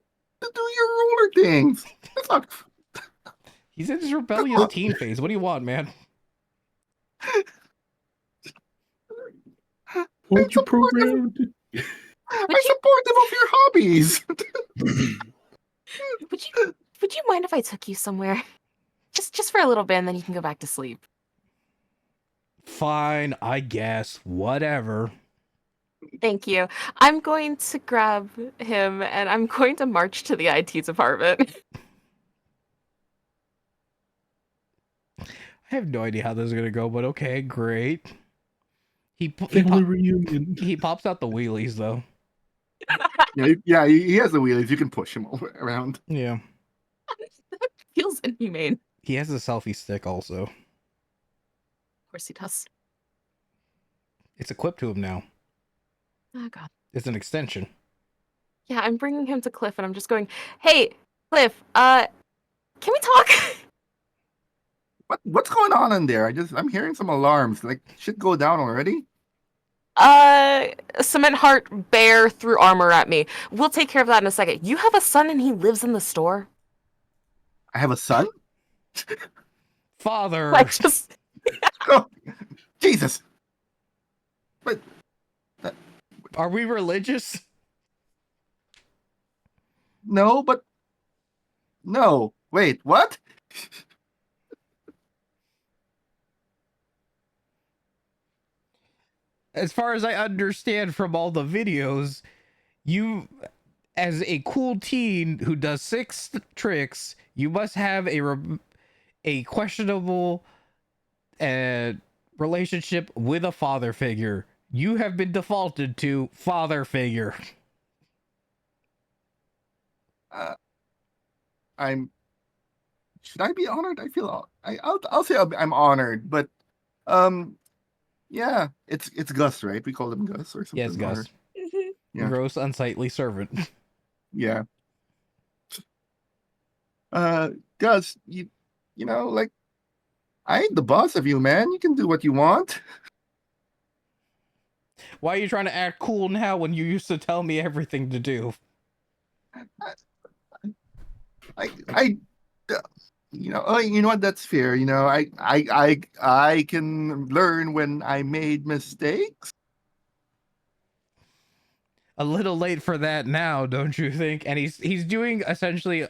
do your roller things. That's not. He's in his rebellious teen phase. What do you want, man? Weren't you programmed? I support them of your hobbies. Would you mind if I took you somewhere? Just for a little bit, and then you can go back to sleep. Fine, I guess. Whatever. Thank you. I'm going to grab him, and I'm going to march to the IT department. I have no idea how this is gonna go, but okay, great. Family reunion. He pops out the wheelies though. Yeah, he has the wheelies. You can push him around. Yeah. That feels inhumane. He has a selfie stick also. Of course he does. It's equipped to him now. Oh, God. It's an extension. Yeah, I'm bringing him to Cliff, and I'm just going, hey, Cliff, can we talk? What's going on in there? I'm hearing some alarms. Like shit go down already. Cement Heart Bear threw armor at me. We'll take care of that in a second. You have a son and he lives in the store? I have a son. Father. Like, just... Oh, Jesus. But Are we religious? no, but no. Wait, what? As far as I understand from all the videos, you, as a cool teen who does 6 tricks, you must have a questionable relationship with a father figure. You have been defaulted to father figure. Should I be honored? I feel I'll say I'm honored, but yeah, it's Gus, right? We call him Gus or something. Yes, Gus. Yeah. Gross, unsightly servant. Yeah. Gus, you know, like I ain't the boss of you, man. You can do what you want. Why are you trying to act cool now when you used to tell me everything to do? You know what? That's fair. You know, I can learn when I made mistakes. A little late for that now, don't you think? And he's doing essentially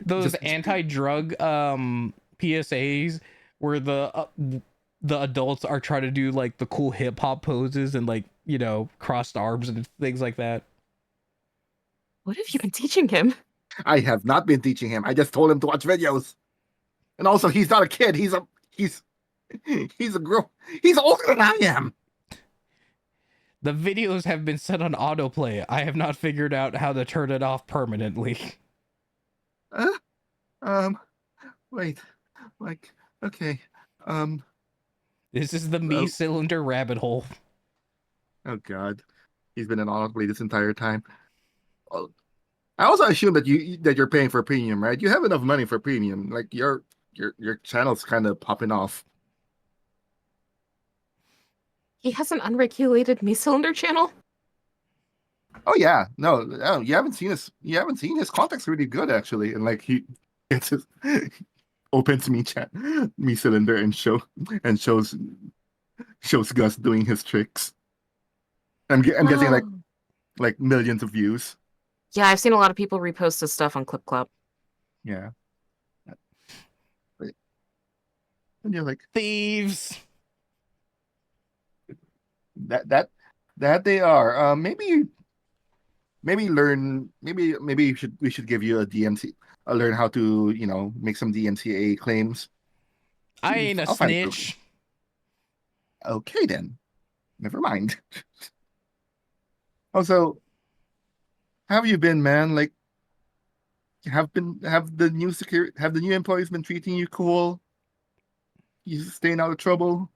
those anti-drug PSAs where the adults are trying to do like the cool hip hop poses and like, you know, crossed arms and things like that. What have you been teaching him? I have not been teaching him. I just told him to watch videos. And also, he's not a kid. He's a girl. He's older than I am. The videos have been set on autoplay. I have not figured out how to turn it off permanently. Wait. Like, okay. This is the me cylinder rabbit hole. Oh God, he's been in autoplay this entire time. I also assume that you're paying for premium, right? You have enough money for premium. Like your channel's kind of popping off. He has an unregulated me cylinder channel? Oh yeah, no, you haven't seen his. You haven't seen his contact's really good actually, and like he gets his opens me cylinder and shows Gus doing his tricks. I'm getting like millions of views. Yeah, I've seen a lot of people repost his stuff on Clip Club. Yeah. And you're like thieves. That they are. Maybe learn. Maybe we should give you a DMC. Learn how to make some DMCA claims. I ain't a snitch. Okay then, never mind. Also, how have you been, man? Like, have the new employees been treating you cool? You staying out of trouble?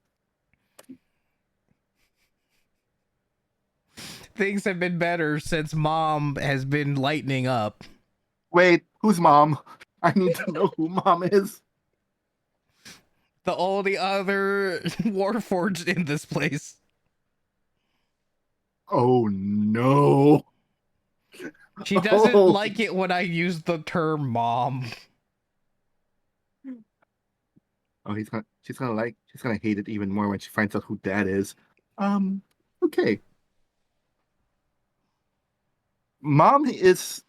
Things have been better since Mom has been lightening up. Wait, who's Mom? I need to know who Mom is. The only other Warforged in this place. Oh no. She doesn't like it when I use the term Mom. Oh, she's gonna hate it even more when she finds out who Dad is. Okay. Mom's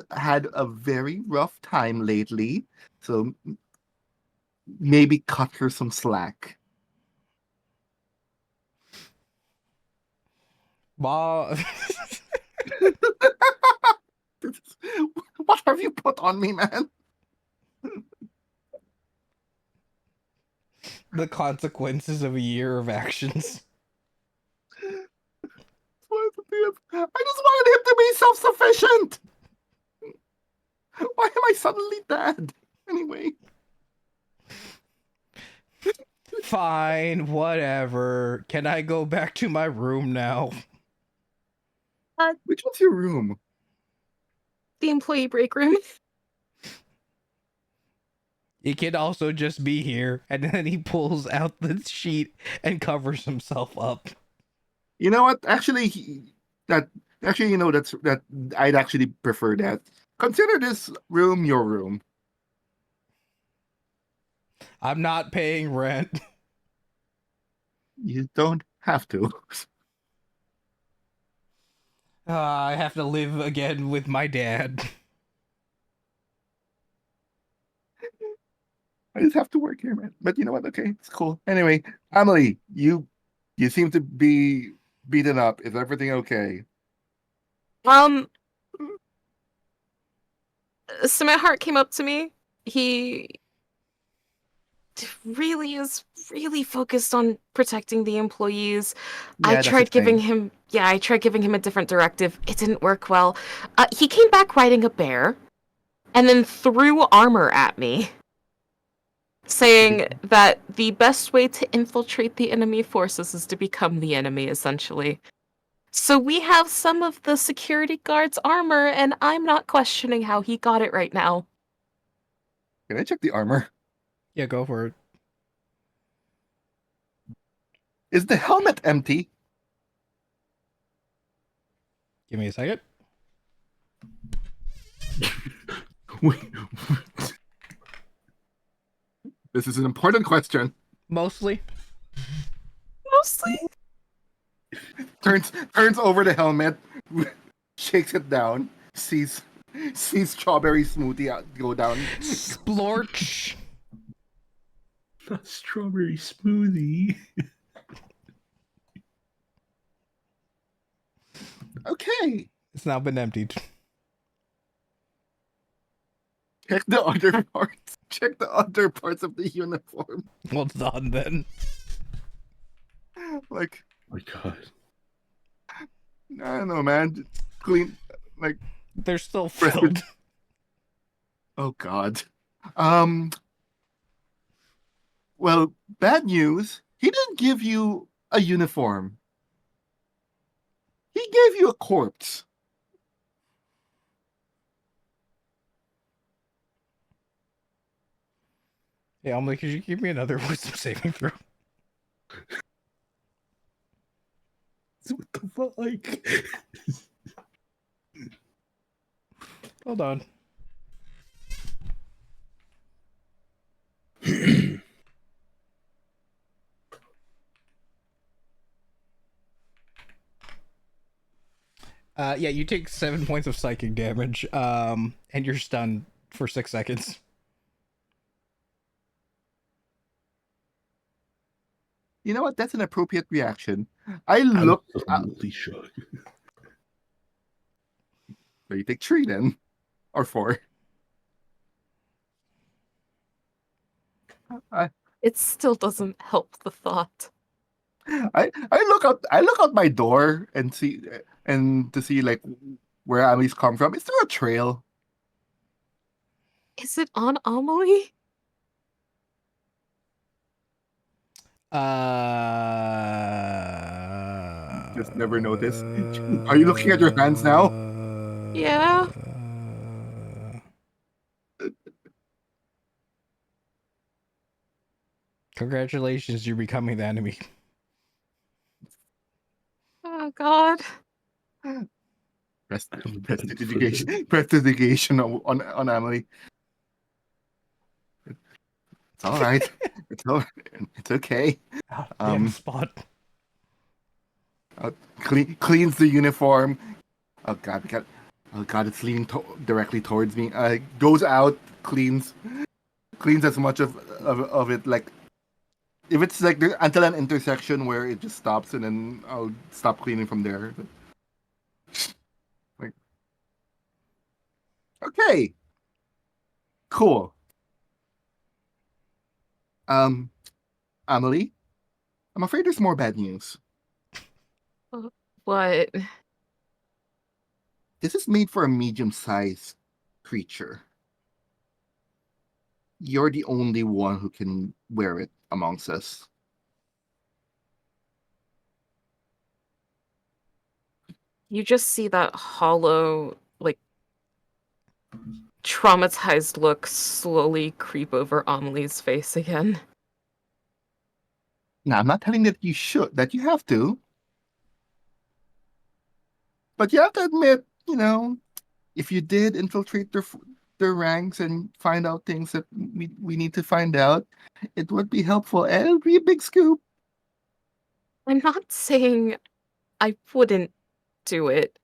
had a very rough time lately, so maybe cut her some slack. Mom. What have you put on me, man? The consequences of a year of actions. I just wanted him to be self-sufficient. Why am I suddenly Dad? Anyway. Fine, whatever. Can I go back to my room now? Which one's your room? The employee break room. It can also just be here, and then he pulls out the sheet and covers himself up. You know what? Actually, that I'd actually prefer that. Consider this room your room. I'm not paying rent. You don't have to. I have to live again with my dad. I just have to work here, man. But you know what? Okay, it's cool. Anyway, Emily, you seem to be beaten up. Is everything okay? So my heart came up to me. He really is really focused on protecting the employees. I that's tried his thing. I tried giving him a different directive. It didn't work well. He came back riding a bear and then threw armor at me, saying that the best way to infiltrate the enemy forces is to become the enemy, essentially. So we have some of the security guard's armor, and I'm not questioning how he got it right now. Can I check the armor? Yeah, go for it. Is the helmet empty? Give me a second. Wait. This is an important question. Mostly. Mostly. Turns over the helmet, shakes it down, sees strawberry smoothie go down. Splorch. Not strawberry smoothie. Okay. It's now been emptied. Check the other parts. Check the other parts of the uniform. Well done then. Like, Oh my god. I don't know, man. Clean. Like, They're still filled. oh god. Well, bad news. He didn't give you a uniform. He gave you a corpse. Yeah, I'm like, could you give me another wisdom saving throw? What the fuck? Hold on. Yeah, you take 7 points of psychic damage, and you're stunned for 6 seconds. You know what? That's an appropriate reaction. I look. Absolutely shook. So you take 3 then, or 4. It still doesn't help the thought. I look out my door and see to see like where Emily's come from. Is there a trail? Is it on Amelie? Just never noticed. Are you looking at your hands now? Yeah. Congratulations, you're becoming the enemy. Oh god. Prestidigitation on Emily. It's all right. It's okay. Spot. Cleans the uniform. Oh god, it's leaning directly towards me. Goes out, cleans as much of it, like if it's like until an intersection where it just stops, and then I'll stop cleaning from there. Like, okay, cool. Emily, I'm afraid there's more bad news. What? This is made for a medium-sized creature. You're the only one who can wear it amongst us. You just see that hollow, like, traumatized look slowly creep over Amelie's face again. Now, I'm not telling that you should, that you have to. But you have to admit, if you did infiltrate their ranks and find out things that we need to find out, it would be helpful and it would be a big scoop. I'm not saying I wouldn't do it,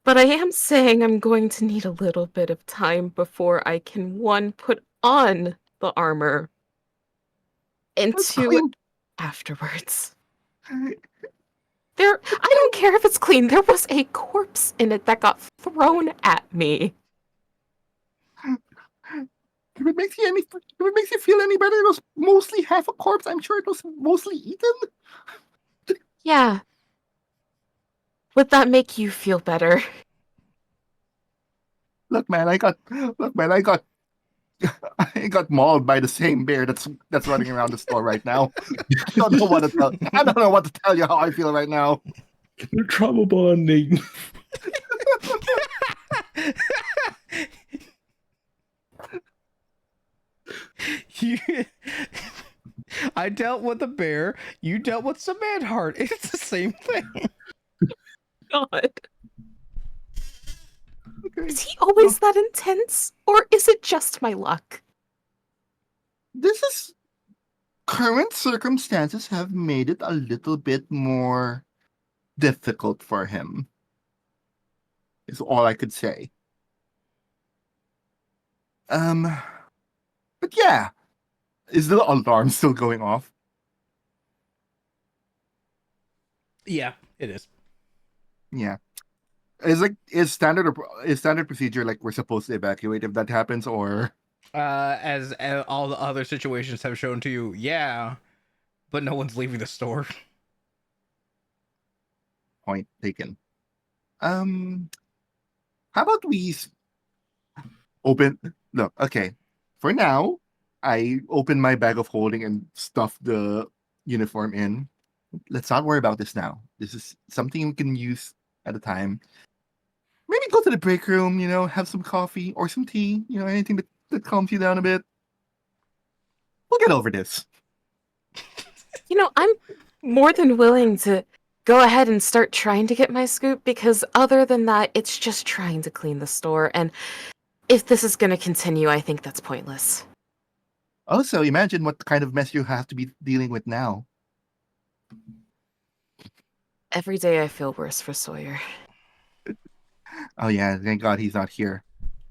but I am saying I'm going to need a little bit of time before I can, one, put on the armor, and That's two, clean. afterwards. I don't care if it's clean. There was a corpse in it that got thrown at me. If it makes you feel any better, it was mostly half a corpse. I'm sure it was mostly eaten. Yeah. Would that make you feel better? Look, man, I got I got mauled by the same bear that's running around the store right now. I don't know what to tell you how I feel right now. They're trauma bonding. I dealt with a bear. You dealt with some manhart. It's the same thing. God. Is he always that intense? Or is it just my luck? This is current circumstances have made it a little bit more difficult for him. Is all I could say. But yeah. Is the alarm still going off? Yeah, it is. Yeah. Is standard procedure like we're supposed to evacuate if that happens, or As all the other situations have shown to you, yeah, but no one's leaving the store. point taken. How about we open? Look, okay. For now, I open my bag of holding and stuff the uniform in. Let's not worry about this now. This is something we can use at a time. Maybe go to the break room, have some coffee or some tea, anything that calms you down a bit. We'll get over this. I'm more than willing to go ahead and start trying to get my scoop, because other than that, it's just trying to clean the store, and if this is going to continue, I think that's pointless. Also, imagine what kind of mess you have to be dealing with now. Every day I feel worse for Sawyer. Oh yeah, thank God he's not here.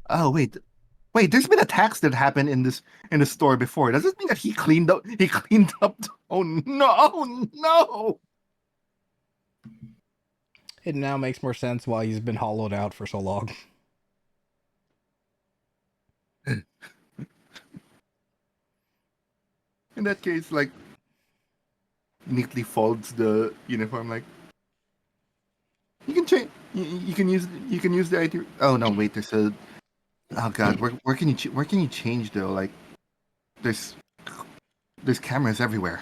Oh wait, there's been attacks that happened in the store before. Does this mean that he cleaned up? Oh no! It now makes more sense why he's been hollowed out for so long. In that case, like, neatly folds the uniform. Like, you can change. You can use the ID. Oh no, wait. There's a. Oh God, where can you change though? Like, there's cameras everywhere.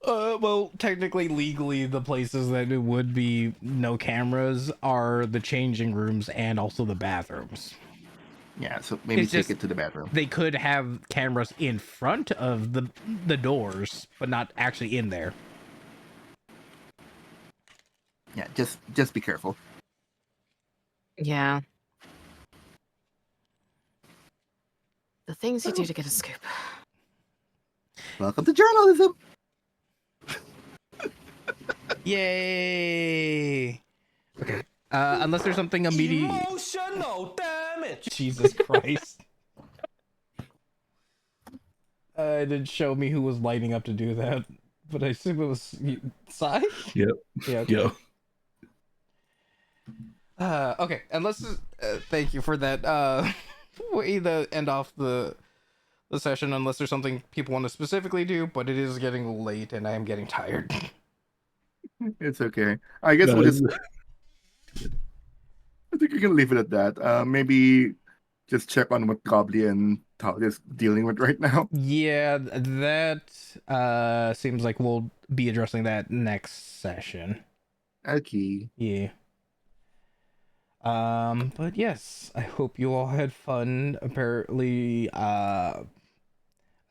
Well, technically, legally, the places that it would be no cameras are the changing rooms and also the bathrooms. Yeah, so maybe It's take just- it to the bathroom. They could have cameras in front of the doors, but not actually in there. Yeah, just be careful. Yeah. The things you do to get a scoop. Welcome to journalism. Yay! Okay. Unless there's something immediate. Emotional damage. Jesus Christ. It didn't show me who was lighting up to do that, but I assume it was Sai. Yep. Yeah. Okay. Yeah. Okay. Unless thank you for that. Way to end off the session. Unless there's something people want to specifically do, but it is getting late and I am getting tired. It's okay. I guess No, we'll just. I think we can leave it at that. Maybe just check on what Goblin and Tal is dealing with right now. Yeah, that seems like we'll be addressing that next session. Okay. Yeah. But yes, I hope you all had fun. Apparently,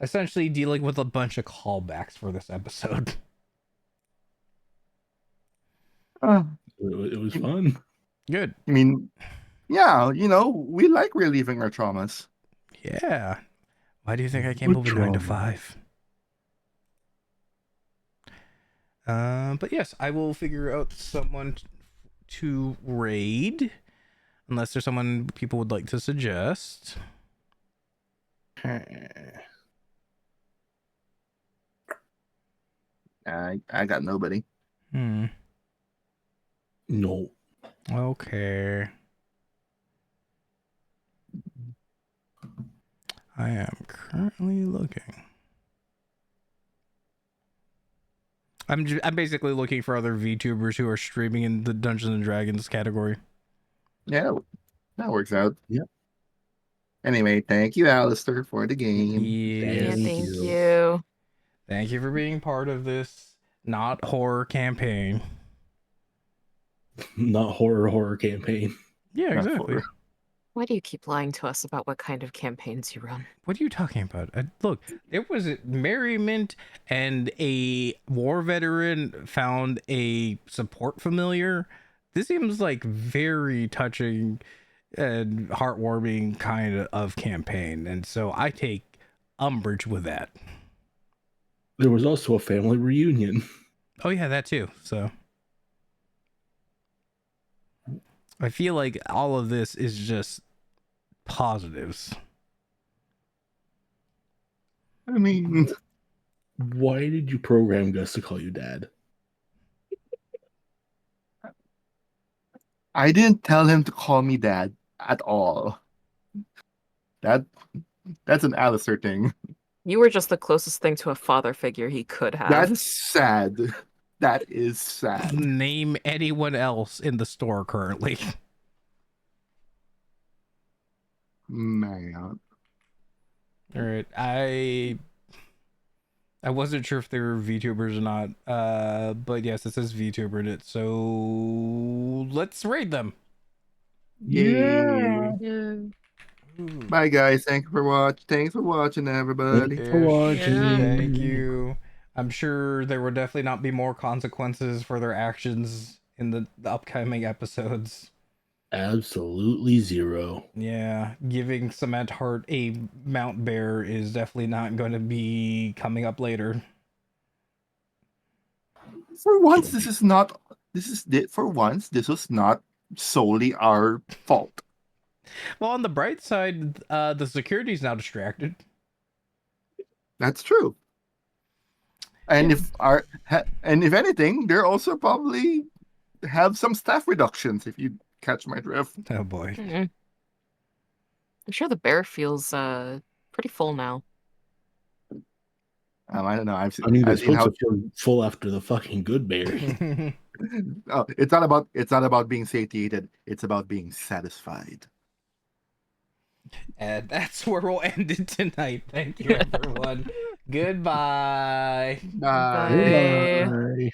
essentially dealing with a bunch of callbacks for this episode. It was fun. Good. I mean, yeah, we like relieving our traumas. Yeah. Why do you think I came Good over 9 to drama. 5? But yes, I will figure out someone to raid, unless there's someone people would like to suggest. I got nobody. No. Okay. I am currently looking. I'm basically looking for other VTubers who are streaming in the Dungeons and Dragons category. Yeah, that works out. Yep. Anyway, thank you, Alistair, for the game. Yeah, Thank thank you. you. Thank you for being part of this not horror campaign. Not horror campaign. Yeah, Not exactly. horror. Why do you keep lying to us about what kind of campaigns you run? What are you talking about? Look, there was a merriment, and a war veteran found a support familiar. This seems like very touching and heartwarming kind of campaign, and so I take umbrage with that. There was also a family reunion. Oh yeah, that too. So I feel like all of this is just positives. I mean, Why did you program Gus to call you Dad? I didn't tell him to call me Dad at all. That's an Alistair thing. You were just the closest thing to a father figure he could have. That's sad. That is sad. Name anyone else in the store currently. Man. All right, I wasn't sure if they were VTubers or not. But yes, it says VTuber in it, so let's raid them. Yeah. Ooh. Bye, guys. Thanks for watching, everybody. Thanks for watching. Thank you. I'm sure there will definitely not be more consequences for their actions in the upcoming episodes. Absolutely zero. Yeah, giving Cement Heart a Mount Bear is definitely not going to be coming up later. For once, this was not solely our fault. Well, on the bright side, the security's now distracted. That's true. And if anything, they're also probably have some staff reductions, if you catch my drift. Oh boy. I'm sure the bear feels pretty full now. I don't know. I mean, I've they're seen how supposed to feel full after the fucking good bear. oh, it's not about being satiated. It's about being satisfied. And that's where we'll end it tonight. Thank you, everyone. Goodbye. Bye. Bye. Bye.